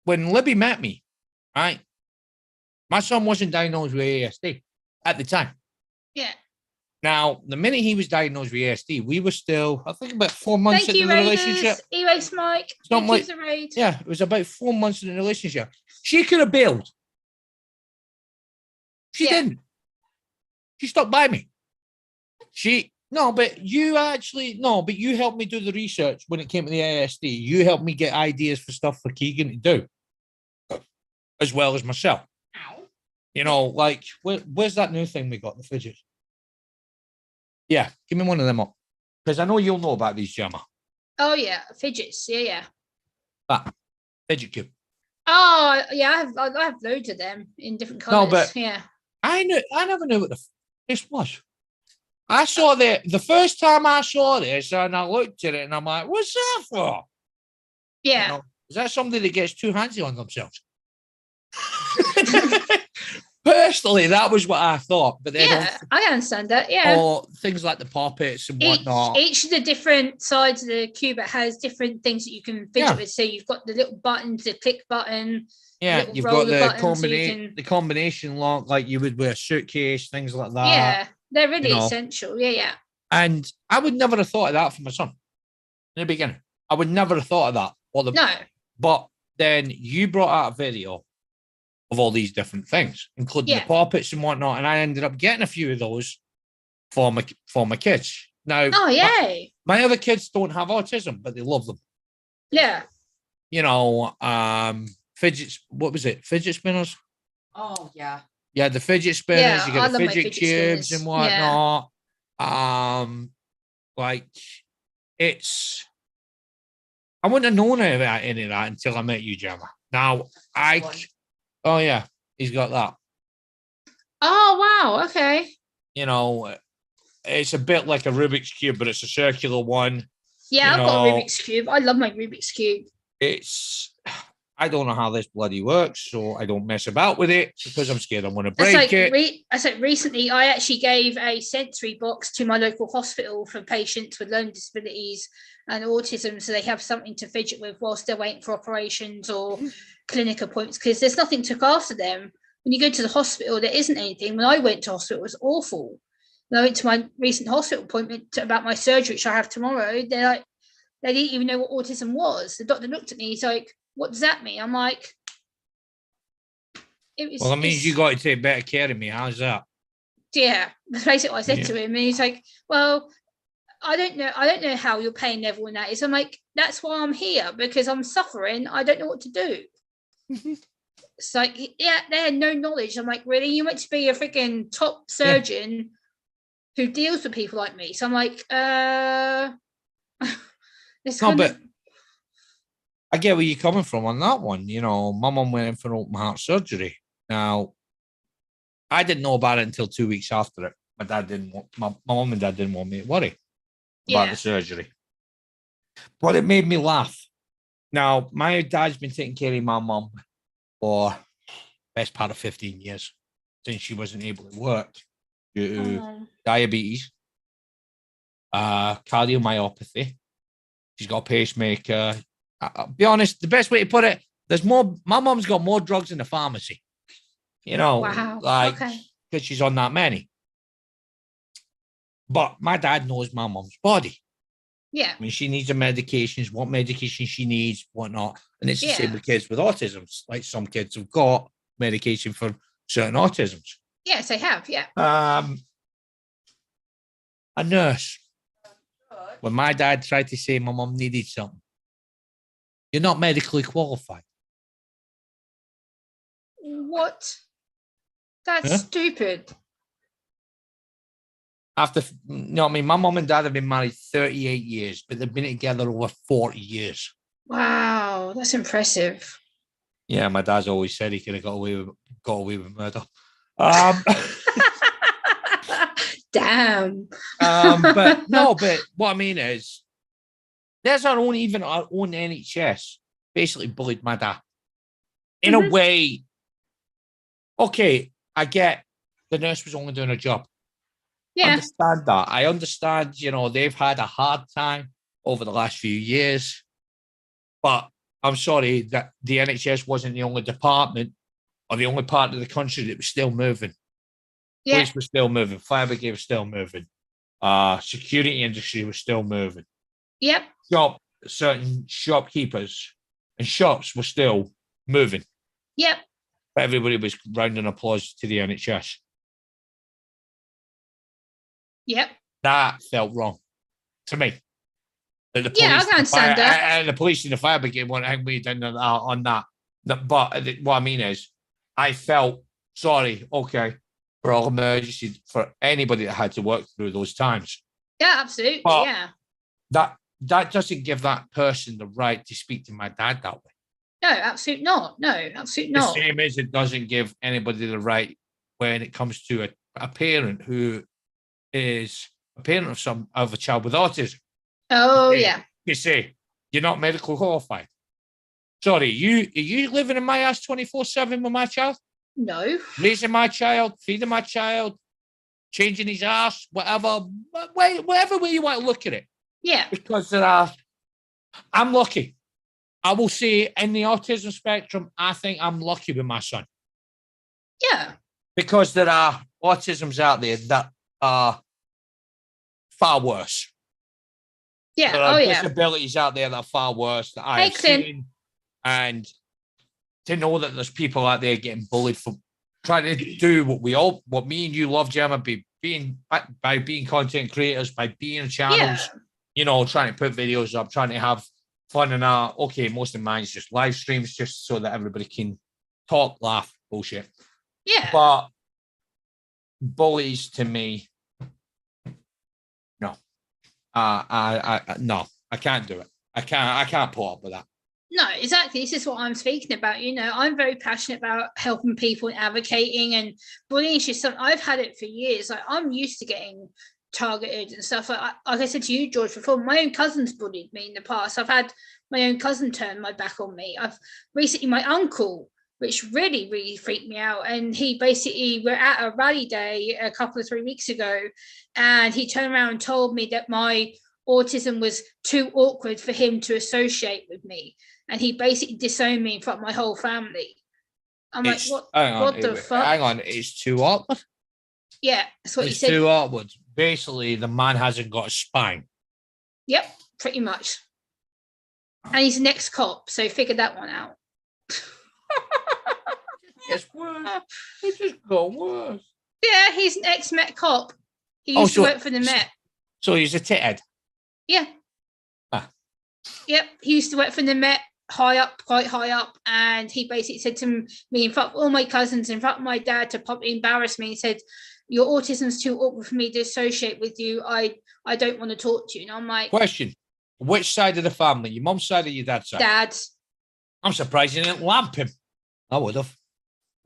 when Libby met me, right? My son wasn't diagnosed with ASD at the time. Yeah. Now, the minute he was diagnosed with ASD, we were still, I think, about 4 months into the relationship. Erase Mike. Something like, yeah, it was about 4 months in the relationship. She could have bailed. She didn't. She stuck by me. But you helped me do the research when it came to the ASD. You helped me get ideas for stuff for Keegan to do, as well as myself. You know, like, where's that new thing we got, the fidgets? Yeah, give me one of them up. Because I know you'll know about these, Gemma. Oh, yeah, fidgets. Yeah. That fidget cube. Oh, yeah, I have loads of them in different colours. No, but I never knew what this was. I saw the first time I saw this, and I looked at it, and I'm like, what's that for? Yeah. You know, is that somebody that gets too handsy on themselves? Personally, that was what I thought. But I understand that. Yeah. Or things like the puppets and whatnot. Each of the different sides of the cube has different things that you can fidget with. So you've got the little buttons, the click button. Yeah, you've got the combination lock, like you would with a suitcase, things like that. Yeah, they're really essential. Yeah. And I would never have thought of that for my son in the beginning. I would never have thought of that. No. But then you brought out a video of all these different things, including the puppets and whatnot, and I ended up getting a few of those for my kids. Now, my other kids don't have autism, but they love them. Yeah. You know, fidgets. What was it? Fidget spinners. Oh yeah. Yeah, the fidget spinners. Yeah, you got the fidget cubes and whatnot. Yeah. Like, it's. I wouldn't have known any of that until I met you, Gemma. Now Oh yeah, he's got that. Oh wow, okay. You know, it's a bit like a Rubik's Cube, but it's a circular one. Yeah, I've got a Rubik's Cube. I love my Rubik's Cube. I don't know how this bloody works, so I don't mess about with it because I'm scared I'm going to It's break like it. I said recently, I actually gave a sensory box to my local hospital for patients with learning disabilities and autism, so they have something to fidget with whilst they're waiting for operations or clinic appointments, because there's nothing to look after them. When you go to the hospital, there isn't anything. When I went to hospital, it was awful. When I went to my recent hospital appointment about my surgery, which I have tomorrow, they're like, they didn't even know what autism was. The doctor looked at me, he's like, what does that mean? I'm like, Well, that means you got to take better care of me. How's that? Yeah, that's basically what I said to him. And he's like, well, I don't know how your pain level in that is. I'm like, that's why I'm here, because I'm suffering. I don't know what to do. It's like, yeah, they had no knowledge. I'm like, really? You meant to be a freaking top surgeon who deals with people like me. So I'm like, it's no, but I get where you're coming from on that one. You know, my mum went in for open heart surgery. Now, I didn't know about it until 2 weeks after it. My dad didn't want my mum and dad didn't want me to worry about the surgery. But it made me laugh. Now, my dad's been taking care of my mum for best part of 15 years since she wasn't able to work due to diabetes, cardiomyopathy. She's got a pacemaker. I'll be honest, the best way to put it, there's more. My mum's got more drugs in the pharmacy. You know, because she's on that many. But my dad knows my mum's body. Yeah. I mean, she needs the medications, what medication she needs, whatnot. And it's the same with kids with autism. Like some kids have got medication for certain autisms. Yes, they have. Yeah. A nurse. When my dad tried to say my mum needed something, you're not medically qualified. What? That's stupid. After, I mean, my mum and dad have been married 38 years, but they've been together over 40 years. Wow, that's impressive. Yeah, my dad's always said he could have got away with murder. Damn. But what I mean is, there's our own NHS basically bullied my dad. In a way, okay, I get the nurse was only doing her job. I understand that. I understand, they've had a hard time over the last few years. But I'm sorry that the NHS wasn't the only department or the only part of the country that was still moving. Police were still moving. Fire brigade was still moving. Security industry was still moving. Yep. Certain shopkeepers and shops were still moving. Yep. But everybody was rounding applause to the NHS. Yep. That felt wrong to me. I can understand that. And the police and the fire brigade weren't hanging me down on that. But what I mean is, I felt sorry, for all emergencies, for anybody that had to work through those times. Yeah, absolutely. But that doesn't give that person the right to speak to my dad that way. No, absolutely not. No, absolutely not. The same as it doesn't give anybody the right when it comes to a parent who is a parent of a child with autism. Oh, You say, you're not medical qualified. Sorry, are you living in my house 24/7 with my child? No. Raising my child, feeding my child, changing his ass, whatever way you want to look at it. Yeah. Because I'm lucky. I will say in the autism spectrum, I think I'm lucky with my son. Yeah. Because there are autisms out there that are far worse. Yeah. There are disabilities out there that are far worse that I've seen. And to know that there's people out there getting bullied for trying to do what me and you love, Gemma, by being content creators, by being channels, trying to put videos up, trying to have fun and that. Okay, most of mine's just live streams just so that everybody can talk, laugh, bullshit. Yeah. But bullies to me, no. No, I can't do it. I can't put up with that. No, exactly. This is what I'm speaking about. I'm very passionate about helping people and advocating, and bullying is just something I've had it for years. Like, I'm used to getting targeted and stuff. Like I said to you, George, before, my own cousin's bullied me in the past. I've had my own cousin turn my back on me. I've recently, my uncle, which really, really freaked me out. And he basically, we're at a rally day a couple of 3 weeks ago, and he turned around and told me that my autism was too awkward for him to associate with me. And he basically disowned me in front of my whole family. I'm like, what the fuck? Hang on, it's too awkward. Yeah, that's what he said. It's too awkward. Basically, the man hasn't got a spine. Yep, pretty much. And he's an ex-cop, so figure that one out. It's worse. It just got worse. Yeah, he's an ex-Met cop. He used to work for the Met. So he's a tithead? Yeah. Ah. Yep, he used to work for the Met, high up, quite high up, and he basically said to me in front of all my cousins, in front of my dad, to probably embarrass me, he said, your autism's too awkward for me to associate with you. I don't want to talk to you. And I'm like... Question. Which side of the family? Your mum's side or your dad's side? Dad's. I'm surprised you didn't lamp him. I would have.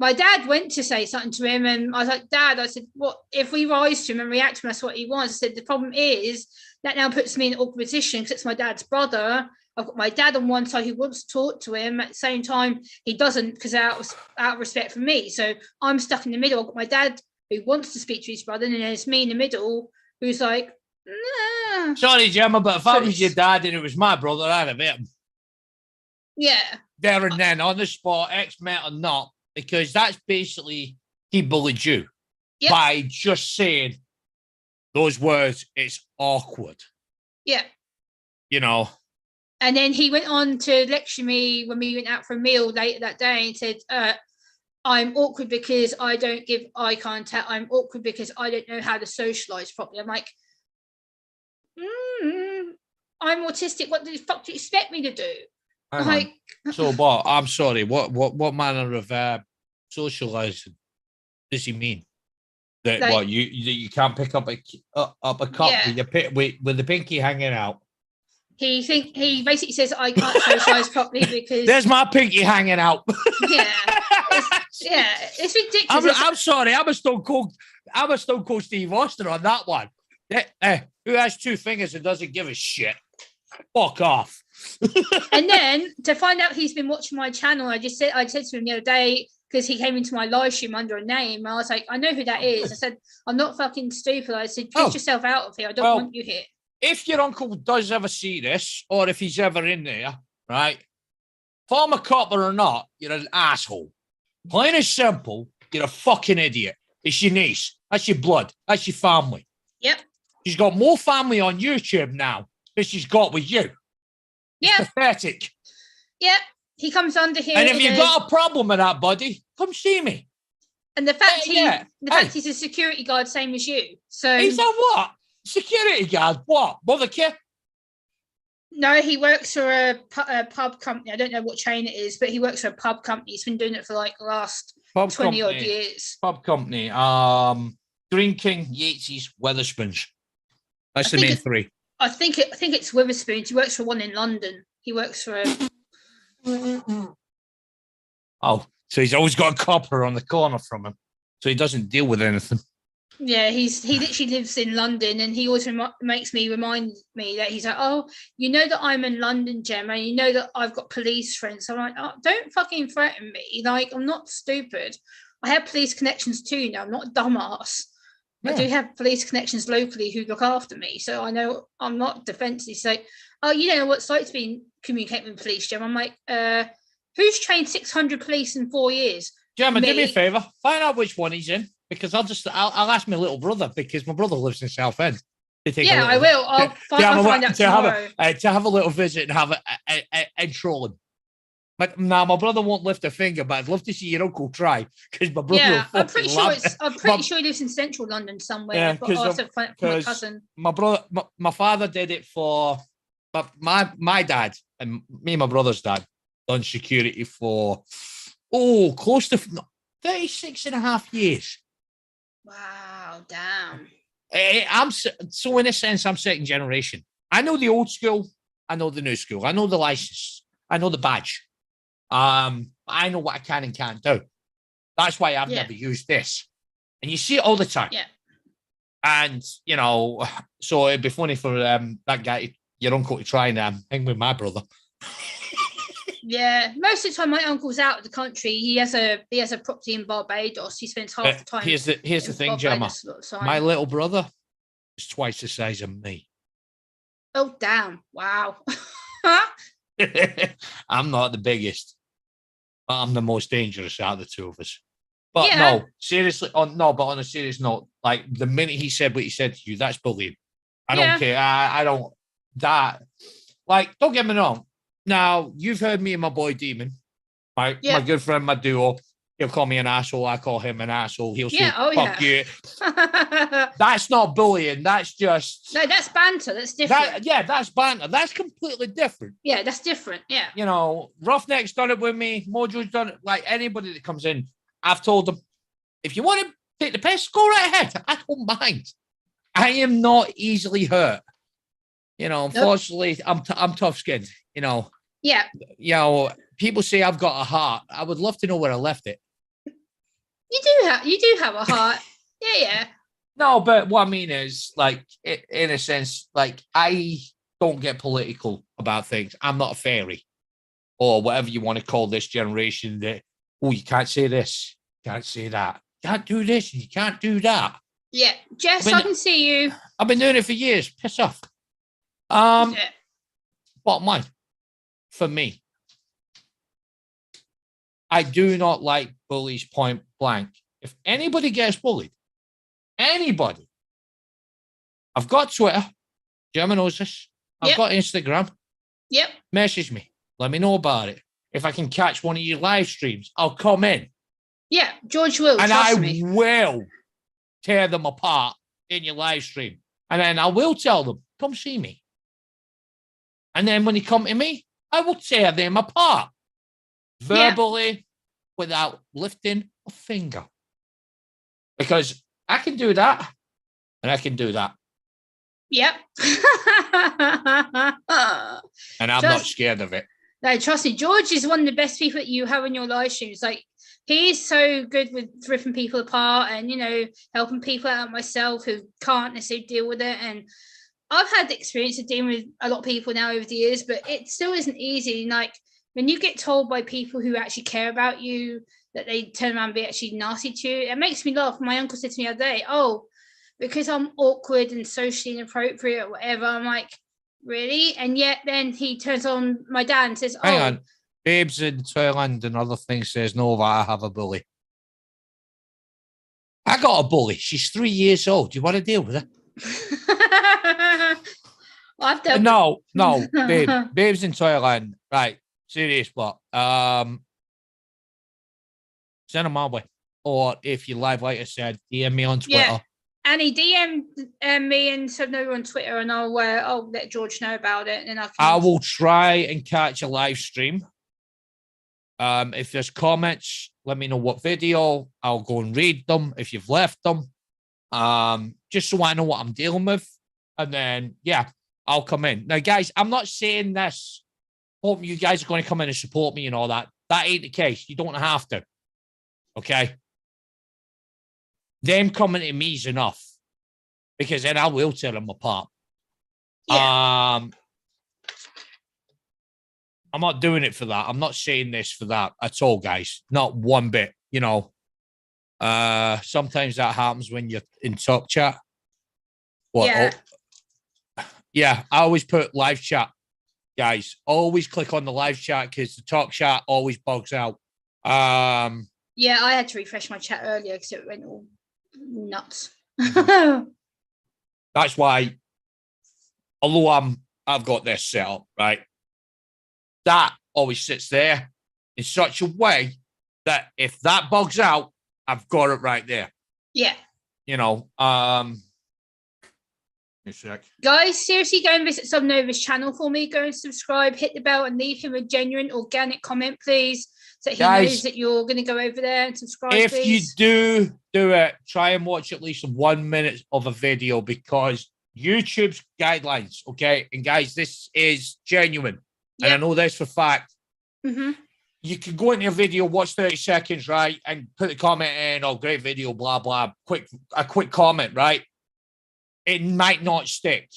My dad went to say something to him, and I was like, Dad, I said, what if we rise to him and react to him? That's what he wants. I said, the problem is that now puts me in an awkward position because it's my dad's brother. I've got my dad on one side who wants to talk to him. At the same time, he doesn't because out of respect for me. So I'm stuck in the middle. I've got my dad who wants to speak to his brother, and then there's me in the middle who's like, nah. Sorry, Gemma, but if I was your dad and it was my brother, I'd have hit him. Yeah. There and then, on the spot, ex-Met or not, because that's basically, he bullied you by just saying those words. It's awkward. Yeah. You know. And then he went on to lecture me when we went out for a meal later that day and said, I'm awkward because I don't give eye contact. I'm awkward because I don't know how to socialize properly. I'm like, I'm autistic. What the fuck do you expect me to do? Like, so what? I'm sorry. What manner of socializing does he mean? That like, what you can't pick up a cup with the pinky hanging out? He basically says I can't socialize properly because there's my pinky hanging out. It's ridiculous. I'm sorry. I'm a Stone Cold Steve Austin on that one. Who has two fingers and doesn't give a shit? Fuck off. And then to find out he's been watching my channel, I said to him the other day, because he came into my live stream under a name. I was like, I know who that is. I said, I'm not fucking stupid. I said, get yourself out of here. I don't want you here. If your uncle does ever see this, or if he's ever in there, right? Former copper or not, you're an asshole. Plain and simple, you're a fucking idiot. It's your niece. That's your blood. That's your family. Yep. She's got more family on YouTube now than she's got with you. Yeah. It's pathetic. Yep. He comes under here. And if you've got a problem with that, buddy, come see me. And the fact he's a security guard, same as you. So he's a what? Security guard? What? Mother kid? No, he works for a pub company. I don't know what chain it is, but he works for a pub company. He's been doing it for like the last 20 odd years. Pub company. Green King, Yates's, Weatherspoons. That's the main three. I think it's Witherspoons. He works for one in London. He works for Oh, so he's always got a copper on the corner from him, so he doesn't deal with anything. Yeah, he literally lives in London, and he always remind me that he's like, oh, you know that I'm in London, Gemma, and you know that I've got police friends. So I'm like, oh, don't fucking threaten me. Like, I'm not stupid. I have police connections too now. I'm not a dumbass. Yeah. I do have police connections locally who look after me, so I know I'm not defensive. So, oh, you don't know what it's like to be communicating with police, Gemma. I'm like, who's trained 600 police in 4 years? Gemma, do me a favour. Find out which one he's in, because I'll ask my little brother, because my brother lives in Southend. I will. I'll find out tomorrow. To have a little visit and have a troll him. My brother won't lift a finger, but I'd love to see your uncle try, because my brother. Yeah, I'm pretty sure he lives in central London somewhere. Yeah, because my cousin. My father did it for my dad, and me and my brother's dad done security for close to 36 and a half years. Wow, damn. So in a sense, I'm second generation. I know the old school, I know the new school, I know the license, I know the badge. I know what I can and can't do. That's why I've never used this. And you see it all the time. Yeah. And, you know, so it'd be funny for that guy, your uncle, to try and hang with my brother. Yeah, most of the time my uncle's out of the country. He has a property in Barbados. He spends half the time. Here's the thing, Gemma. My little brother is twice the size of me. Oh damn! Wow. I'm not the biggest, but I'm the most dangerous out of the two of us. But no, seriously, but on a serious note, like the minute he said what he said to you, that's bullying. I don't care. I don't that. Like, don't get me wrong. Now, you've heard me and my boy Demon, my good friend, my duo. He'll call me an asshole. I call him an asshole. He'll say, fuck you. That's not bullying. That's just... No, that's banter. That's different. That's banter. That's completely different. Yeah, that's different. Yeah. You know, Roughneck's done it with me. Mojo's done it. Like, anybody that comes in, I've told them, if you want to take the piss, go right ahead. I don't mind. I am not easily hurt. You know, unfortunately, I'm tough-skinned, you know. Yeah. You know, people say I've got a heart. I would love to know where I left it. You do have a heart. Yeah. No, but what I mean is, like, in a sense, like, I don't get political about things. I'm not a fairy or whatever you want to call this generation that, you can't say this, can't say that, can't do this, you can't do that. Yeah. Jess, I can see you. I've been doing it for years. Piss off. Bottom line, for me, I do not like bullies point blank. If anybody gets bullied, anybody, I've got Twitter. Gemma knows this. I've got Instagram. Yep. Message me. Let me know about it. If I can catch one of your live streams, I'll come in. Yeah, George will. And I will tear them apart in your live stream. And then I will tell them, come see me. And then when they come to me, I will tear them apart. Verbally, without lifting a finger. Because I can do that, and I can do that. Yep. And I'm not scared of it. No, trust me, George is one of the best people that you have in your live streams. Like, he's so good with ripping people apart and, you know, helping people out myself who can't necessarily deal with it. And I've had the experience of dealing with a lot of people now over the years, but it still isn't easy. Like, when you get told by people who actually care about you that they turn around and be actually nasty to you, it makes me laugh. My uncle said to me the other day, because I'm awkward and socially inappropriate or whatever. I'm like, really? And yet then he turns on my dad and says, hang on, Babes in Thailand and other things says, no, that I have a bully. I got a bully. She's 3 years old. Do you want to deal with her? No, babe. Babes in Thailand. Right. Serious, but send them my way. Or if you live, like I said, DM me on Twitter. Yeah. And he DM'd me and said no on Twitter, and I'll let George know about it. And I will try and catch a live stream. If there's comments, let me know what video. I'll go and read them if you've left them. Just so I know what I'm dealing with. And then, I'll come in. Now, guys, I'm not saying this. Hope you guys are going to come in and support me and all that. That ain't the case. You don't have to. Okay? Them coming to me is enough. Because then I will tear them apart. Yeah. I'm not doing it for that. I'm not saying this for that at all, guys. Not one bit, you know. Sometimes that happens when you're in talk chat. I always put live chat, guys. Always click on the live chat because the talk chat always bugs out. I had to refresh my chat earlier because it went all nuts. That's why, although I've got this set up, right? That always sits there in such a way that if that bugs out, I've got it right there. Yeah. You know, guys, seriously, go and visit Subnova's channel for me. Go and subscribe, hit the bell, and leave him a genuine, organic comment, please, so he knows that you're going to go over there and subscribe. If please. You do it, try and watch at least 1 minute of a video because YouTube's guidelines, okay? And guys, this is genuine. Yep. And I know this for fact. Mm-hmm. You can go into a video, watch 30 seconds, right? And put the comment in, great video, blah, blah. A quick comment, right? it might not stick.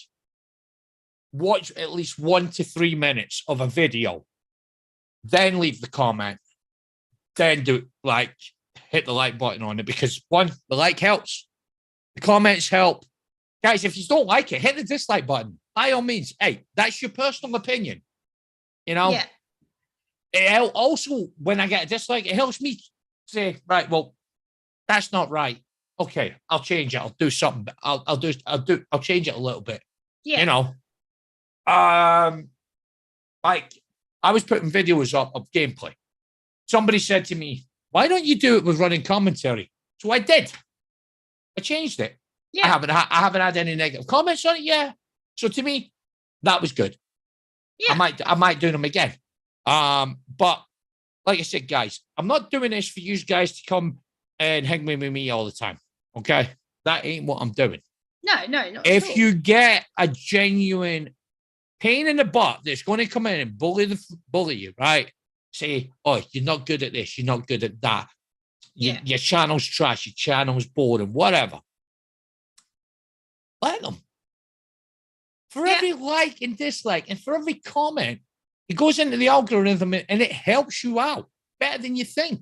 Watch at least 1 to 3 minutes of a video, then leave the comment, then hit the like button on it, because one, the like helps, the comments help. Guys, if you don't like it, hit the dislike button. By all means, hey, that's your personal opinion. Yeah. It also, when I get a dislike, it helps me say, right, well, that's not right. Okay, I'll change it. I'll do something. I'll change it a little bit. Yeah. Like I was putting videos up of gameplay. Somebody said to me, why don't you do it with running commentary? So I did. I changed it. Yeah. I haven't had any negative comments on it yet. So to me, that was good. Yeah. I might do them again. But like I said, guys, I'm not doing this for you guys to come and hang with me all the time. Okay? That ain't what I'm doing. No, not if you get a genuine pain in the butt that's going to come in and bully you, right? Say, oh, you're not good at this, you're not good at that. Your channel's trash, your channel's boring, whatever. Let them. For every like and dislike, and for every comment, it goes into the algorithm and it helps you out better than you think.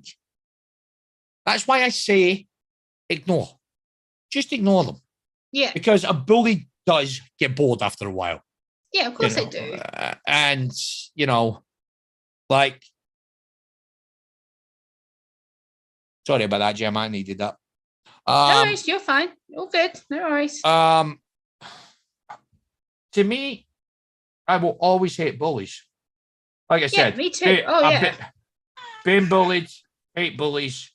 That's why I say ignore. Just ignore them. Yeah. Because a bully does get bored after a while. Yeah, of course they do. And, like, sorry about that, Jim. I needed that. No worries, you're fine. All good. No worries. To me, I will always hate bullies. Like I said, me too. Being bullied, hate bullies.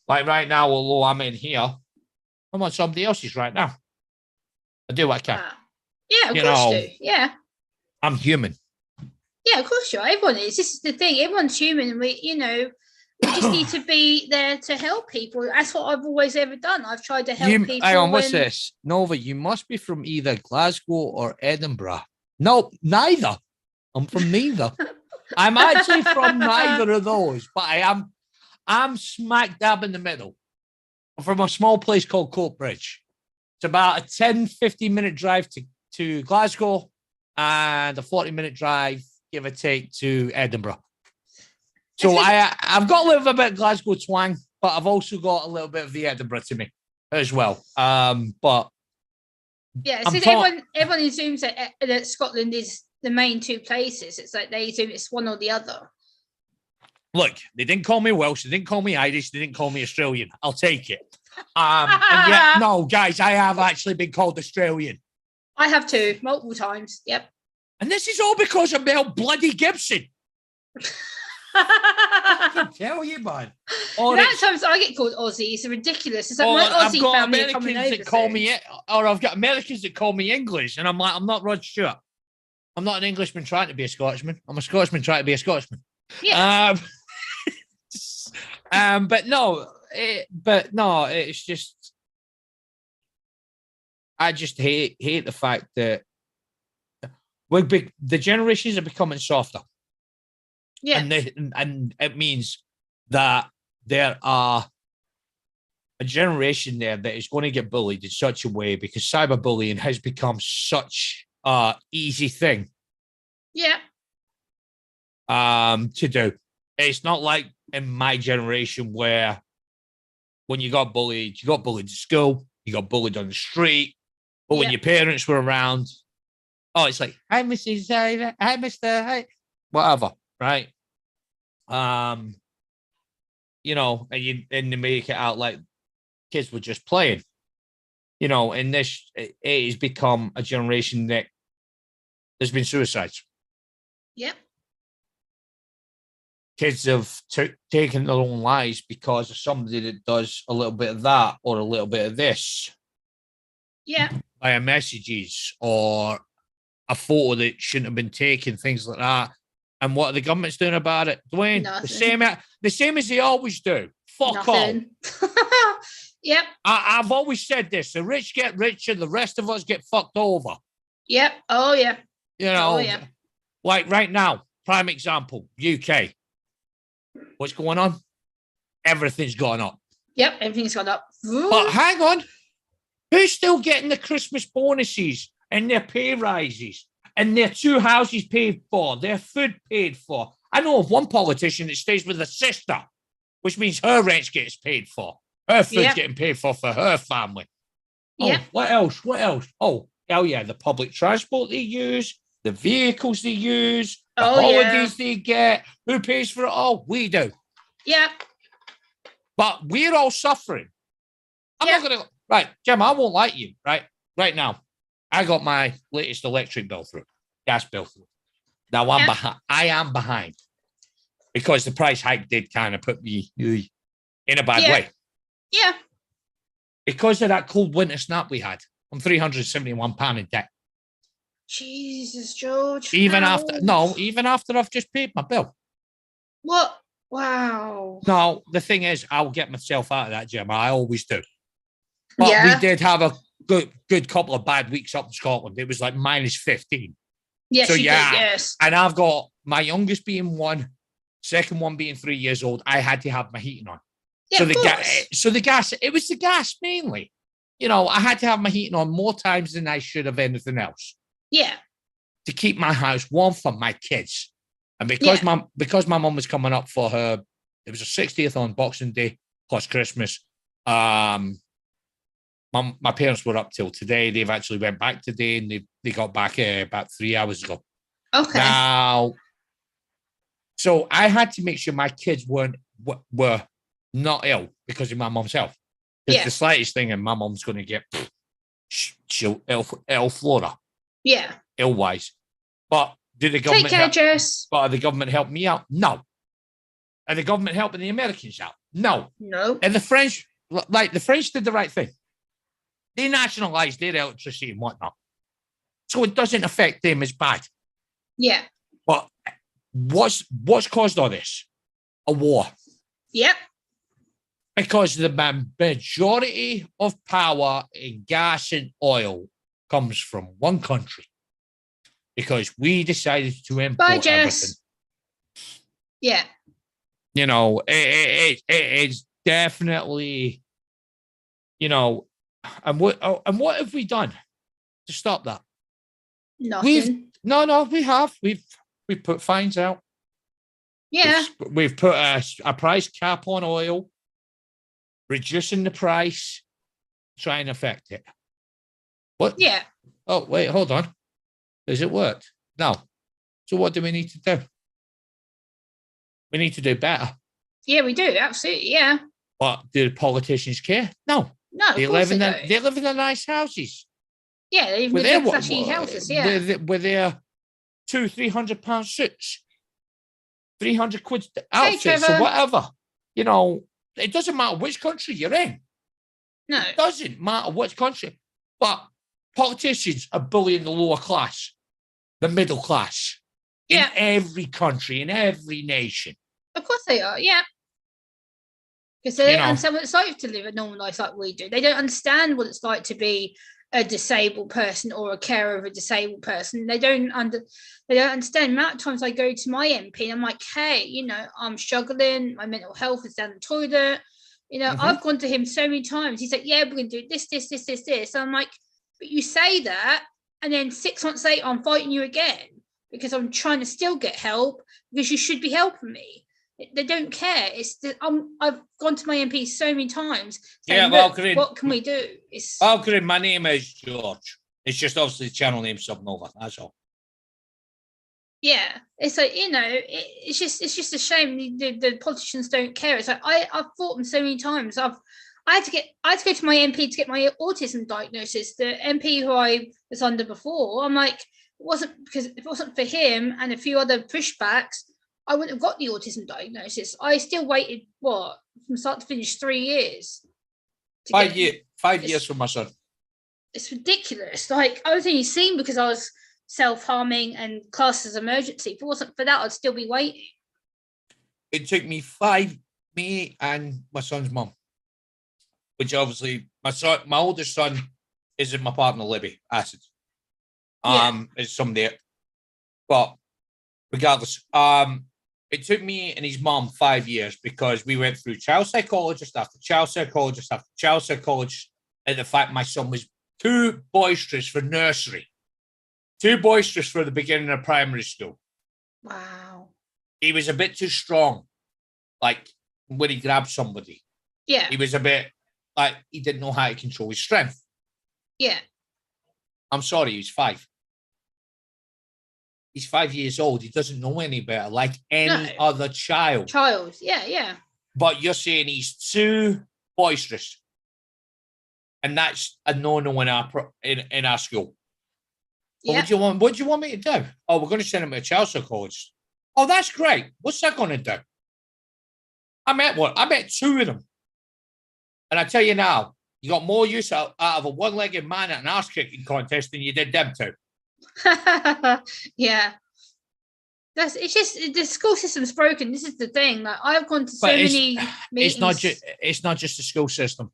Like right now, although I'm in here, I'm on somebody else's right now. I do what I can. Yeah, of course you do. Yeah. I'm human. Yeah, of course you are. Everyone is. This is the thing. Everyone's human. And we just need to be there to help people. That's what I've always ever done. I've tried to help people. Hang on, what's this? Nova, you must be from either Glasgow or Edinburgh. No, neither. I'm from neither. I'm actually from neither of those, but I'm smack dab in the middle. I'm from a small place called Coatbridge. It's about a 10, 15-minute drive to Glasgow and a 40-minute drive, give or take, to Edinburgh. So I've got a little bit of Glasgow twang, but I've also got a little bit of the Edinburgh to me as well. But yeah, so everyone assumes that Scotland is the main two places. It's like they assume it's one or the other. Look, they didn't call me Welsh, they didn't call me Irish, they didn't call me Australian. I'll take it. And yet, no, guys, I have actually been called Australian. I have too, multiple times. Yep. And this is all because of Mel bloody Gibson. I can tell you, man. Sometimes I get called Aussie. It's ridiculous. It's like my Aussie family are coming over. I've got Americans that call me English, and I'm like, I'm not Rod Stewart. I'm not an Englishman trying to be a Scotsman. I'm a Scotsman trying to be a Scotsman. Yeah. But no, it's just, I just hate the fact that the generations are becoming softer. Yeah. And it means that there are a generation there that is going to get bullied in such a way because cyberbullying has become such an easy thing. Yeah. To do. It's not like in my generation where when you got bullied at school, you got bullied on the street, but when your parents were around, it's like, hi, Mrs. Hi, Mr. Hi, whatever, right? And they make it out like kids were just playing, and it has become a generation that there's been suicides. Yep. Kids have taken their own lives because of somebody that does a little bit of that or a little bit of this. Yeah. Via messages or a photo that shouldn't have been taken, things like that. And what are the governments doing about it? Dwayne, the same as they always do. Fuck all. Yep. I've always said this. The rich get richer, the rest of us get fucked over. Yep. Oh, yeah. Like right now, prime example, UK. What's going on? Everything's gone up. Yep, everything's gone up. But hang on. Who's still getting the Christmas bonuses and their pay rises and their 2 houses paid for, their food paid for? I know of one politician that stays with a sister, which means her rent gets paid for. Her food's getting paid for her family. Oh, what else? What else? Oh, yeah, the public transport they use, the vehicles they use, the holidays they get. Who pays for it all? We do. Yeah. But we're all suffering. I'm not going to... Right, Jim, I won't like you, right? Right now, I got my latest electric bill through, gas bill through. Now, I'm behind. I am behind because the price hike did kind of put me in a bad way. Yeah. Because of that cold winter snap we had, I'm £371 in debt. Jesus, George. Even after I've just paid my bill. What? Wow. No, the thing is, I'll get myself out of that, Jim. I always do. But we did have a good couple of bad weeks up in Scotland. It was like minus 15. Yes, so, yes. And I've got my youngest being 1, second one being 3 years old. I had to have my heating on. Yeah, so the gas, it was the gas mainly. You know, I had to have my heating on more times than I should have anything else. Yeah. To keep my house warm for my kids. And because my mum was coming up for her, it was her 60th on Boxing Day plus Christmas. My parents were up till today. They've actually went back today and they got back about 3 hours ago. Okay. Now, so I had to make sure my kids were not ill because of my mum's health. Because the slightest thing and my mum's going to get ill flora. Yeah. Ill-wise. But did the government take care, Jess? But are the government helping me out? No. Are the government helping the Americans out? No. No. And the French did the right thing. They nationalized their electricity and whatnot. So it doesn't affect them as bad. Yeah. But what's caused all this? A war. Yep. Because the majority of power in gas and oil comes from one country. Because we decided to import everything. Yeah. You know, it's definitely, you know, and what have we done to stop that? Nothing. We have. We've put fines out. Yeah. We've put a price cap on oil, reducing the price, try and affect it. What? Yeah. Oh, wait, hold on. Has it worked? No. So what do we need to do? We need to do better. Yeah, we do. Absolutely. Yeah. But do the politicians care? No. No, they live in the nice houses. Yeah, they live in flashy houses. Yeah. With their £200-300 suits, 300 quid outfits or whatever. You know, it doesn't matter which country you're in. No. It doesn't matter which country. But politicians are bullying the lower class, the middle class, in every country, in every nation. Of course they are, yeah. Because they don't understand what it's like to live a normal life like we do. They don't understand what it's like to be a disabled person or a carer of a disabled person. They don't understand. The amount of times I go to my MP and I'm like, hey, you know, I'm struggling. My mental health is down the toilet. You know, I've gone to him so many times. He's like, yeah, we're going to do this. So I'm like, but you say that, and then 6 months later, I'm fighting you again because I'm trying to still get help because you should be helping me. They don't care. I've gone to my MP so many times saying, Valkyrie, what can we do? Valkyrie, my name is George. It's just obviously the channel name subbing over. That's all. Yeah, it's like, you know, it's just a shame the politicians don't care. It's like I've fought them so many times. I had to go to my MP to get my autism diagnosis. The MP who I was under before, I'm like, if it wasn't for him and a few other pushbacks, I wouldn't have got the autism diagnosis. I still waited, from start to finish 3 years. 5 years for my son. It's ridiculous. Like, I was only seen because I was self-harming and classed as emergency. If it wasn't for that, I'd still be waiting. It took me me and my son's mum, which obviously my oldest son isn't my partner, Libby, Acid. It's somebody, but regardless, it took me and his mum 5 years because we went through child psychologist after child psychologist after child psychologist at the fact my son was too boisterous for nursery, too boisterous for the beginning of primary school. Wow. He was a bit too strong, like when he grabbed somebody. Yeah. He was a bit like he didn't know how to control his strength. Yeah. I'm sorry, he's 5. He's 5 years old. He doesn't know any better, like any other child. Yeah, yeah. But you're saying he's too boisterous, and that's a no-no in our school. Yep. What do you want? What do you want me to do? Oh, we're going to send him to a child psychologist. Oh, that's great. What's that going to do? I met 2 of them, and I tell you now, you got more use out of a one-legged man at an arse kicking contest than you did them 2. Yeah. It's just the school system's broken. This is the thing. Like, I've gone to so many meetings. It's not just the school system.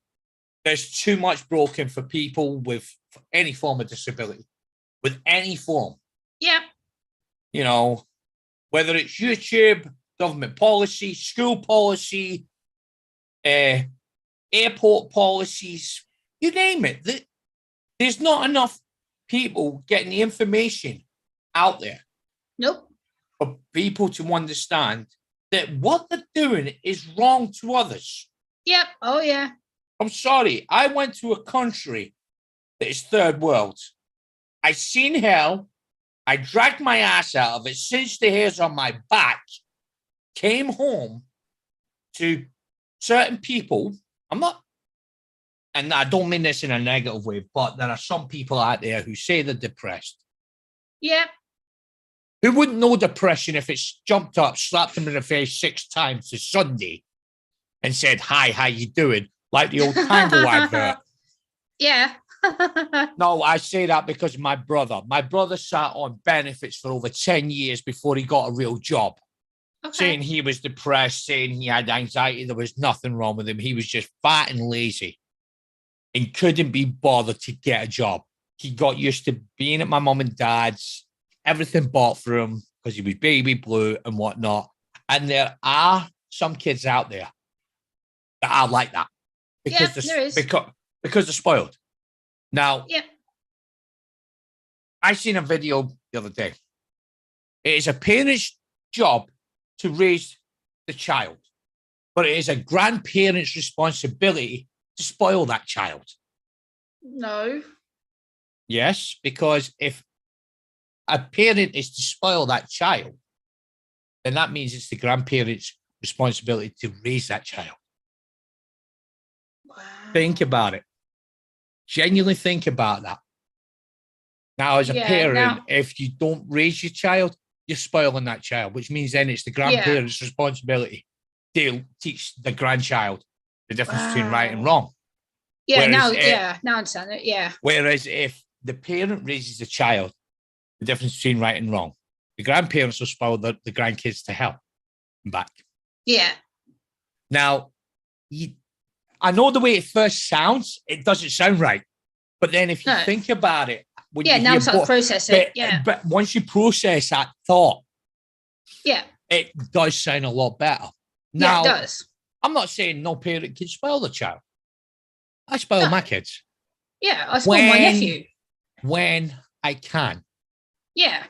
There's too much broken for people with any form of disability, with any form. Yeah. You know, whether it's YouTube, government policy, school policy, airport policies, you name it. There's not enough people getting the information out there. Nope. For people to understand that what they're doing is wrong to others. Yep. Oh, yeah. I'm sorry. I went to a country that is third world. I seen hell. I dragged my ass out of it, cinched the hairs on my back, came home to certain people. I'm not, and I don't mean this in a negative way, but there are some people out there who say they're depressed. Yep. Who wouldn't know depression if it's jumped up, slapped them in the face 6 times to Sunday and said, "Hi, how you doing?" Like the old Tango advert. Yeah. No, I say that because my brother sat on benefits for over 10 years before he got a real job. Okay. Saying he was depressed, saying he had anxiety. There was nothing wrong with him. He was just fat and lazy and couldn't be bothered to get a job. He got used to being at my mum and dad's, everything bought for him because he was baby blue and whatnot. And there are some kids out there that are like that because because they're spoiled. Now, I seen a video the other day. It is a parent's job to raise the child, but it is a grandparent's responsibility to spoil that child. No. Yes, because if a parent is to spoil that child, then that means it's the grandparent's responsibility to raise that child. Wow. Think about it. Genuinely think about that. Now, as a parent, if you don't raise your child, you're spoiling that child, which means then it's the grandparent's responsibility to teach the grandchild the difference between right and wrong. Yeah, now I understand it. Yeah. Whereas if the parent raises the child, the difference between right and wrong, the grandparents will spoil the grandkids to hell and back. Yeah. Now, I know the way it first sounds, it doesn't sound right. But then if you think about it, now I'm starting to process it. But once you process that thought, it does sound a lot better. Now, it does. I'm not saying no parent can spoil the child. I spoil my kids. Yeah, I spoil my nephew. When I can. Yeah.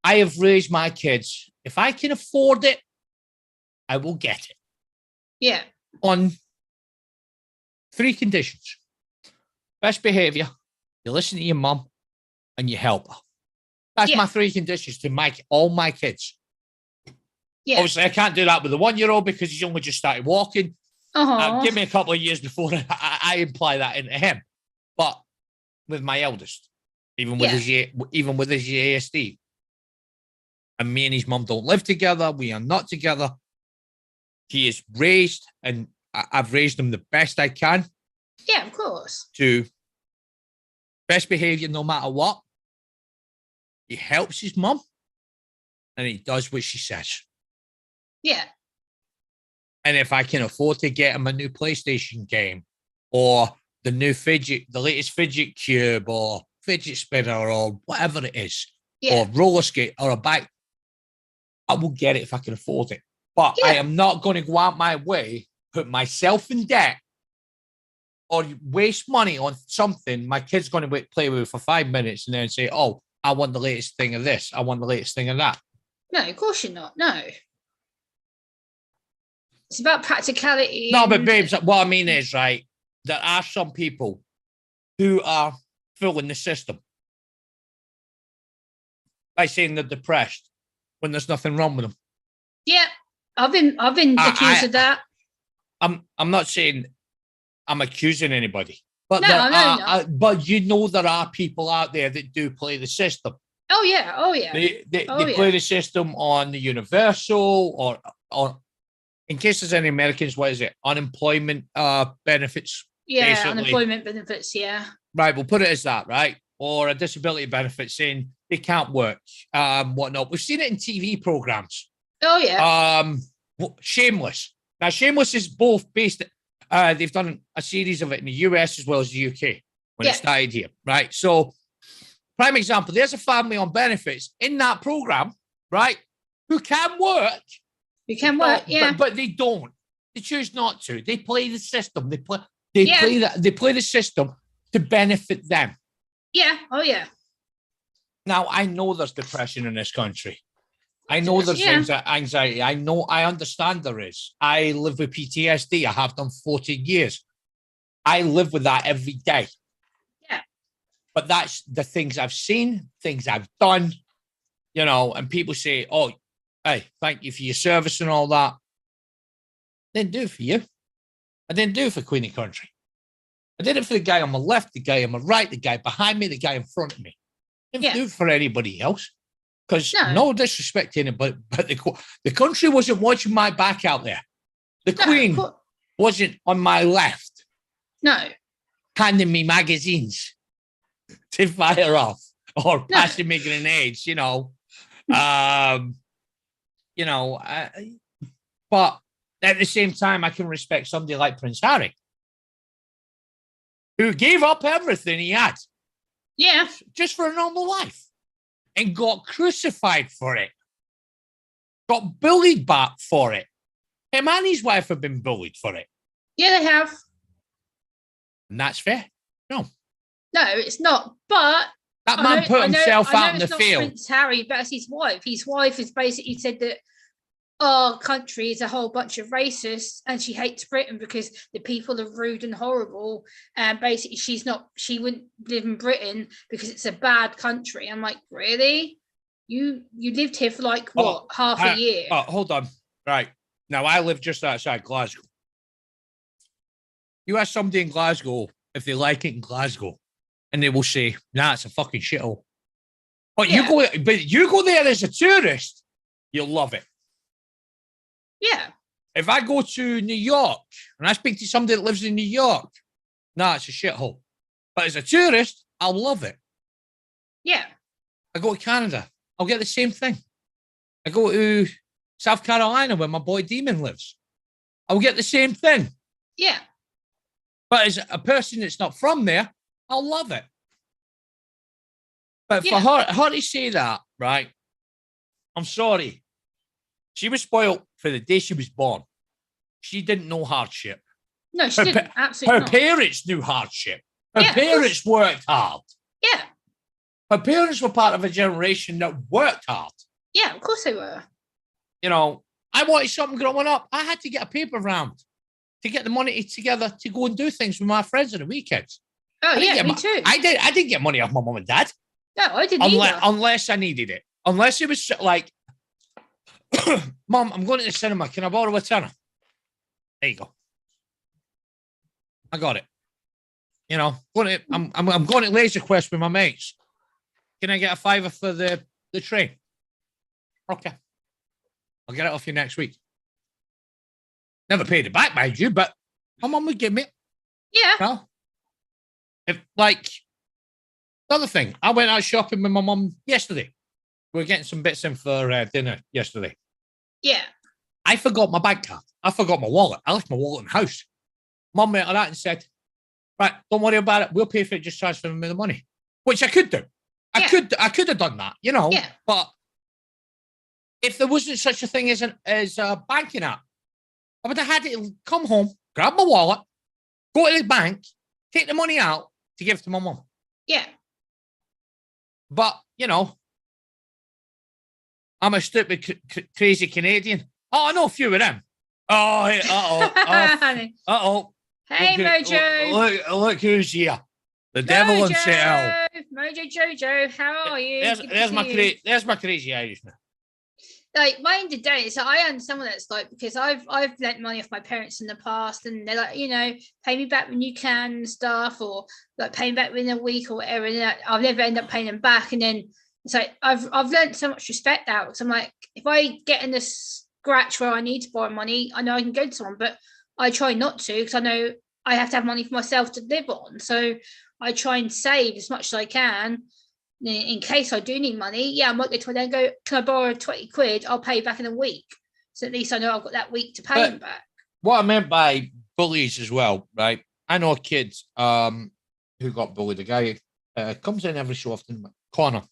I have raised my kids. If I can afford it, I will get it. Yeah. On 3 conditions. Best behavior, you listen to your mum, and you help her. That's my 3 conditions to all my kids. Yeah. Obviously, I can't do that with the 1-year-old because he's only just started walking. Give me a couple of years before I imply that into him. But with my eldest, even with his ASD, and me and his mum don't live together. We are not together. He is raised, and I've raised him the best I can. Yeah, of course. To best behavior, no matter what. He helps his mum, and he does what she says. Yeah. And if I can afford to get him a new PlayStation game, or the latest fidget cube, or fidget spinner, or whatever it is, or roller skate, or a bike, I will get it if I can afford it. But I am not going to go out my way, put myself in debt or waste money on something my kid's going to play with for 5 minutes and then say, oh, I want the latest thing of this. I want the latest thing of that. No, of course you're not. No. It's about practicality. No, but babes, what I mean is, right, there are some people who are fooling the system by saying they're depressed when there's nothing wrong with them. Yeah, I've been accused of that. I'm not saying I'm accusing anybody, but no. But you know there are people out there that do play the system. Oh yeah. They play the system on the universal or in case there's any Americans, what is it? Unemployment benefits. Yeah, basically. Unemployment benefits, yeah. Right, we'll put it as that, right? Or a disability benefit saying they can't work, whatnot. We've seen it in TV programs. Oh yeah. Shameless. Now, Shameless is both based. They've done a series of it in the US as well as the UK when it started here, right? So, prime example, there's a family on benefits in that program, right? Who can work. You can work, yeah. But they don't. They choose not to. They play the system. They play the system to benefit them. Yeah. Oh yeah. Now, I know there's depression in this country. I know there's anxiety. I understand there is. I live with PTSD. I have done 14 years. I live with that every day. Yeah. But that's the things I've seen, things I've done, and people say, oh, hey, thank you for your service and all that. I didn't do it for you. I didn't do it for Queenie Country. I did it for the guy on my left, the guy on my right, the guy behind me, the guy in front of me. I didn't do it for anybody else. Because no disrespect to anybody, but the country wasn't watching my back out there. The Queen wasn't on my left. No. Handing me magazines to fire off or passing me grenades, but at the same time, I can respect somebody like Prince Harry, who gave up everything he had. Yeah. Just for a normal life. And got crucified for it. Got bullied back for it. Him and his wife have been bullied for it. Yeah, they have. And that's fair. No. No, it's not. But that man put himself out in the field. Prince Harry, but it's his wife. His wife has basically said that our country is a whole bunch of racists and she hates Britain because the people are rude and horrible. And basically she wouldn't live in Britain because it's a bad country. I'm like, really? You lived here for half a year? Oh, hold on. Right. Now I live just outside Glasgow. You ask somebody in Glasgow if they like it in Glasgow and they will say, nah, it's a fucking shithole. But you go there as a tourist, you'll love it. Yeah. If I go to New York and I speak to somebody that lives in New York, it's a shithole. But as a tourist, I'll love it. Yeah. I go to Canada, I'll get the same thing. I go to South Carolina where my boy Demon lives. I'll get the same thing. Yeah. But as a person that's not from there, I'll love it. But for her to say that, right, I'm sorry. She was spoiled for the day she was born. She didn't know hardship. No, she didn't. Absolutely not. Her parents knew hardship. Her parents worked hard. Yeah. Her parents were part of a generation that worked hard. Yeah, of course they were. I wanted something growing up. I had to get a paper round to get the money together to go and do things with my friends on the weekends. Oh, yeah, me too. I didn't get money off my mum and dad. No, I didn't either. Unless I needed it. Unless it was like, Mom, I'm going to the cinema. Can I borrow a tenner? There you go. I got it. I'm going to Laser Quest with my mates. Can I get a $5 for the train? Okay. I'll get it off you next week. Never paid it back, mind you, but my mum would give me it. Yeah. The other thing, I went out shopping with my mum yesterday. We were getting some bits in for dinner yesterday. Yeah. I forgot my bank card. I forgot my wallet. I left my wallet in the house. Mum went on that and said, right, don't worry about it. We'll pay for it. Just transfer me the money, which I could do. I could have done that, Yeah. But if there wasn't such a thing as a banking app, I would have had to come home, grab my wallet, go to the bank, take the money out to give to my mum. Yeah. But, you know, I'm a stupid, crazy Canadian. Oh, I know a few of them. Oh, uh-oh. Hey, Mojo. Look who's here. The devil himself. Mojo Jojo, how are you? There's my crazy Irishman. Like, by the end of the day, it's like, I understand what that's like, because I've lent money off my parents in the past, and they're like, you know, pay me back when you can and stuff, or like pay me back within a week or whatever, and I'll never end up paying them back. And then it's like I've learned so much respect out, because I'm like, if I get in this scratch where I need to borrow money, I know I can go to someone, but I try not to, because I know I have to have money for myself to live on. So I try and save as much as I can in case I do need money. Yeah, I might go to them and go, can I borrow 20 quid? I'll pay you back in a week. So at least I know I've got that week to pay them back. What I meant by bullies as well, right? I know kids who got bullied. A guy comes in every so often, Connor.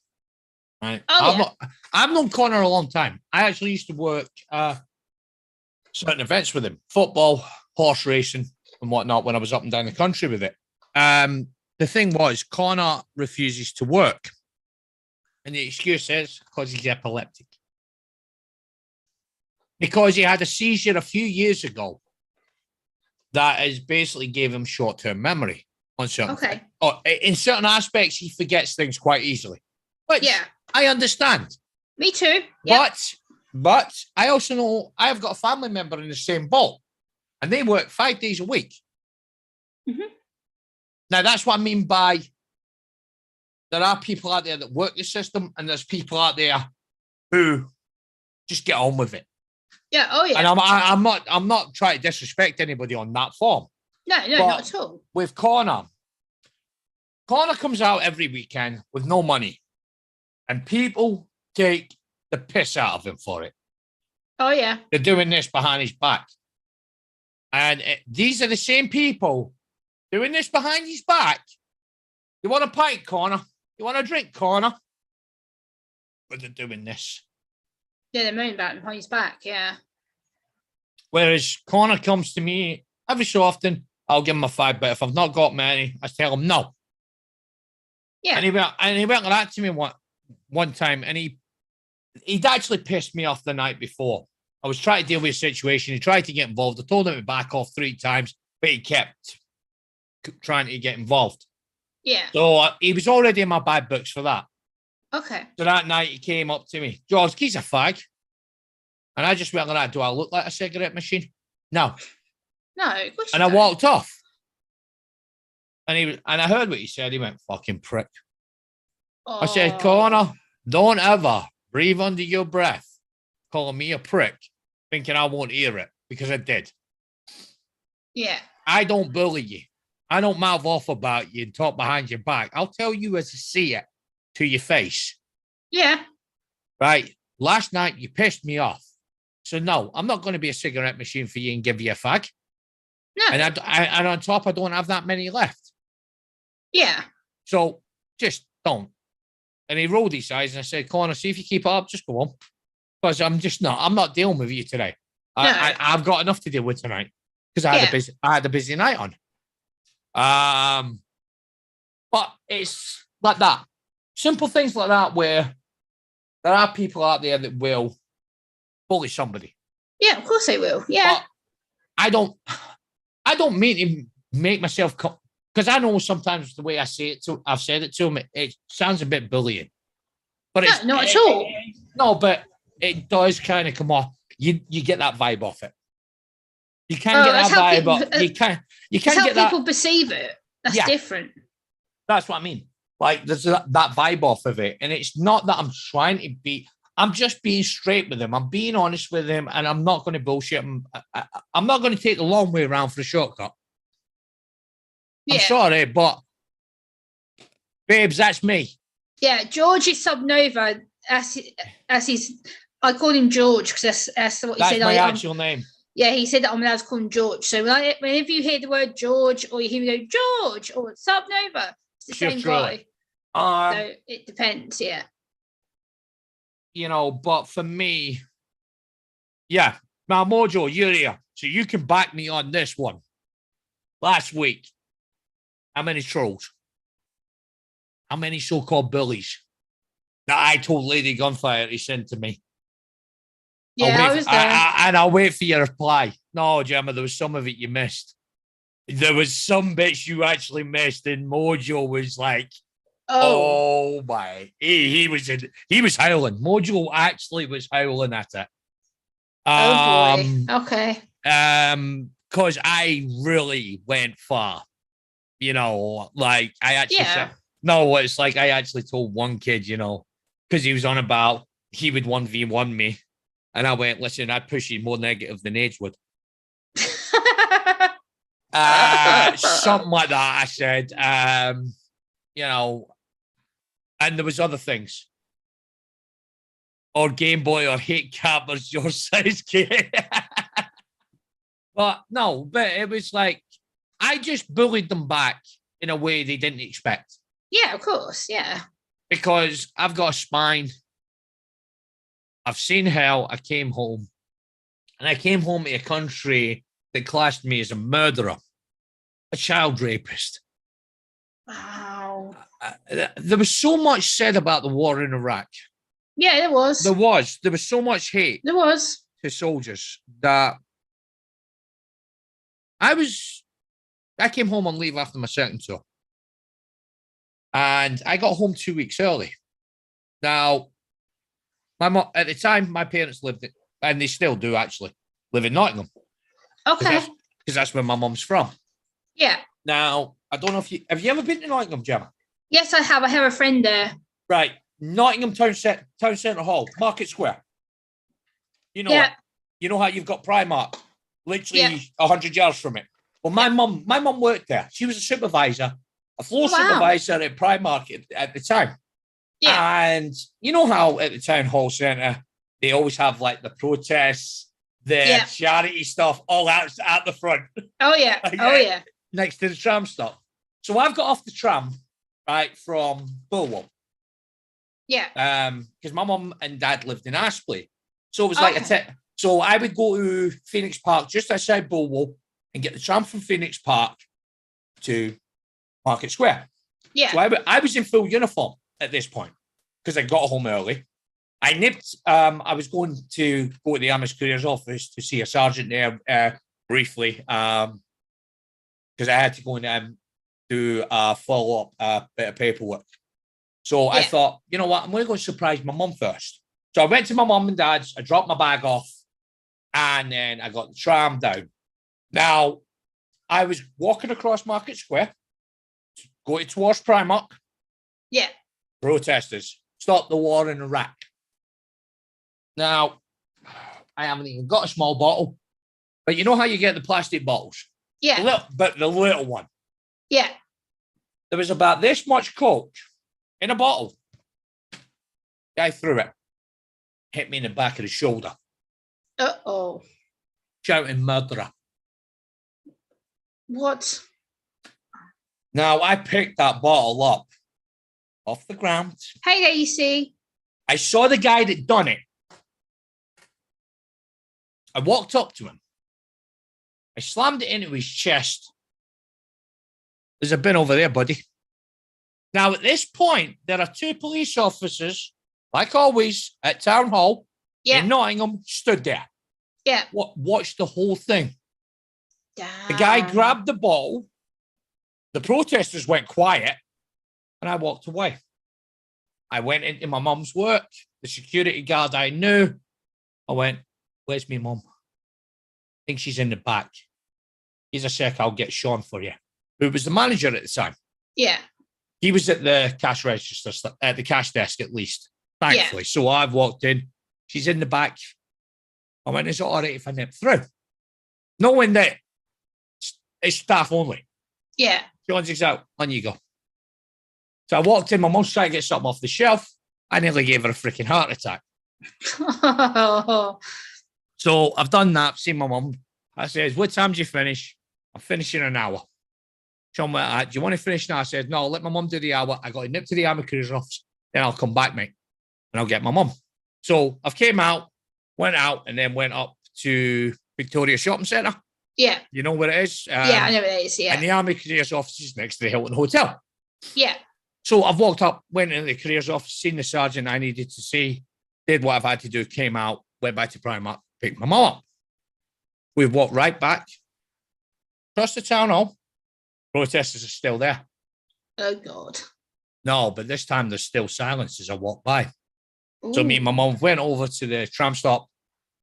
Right? I've known Connor a long time. I actually used to work certain events with him, football, horse racing, and whatnot, when I was up and down the country with it. The thing was, Connor refuses to work. And the excuse is because he's epileptic. Because he had a seizure a few years ago that is basically gave him short-term memory on certain in certain aspects, he forgets things quite easily. Which I understand. Me too. Yep. But I also know I have got a family member in the same boat, and they work 5 days a week. Mm-hmm. Now, that's what I mean by there are people out there that work the system, and there's people out there who just get on with it. Yeah. Oh, yeah. And I'm not trying to disrespect anybody on that form. No, not at all. With Connor comes out every weekend with no money, and people take the piss out of him for it. Oh, yeah. They're doing this behind his back. And these are the same people doing this behind his back. You want a pint, Connor? You want a drink, Connor? But they're doing this. Yeah, they're moaning about him behind his back, yeah. Whereas Connor comes to me every so often, I'll give him a $5, but if I've not got many, I tell him no. Yeah. And he went like that to me one time, and he'd actually pissed me off the night before. I was trying to deal with a situation. He tried to get involved. I told him to back off 3 times, but he kept trying to get involved. Yeah. So he was already in my bad books for that. Okay. So that night he came up to me, George, he's a fag. And I just went like that. Do I look like a cigarette machine? No. No, of course. And I walked off. And I heard what he said. He went, fucking prick. Oh. I said, Connor, don't ever breathe under your breath calling me a prick, thinking I won't hear it, because I did. Yeah. I don't bully you. I don't mouth off about you and talk behind your back. I'll tell you as I see it to your face. Yeah. Right. Last night you pissed me off. So no, I'm not going to be a cigarette machine for you and give you a fag. No. And on top, I don't have that many left. Yeah. So just don't. And he rolled his eyes and I said, Connor, see if you keep it up, just go on. Because I'm not dealing with you today. No. I've got enough to deal with tonight. Because I had a busy night on. But it's like that. Simple things like that where there are people out there that will bully somebody. Yeah, of course they will. Yeah. But I don't mean to make myself, because I know sometimes the way I say it I've said it to him, it sounds a bit bullying. But it's not at all. No, but it does kind of come off. You get that vibe off it. You can get that vibe off. You can get that. People perceive it. That's different. That's what I mean. Like there's that vibe off of it, and it's not that I'm trying to be. I'm just being straight with him. I'm being honest with him, and I'm not going to bullshit him. I'm not going to take the long way around for a shortcut. Yeah. I'm sorry, but babes, that's me. Yeah, George is Subnova. As his, I called him George because that's what he said. That's my actual name. Yeah, he said that I'm allowed to call him George. So whenever you hear the word George or you hear me go George or Subnova, it's the same guy. So it depends, yeah. You know, but for me, yeah. Now, Mojo, you're here, so you can back me on this one. Last week, how many trolls? How many so-called bullies that I told Lady Gunfire to send to me? Yeah, I was there. And I'll wait for your reply. No, Gemma, there was some of it you missed. There was some bits you actually missed, and Mojo was like, "Oh my!" He was howling. Mojo actually was howling at it. Oh boy. Okay. Because I really went far. You know, like I actually said, no, it's like I actually told one kid, you know, because he was on about he would 1v1 me. And I went, listen, I'd push you more negative than age would. Something like that, I said. You know, and there was other things. Or Game Boy or hate cappers, your size kid. But it was like, I just bullied them back in a way they didn't expect. Yeah, of course, yeah. Because I've got a spine. I've seen hell. I came home. And I came home to a country that classed me as a murderer, a child rapist. Wow. There was so much said about the war in Iraq. Yeah, there was. There was so much hate. There was. To soldiers that I came home on leave after my second tour. And I got home 2 weeks early. Now, my mom, at the time, my parents lived, and they still do actually, live in Nottingham. Okay. Because that's where my mom's from. Yeah. Now, I don't know if have you ever been to Nottingham, Gemma? Yes, I have. I have a friend there. Right. Nottingham Town Centre Hall, Market Square. You know it. You know how you've got Primark, literally 100 yards from it. Well, my mum worked there. She was a supervisor, a floor supervisor at Primark at the time. Yeah. And you know how at the town hall centre, they always have like the protests, the charity stuff, all out at the front. Oh, yeah. Oh, yeah. Next to the tram stop. So I've got off the tram, right, from Bulwell. Yeah. Because my mum and dad lived in Aspley. So it was like so I would go to Phoenix Park just outside Bulwell and get the tram from Phoenix Park to Market Square. Yeah. So I was in full uniform at this point because I got home early. I nipped, I was going to go to the Amish Courier's office to see a sergeant there briefly because I had to go and do a follow-up bit of paperwork. So I thought, you know what, I'm going to go surprise my mum first. So I went to my mum and dad's, I dropped my bag off, and then I got the tram down. Now, I was walking across Market Square, going towards Primark. Yeah. Protesters, stop the war in Iraq. Now, I haven't even got a small bottle, but you know how you get the plastic bottles? Yeah. The little one. Yeah. There was about this much Coke in a bottle. Guy threw it. Hit me in the back of the shoulder. Uh-oh. Shouting murderer. What? Now, I picked that bottle up off the ground. Hey there, you see. I saw the guy that done it. I walked up to him. I slammed it into his chest. There's a bin over there, buddy. Now, at this point, there are two police officers, like always, at Town Hall in Nottingham, stood there. Yeah. Watched the whole thing. Damn. The guy grabbed the bottle. The protesters went quiet, and I walked away. I went into my mum's work. The security guard I knew. I went, where's me mum? I think she's in the back. Here's a sec, I'll get Sean for you. Who was the manager at the time? Yeah. He was at the cash register, at the cash desk at least, thankfully. Yeah. So I've walked in. She's in the back. I went, is it all right if I nip through? Knowing that it's staff only. Yeah. John's out. On you go. So I walked in. My mum's trying to get something off the shelf. I nearly gave her a freaking heart attack. So I've done that. Seen my mum. I said, what time do you finish? I'm finishing in an hour. Sean went, do you want to finish now? I said, no, I'll let my mum do the hour. I got to nip to the Army Cruiser's office. Then I'll come back, mate. And I'll get my mum. So I've came out, went out, and then went up to Victoria Shopping Centre. Yeah. You know where it is? Yeah, I know where it is. Yeah. And the Army Careers office is next to the Hilton Hotel. Yeah. So I've walked up, went into the careers office, seen the sergeant I needed to see, did what I've had to do, came out, went back to Primark, picked my mum up. We've walked right back across the town hall. Protesters are still there. Oh, God. No, but this time there's still silence as I walk by. Ooh. So me and my mum went over to the tram stop,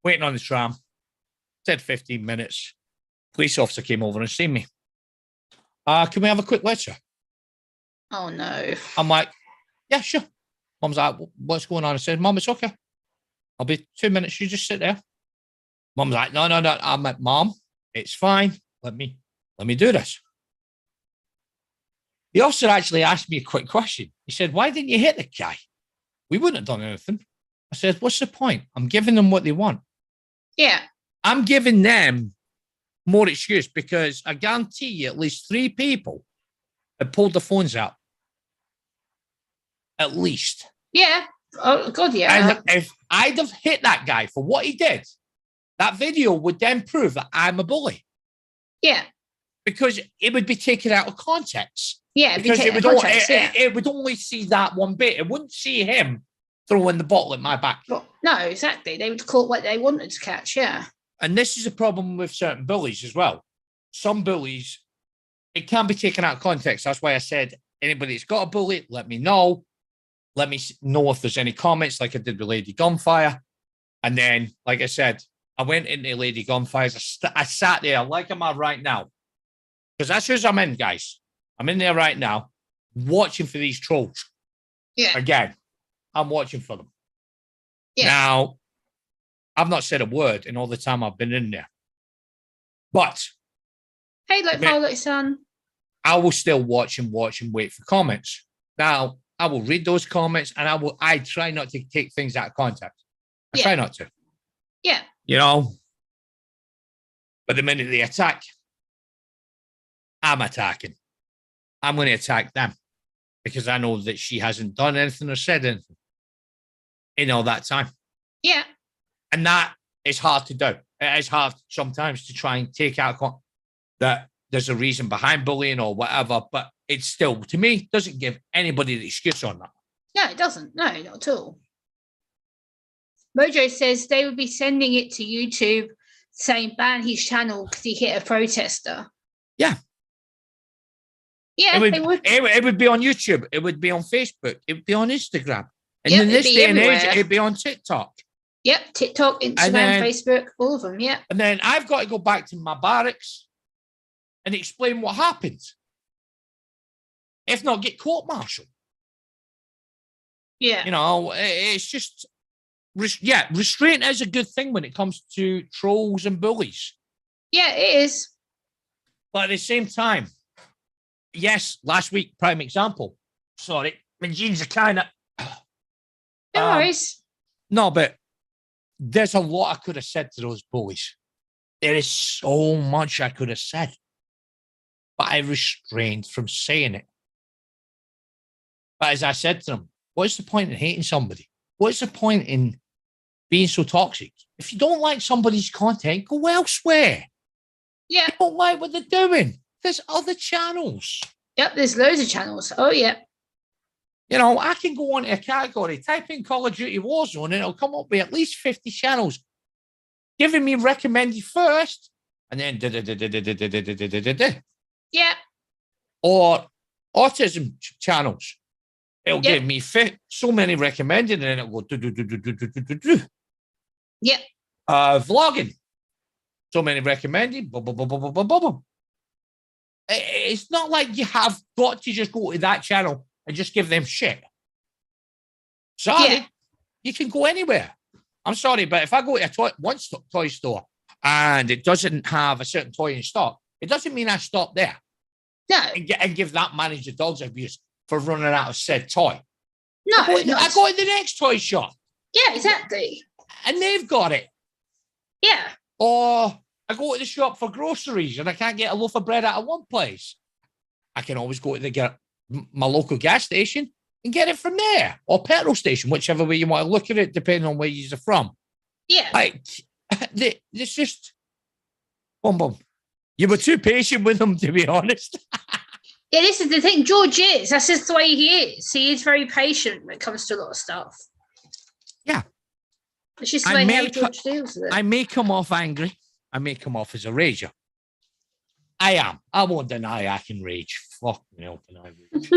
waiting on the tram, said 15 minutes. Police officer came over and seen me. Can we have a quick lecture? Oh, no. I'm like, yeah, sure. Mum's like, what's going on? I said, Mum, it's okay. I'll be 2 minutes. You just sit there. Mum's like, no. I'm like, Mum, it's fine. Let me do this. The officer actually asked me a quick question. He said, why didn't you hit the guy? We wouldn't have done anything. I said, what's the point? I'm giving them what they want. Yeah. I'm giving them more excuse because I guarantee you at least 3 people had pulled the phones out. At least. Yeah. Oh, God, yeah. And if I'd have hit that guy for what he did, that video would then prove that I'm a bully. Yeah. Because it would be taken out of context. Yeah, because it would only see that one bit. It wouldn't see him throwing the bottle at my back. Well, no, exactly. They would caught what they wanted to catch, yeah. And this is a problem with certain bullies as well. Some bullies, it can be taken out of context. That's why I said, anybody that's got a bully, let me know. Let me know if there's any comments, like I did with Lady Gunfire. And then, like I said, I went into Lady Gunfire's. I sat there like I'm at right now. Because that's who I'm in, guys. I'm in there right now, watching for these trolls. Yeah. Again, I'm watching for them. Yeah. Now, I've not said a word in all the time I've been in there. But hey, look, Violet, son. I will still watch and wait for comments. Now, I will read those comments and I try not to take things out of context. I try not to. Yeah. You know? But the minute they attack, I'm attacking. I'm going to attack them because I know that she hasn't done anything or said anything in all that time. Yeah. And that is hard to do. It is hard sometimes to try and take out that there's a reason behind bullying or whatever, but it still, to me, doesn't give anybody the excuse on that. No, it doesn't. No, not at all. Mojo says they would be sending it to YouTube saying ban his channel because he hit a protester. Yeah. Yeah, they would. It would be on YouTube. It would be on Facebook. It would be on Instagram. And in this day and age, it'd be on TikTok. Yep, TikTok, Instagram, Facebook, all of them, yeah. And then I've got to go back to my barracks and explain what happened. If not, get court-martialed. Yeah. You know, it's just, restraint is a good thing when it comes to trolls and bullies. Yeah, it is. But at the same time, yes, last week, prime example. Sorry, my jeans are kind of... No worries. No, but there's a lot I could have said to those bullies. There is so much I could have said. But I restrained from saying it. But as I said to them, what's the point in hating somebody? What's the point in being so toxic? If you don't like somebody's content, go elsewhere. Yeah. You don't like what they're doing. There's other channels. Yep, there's loads of channels. Oh, yeah. You know, I can go on to a category, type in Call of Duty Warzone, and it'll come up with at least 50 channels giving me recommended first, and then yeah. Or autism channels. It'll give me so many recommended, and then it'll go Yeah. Vlogging. So many recommended. It's not like you have got to just go to that channel and just give them shit. Sorry, you can go anywhere. I'm sorry, but if I go to a toy store and it doesn't have a certain toy in stock, it doesn't mean I stop there. No. And give that manager dogs abuse for running out of said toy. No. I go to the next toy shop. Yeah, exactly. And they've got it. Yeah. Or I go to the shop for groceries and I can't get a loaf of bread out of one place. I can always go to my local gas station and get it from there, or petrol station, whichever way you want to look at it, depending on where you're from. Yeah. Like, it's just boom, boom. You were too patient with him, to be honest. Yeah, this is the thing. George is. That's just the way he is. He is very patient when it comes to a lot of stuff. Yeah. It's just the way how George deals with it. I may come off angry. I may come off as a rager. I am. I won't deny I can rage. Fuck me, can I rage?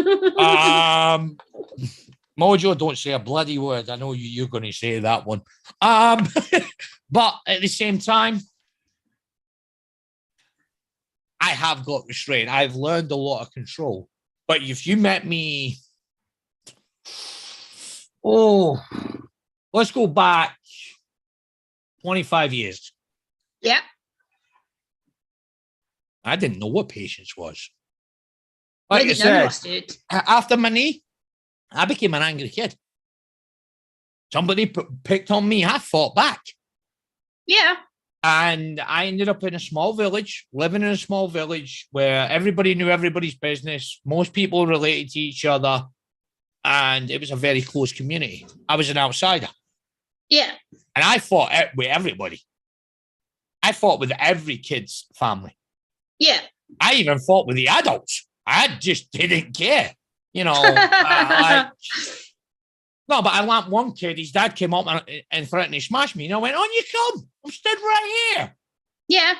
Mojo, don't say a bloody word. I know you're going to say that one. But at the same time, I have got restraint. I've learned a lot of control. But if you met me, let's go back 25 years. Yeah. I didn't know what patience was. Like I said, after my knee, I became an angry kid. Somebody picked on me. I fought back. Yeah. And I ended up in a small village, living in a small village where everybody knew everybody's business. Most people related to each other. And it was a very close community. I was an outsider. Yeah. And I fought with everybody. I fought with every kid's family. Yeah. I even fought with the adults. I just didn't care. You know, no, but I lamped one kid. His dad came up and threatened to smash me. And I went, on you come. I'm stood right here. Yeah.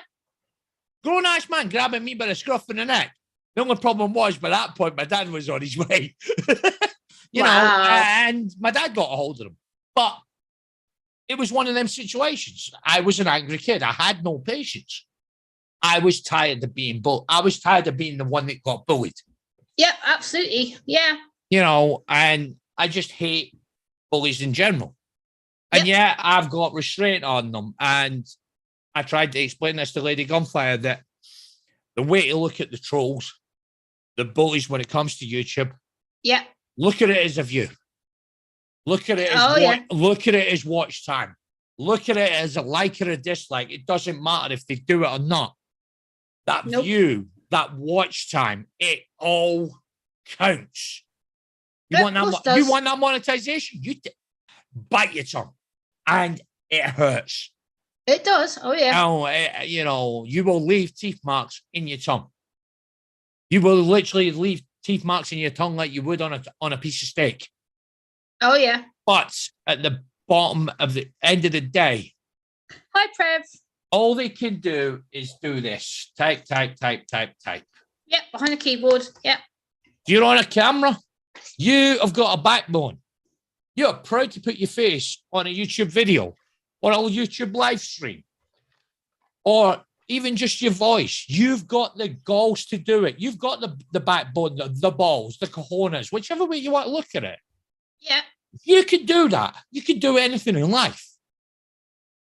Grown-ass man grabbing me by the scruff of the neck. The only problem was, by that point, my dad was on his way. you know, and my dad got a hold of him. But it was one of them situations. I was an angry kid. I had no patience. I was tired of being bullied. I was tired of being the one that got bullied. Yeah, absolutely. Yeah. You know, and I just hate bullies in general. And yeah, I've got restraint on them. And I tried to explain this to Lady Gunfire that the way to look at the trolls, the bullies when it comes to YouTube, look at it as a view. Look at it as look at it as watch time. Look at it as a like or a dislike. It doesn't matter if they do it or not. That view, that watch time, it all counts. You want that? You want that monetization? You bite your tongue, and it hurts. It does. Oh yeah. Oh, you know, you will leave teeth marks in your tongue. You will literally leave teeth marks in your tongue like you would on a piece of steak. Oh yeah. But at the bottom of the end of the day, hi Prev. All they can do is do this. Type, type, type, type, type. Yep, behind the keyboard. Yep. You're on a camera. You have got a backbone. You're proud to put your face on a YouTube video or a YouTube live stream or even just your voice. You've got the goals to do it. You've got the backbone, the balls, the cojones, whichever way you want to look at it. Yeah. You can do that. You can do anything in life.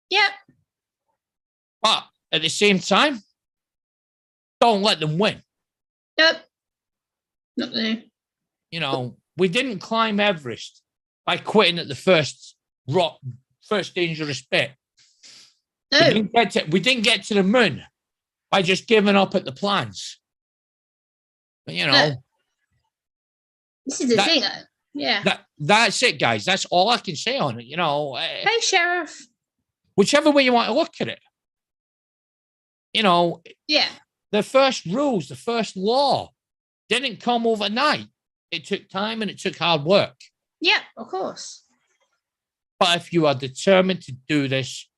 Yep. But at the same time, don't let them win. Yep. Not there. You know, we didn't climb Everest by quitting at the first dangerous bit. No. We didn't get to the moon by just giving up at the plans. But, you know. No. This is the thing. Yeah. That's it, guys. That's all I can say on it. You know. Hey, Sheriff. Whichever way you want to look at it. You know. Yeah. The first rules, the first law didn't come overnight. It took time and it took hard work. Yeah, of course. But if you are determined to do this,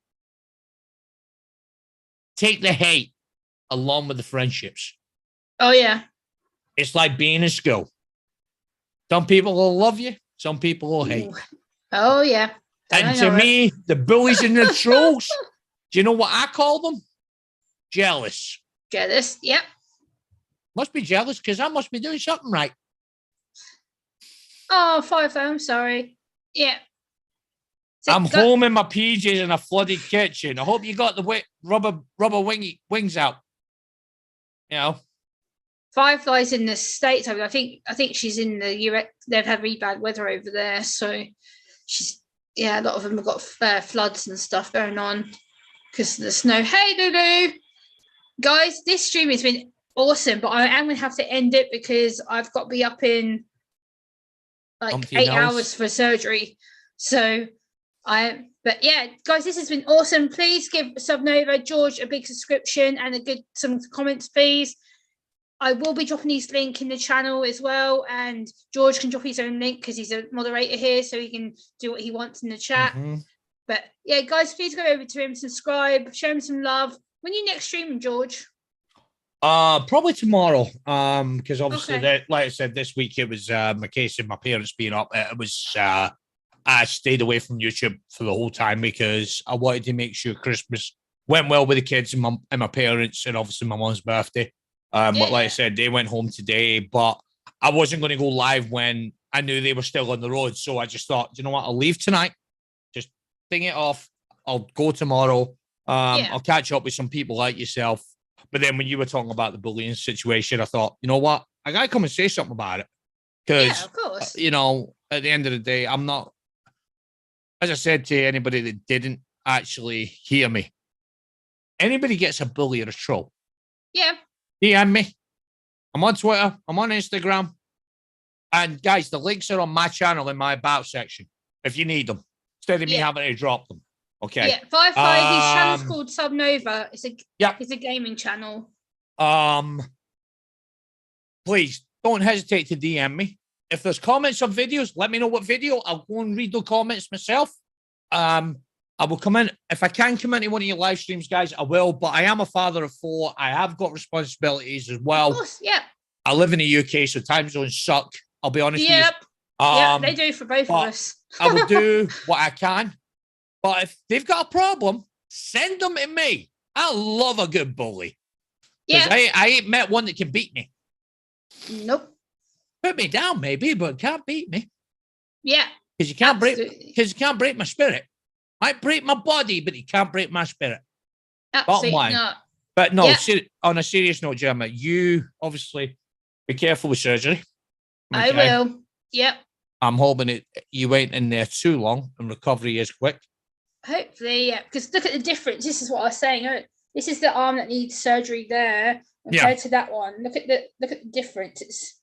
take the hate along with the friendships. Oh, yeah. It's like being in school. Some people will love you. Some people will hate. Oh, yeah. And to me, the bullies and the trolls, do you know what I call them? Jealous. Jealous, yep. Must be jealous because I must be doing something right. Oh, FIFO, I'm sorry. Yeah. So I'm home in my PJs in a flooded kitchen. I hope you got the rubber wings out. You know. Firefly's in the States. I think she's in the US. They've had really bad weather over there, so a lot of them have got floods and stuff going on because of the snow. Hey, Lulu, guys, this stream has been awesome, but I am going to have to end it because I've got to be up in like 8 hours for surgery. So But yeah, guys, this has been awesome. Please give Subnova George a big subscription and some comments, please. I will be dropping his link in the channel as well, and George can drop his own link because he's a moderator here, so he can do what he wants in the chat. But yeah, guys, please go over to him, subscribe, show him some love. When are you next streaming, George? Probably tomorrow. Because obviously, like I said, this week it was my case of my parents being up. It was I stayed away from YouTube for the whole time because I wanted to make sure Christmas went well with the kids and my parents, and obviously my mom's birthday. Like I said, they went home today, but I wasn't going to go live when I knew they were still on the road. So I just thought, you know what, I'll leave tonight, just thing it off. I'll go tomorrow. I'll catch up with some people like yourself. But then when you were talking about the bullying situation, I thought, you know what, I got to come and say something about it. Because, of course. You know, at the end of the day, I'm not, as I said to anybody that didn't actually hear me, anybody gets a bully or a troll. Yeah. DM me. I'm on Twitter. I'm on Instagram. And guys, the links are on my channel in my about section if you need them, instead of me having to drop them. Okay. Yeah, Firefly, his channel's called Subnova. It's a gaming channel. Please don't hesitate to DM me. If there's comments on videos, let me know what video. I'll go and read the comments myself. I will come in. If I can come into one of your live streams, guys, I will. But I am a father of 4. I have got responsibilities as well. Of course, yeah. I live in the UK, so time zones suck. I'll be honest with you. Yeah, they do for both of us. I will do what I can. But if they've got a problem, send them to me. I love a good bully. Yeah. I ain't met one that can beat me. Nope. Put me down, maybe, but can't beat me. Yeah. Because you can't break my spirit. Might break my body, but you can't break my spirit. Absolutely not. But no, on a serious note, Gemma, you obviously be careful with surgery. Okay? I will. Yep. I'm hoping you ain't in there too long and recovery is quick. Hopefully, yeah. Because look at the difference. This is what I was saying. This is the arm that needs surgery there compared to that one. Look at the difference. It's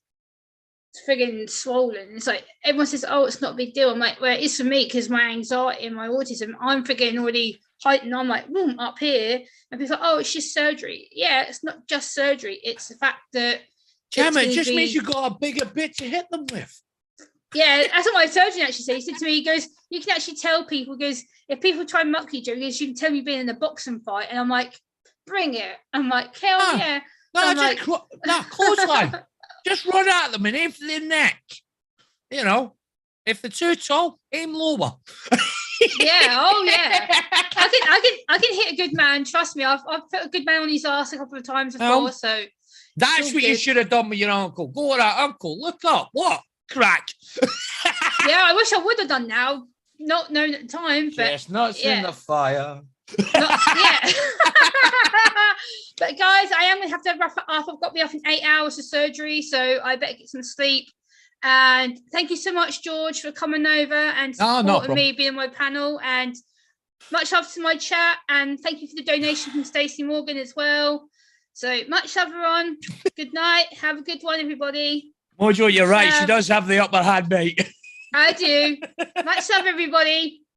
friggin' swollen. It's like everyone says, "Oh, it's not a big deal." I'm like, well, it is for me because my anxiety and my autism. I'm friggin' already heightened. I'm like, boom, up here, and people are like, "Oh, it's just surgery." Yeah, it's not just surgery. It's the fact that it just means you got a bigger bit to hit them with. Yeah, that's what my surgeon actually said. He said to me, he goes, "You can actually tell people." He goes, "If people try and muck you, Joe, you can tell you've been in a boxing fight." And I'm like, "Bring it." I'm like, "Hell yeah." Clothesline. Just run at them and aim for their neck. You know, if they're too tall, aim lower. Yeah, oh yeah. I can hit a good man. Trust me, I've put a good man on his ass a couple of times before. So that's what you should have done with your uncle. Go with that uncle. Look up. What? Crack. Yeah, I wish I would have done now. Not known at the time, but chestnuts in the fire. But guys, I am gonna have to wrap it up. I've got to be off in 8 hours of surgery, so I better get some sleep. And thank you so much, George, for coming over and supporting me, being on my panel. And much love to my chat, and thank you for the donation from Stacey Morgan as well. So much love, everyone. Good night. Have a good one, everybody. Mojo, you're right. She does have the upper hand, mate. I do. Much love, everybody.